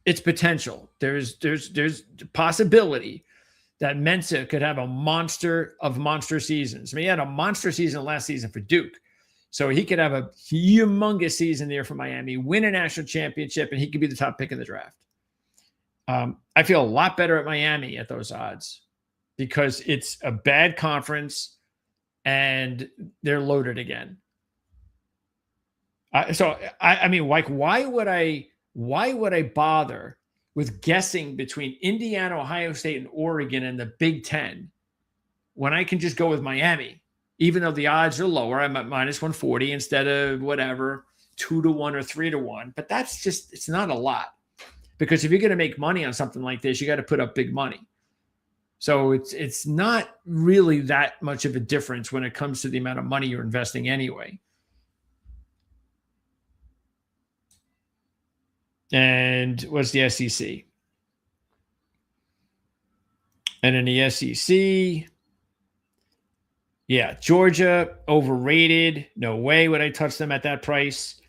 Speaker 1: It's potential. There's possibility that Mensa could have a monster of monster seasons. I mean, he had a monster season last season for Duke. So he could have a humongous season there for Miami, win a national championship, and he could be the top pick in the draft. I feel a lot better at Miami at those odds because it's a bad conference and they're loaded again. I mean, like, why would I bother with guessing between Indiana, Ohio State, and Oregon in the Big Ten when I can just go with Miami, even though the odds are lower? I'm at minus 140 instead of whatever, 2-1 or 3-1. But that's just, it's not a lot, because if you're going to make money on something like this, you got to put up big money. So it's not really that much of a difference when it comes to the amount of money you're investing anyway. And what's the SEC? And in the SEC, yeah, Georgia, overrated. No way would I touch them at that price.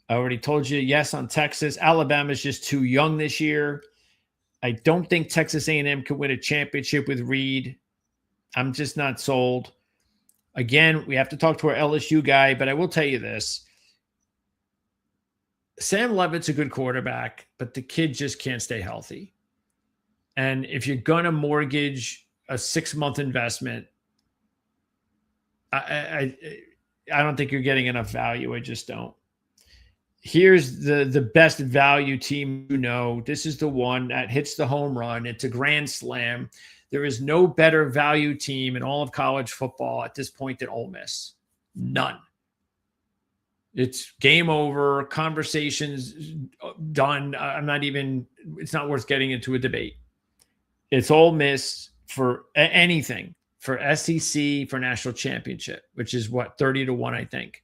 Speaker 1: I already told you yes on Texas. Alabama's just too young this year. I don't think Texas A&M can win a championship with Reed. I'm just not sold. Again, we have to talk to our LSU guy, but I will tell you this. Sam Levitt's a good quarterback, but the kid just can't stay healthy. And if you're going to mortgage a 6-month investment, I don't think you're getting enough value. I just don't. Here's the best value team you know. This is the one that hits the home run. It's a grand slam. There is no better value team in all of college football at this point than Ole Miss. None. It's game over. Conversations done. It's not worth getting into a debate. It's Ole Miss for anything, for SEC, for national championship, which is what, 30-1, I think.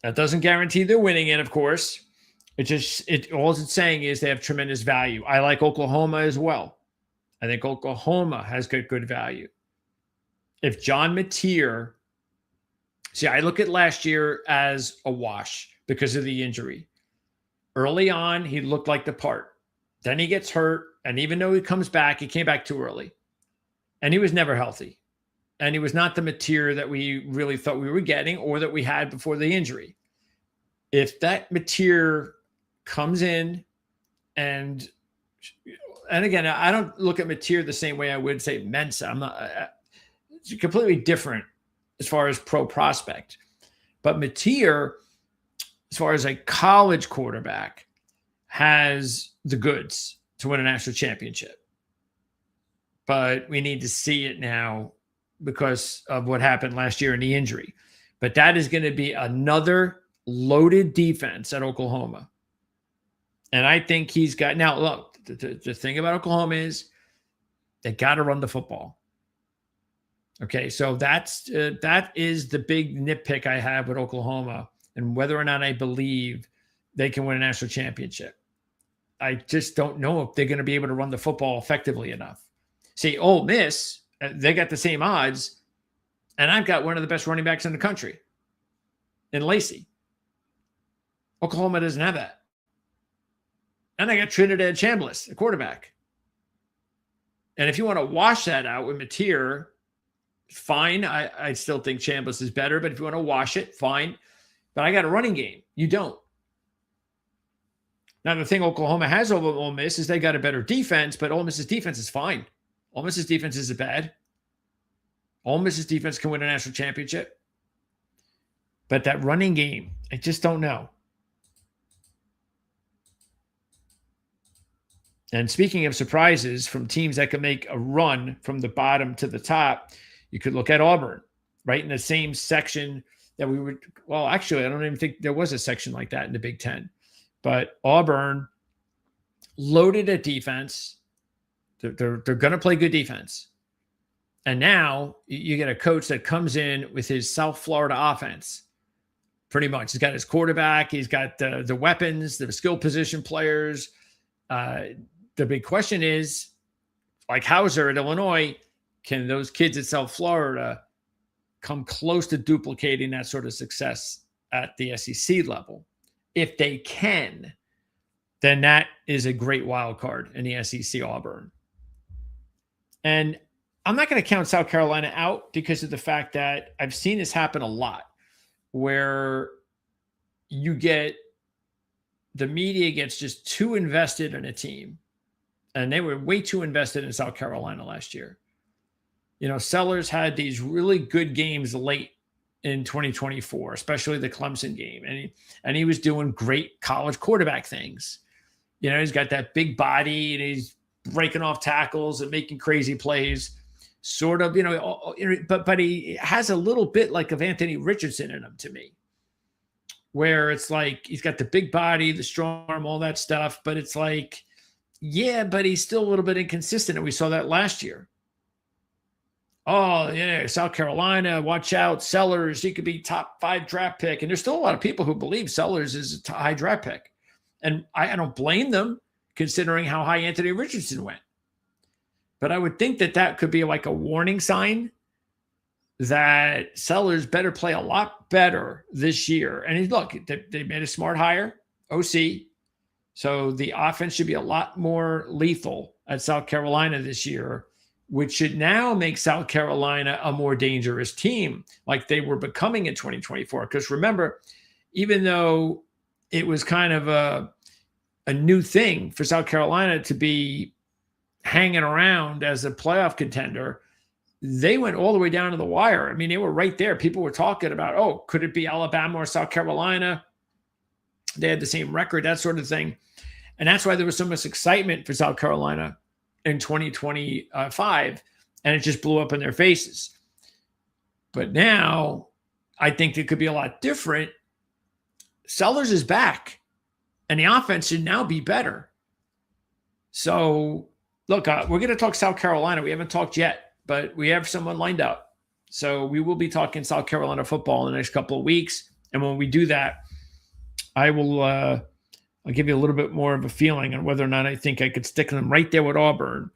Speaker 1: That doesn't guarantee they're winning it, of course. All it's saying is they have tremendous value. I like Oklahoma as well. I think Oklahoma has good value. If John Mateer, see, I look at last year as a wash because of the injury. Early on, he looked like the part. Then he gets hurt, and even though he comes back, he came back too early. And he was never healthy. And he was not the Mateer that we really thought we were getting or that we had before the injury. If that Mateer comes in and again, I don't look at Mateer the same way I would say Mensa. I'm not. It's completely different as far as pro prospect. But Mateer, as far as a college quarterback, has the goods to win a national championship. But we need to see it now because of what happened last year in the injury. But that is going to be another loaded defense at Oklahoma. And I think he's got – now, look, the thing about Oklahoma is they got to run the football. Okay, so that is the big nitpick I have with Oklahoma and whether or not I believe they can win a national championship. I just don't know if they're going to be able to run the football effectively enough. See, Ole Miss, they got the same odds, and I've got one of the best running backs in the country in Lacey. Oklahoma doesn't have that. And I got Trinidad Chambliss, a quarterback. And if you want to wash that out with Mateer, fine. I still think Chambliss is better, but if you want to wash it, fine. But I got a running game. You don't. Now, the thing Oklahoma has over Ole Miss is they got a better defense, but Ole Miss's defense is fine. Ole Miss's defense isn't bad. Ole Miss's defense can win a national championship. But that running game, I just don't know. And speaking of surprises from teams that can make a run from the bottom to the top, you could look at Auburn, right in the same section that we would. Well, actually, I don't even think there was a section like that in the Big Ten. But Auburn loaded at defense. They're going to play good defense. And now you get a coach that comes in with his South Florida offense. Pretty much. He's got his quarterback. He's got the weapons, the skill position players. The big question is, like Hauser at Illinois, can those kids at South Florida come close to duplicating that sort of success at the SEC level? If they can, then that is a great wild card in the SEC Auburn. And I'm not going to count South Carolina out because of the fact that I've seen this happen a lot where you get the media gets just too invested in a team. And they were way too invested in South Carolina last year. You know, Sellers had these really good games late in 2024, especially the Clemson game. And he was doing great college quarterback things. You know, he's got that big body and he's breaking off tackles and making crazy plays. Sort of, you know, but he has a little bit like of Anthony Richardson in him to me, where it's like he's got the big body, the strong arm, all that stuff, but it's like Yeah, but he's still a little bit inconsistent, and we saw that last year. Oh, yeah, South Carolina, watch out, Sellers, he could be top 5 draft pick. And there's still a lot of people who believe Sellers is a high draft pick. And I don't blame them, considering how high Anthony Richardson went. But I would think that could be like a warning sign that Sellers better play a lot better this year. And look, they made a smart hire, OC. So the offense should be a lot more lethal at South Carolina this year, which should now make South Carolina a more dangerous team like they were becoming in 2024. Because remember, even though it was kind of a new thing for South Carolina to be hanging around as a playoff contender, they went all the way down to the wire. I mean, they were right there. People were talking about, oh, could it be Alabama or South Carolina? They had the same record, that sort of thing. And that's why there was so much excitement for South Carolina in 2025, and it just blew up in their faces. But now I think it could be a lot different. Sellers is back, and the offense should now be better. So, look, we're going to talk South Carolina. We haven't talked yet, but we have someone lined up. So we will be talking South Carolina football in the next couple of weeks. And when we do that, I'll give you a little bit more of a feeling on whether or not I think I could stick them right there with Auburn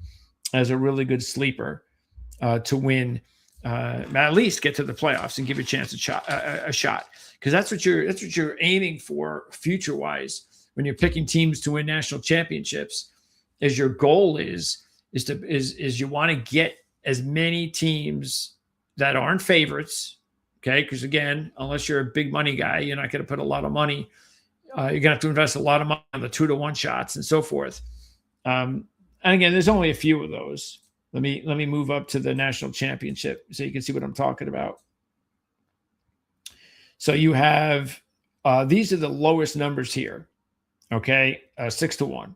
Speaker 1: as a really good sleeper to win, at least get to the playoffs and give a chance a shot. Because that's what you're aiming for future wise when you're picking teams to win national championships. Is your goal is you want to get as many teams that aren't favorites, okay? Because again, unless you're a big money guy, you're not going to put a lot of money. You're going to have to invest a lot of money on the 2-to-1 shots and so forth. And again, there's only a few of those. Let me move up to the national championship so you can see what I'm talking about. So you have these are the lowest numbers here. Okay, 6-to-1,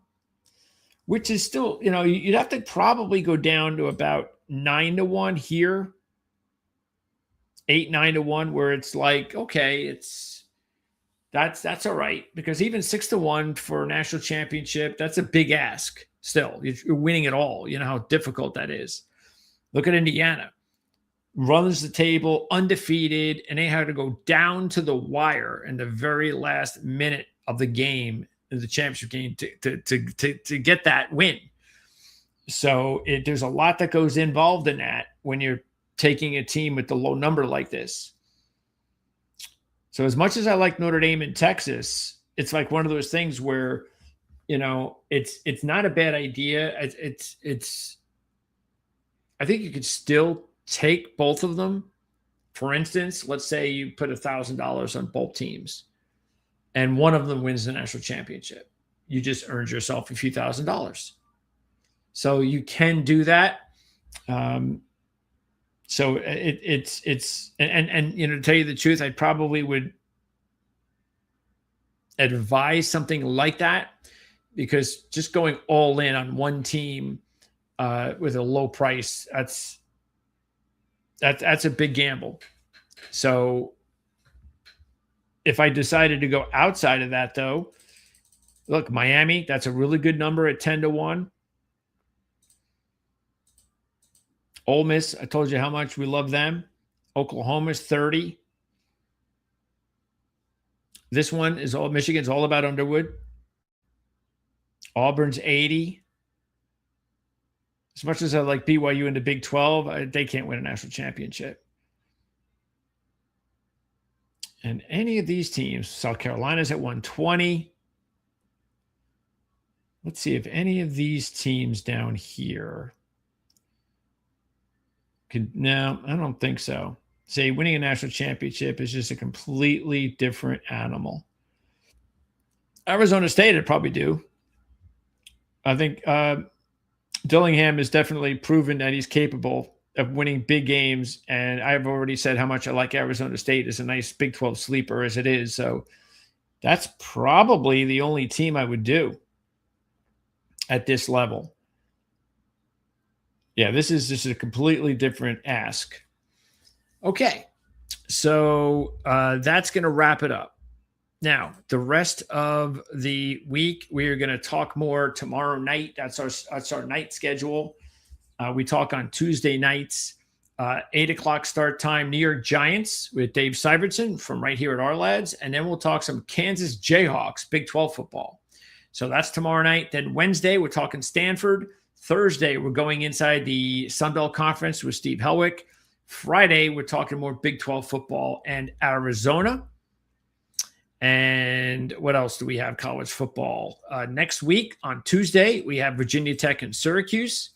Speaker 1: which is still, you'd have to probably go down to about 9-to-1 here, 8, 9-to-1, where it's like, okay, that's all right, because even 6-to-1 for a national championship, that's a big ask. Still, you're winning it all. You know how difficult that is. Look at Indiana, runs the table, undefeated, and they had to go down to the wire in the very last minute of the game, in the championship game, to get that win. So there's a lot that goes involved in that when you're taking a team with the low number like this. So as much as I like Notre Dame in Texas, it's like one of those things where, it's not a bad idea. It's I think you could still take both of them. For instance, let's say you put $1,000 on both teams and one of them wins the national championship. You just earned yourself a few $1,000s. So you can do that. So it's to tell you the truth, I probably would advise something like that, because just going all in on one team with a low price, that's a big gamble. So if I decided to go outside of that, though, look, Miami, that's a really good number at 10-to-1. Ole Miss, I told you how much we love them. Oklahoma's 30. This one is Michigan's all about Underwood. Auburn's 80. As much as I like BYU in the Big 12, they can't win a national championship. And any of these teams, South Carolina's at 120. Let's see if any of these teams down here no, I don't think so. Say winning a national championship is just a completely different animal. Arizona State would probably do. I think Dillingham has definitely proven that he's capable of winning big games, and I've already said how much I like Arizona State as a nice Big 12 sleeper as it is. So that's probably the only team I would do at this level. Yeah, this is just a completely different ask. Okay, so that's going to wrap it up. Now, the rest of the week, we are going to talk more tomorrow night. That's our night schedule. We talk on Tuesday nights, 8 o'clock start time, New York Giants with Dave Syvertson from right here at Ourlads. And then we'll talk some Kansas Jayhawks, Big 12 football. So that's tomorrow night. Then Wednesday, we're talking Stanford. Thursday, we're going inside the Sun Belt Conference with Steve Helwick. Friday, we're talking more Big 12 football and Arizona. And what else do we have? College football. Next week on Tuesday, we have Virginia Tech and Syracuse.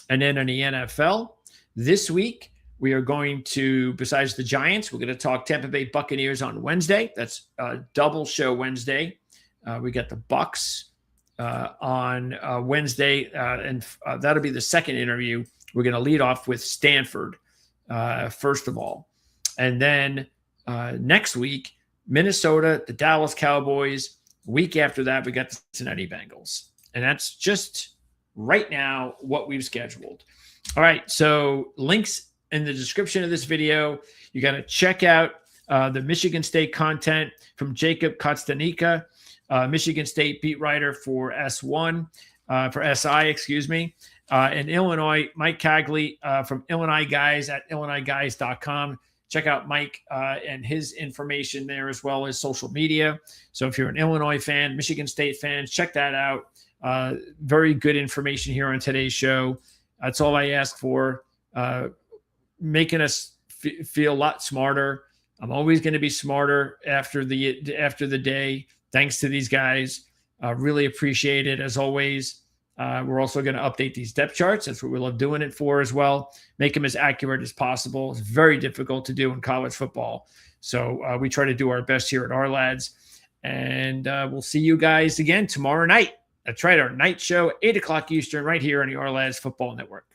Speaker 1: And then in the NFL, this week, we are going to, besides the Giants, we're going to talk Tampa Bay Buccaneers on Wednesday. That's a double show Wednesday. We got the Bucks on Wednesday, and that'll be the second interview. We're going to lead off with Stanford, first of all. And then next week, Minnesota, the Dallas Cowboys. Week after that, we got the Cincinnati Bengals. And that's just right now what we've scheduled. All right, so links in the description of this video. You got to check out the Michigan State content from Jacob Cotsonika, Michigan State beat writer for SI, and Illinois, Mike Cagley from Illini Guys at IlliniGuys.com. Check out Mike and his information there, as well as social media. So if you're an Illinois fan, Michigan State fans, check that out. Very good information here on today's show. That's all I ask for, making us feel a lot smarter. I'm always going to be smarter after the day. Thanks to these guys. Really appreciate it, as always. We're also going to update these depth charts. That's what we love doing it for as well. Make them as accurate as possible. It's very difficult to do in college football. So we try to do our best here at Ourlads. And we'll see you guys again tomorrow night. That's right, our night show, 8 o'clock Eastern, right here on the Ourlads Football Network.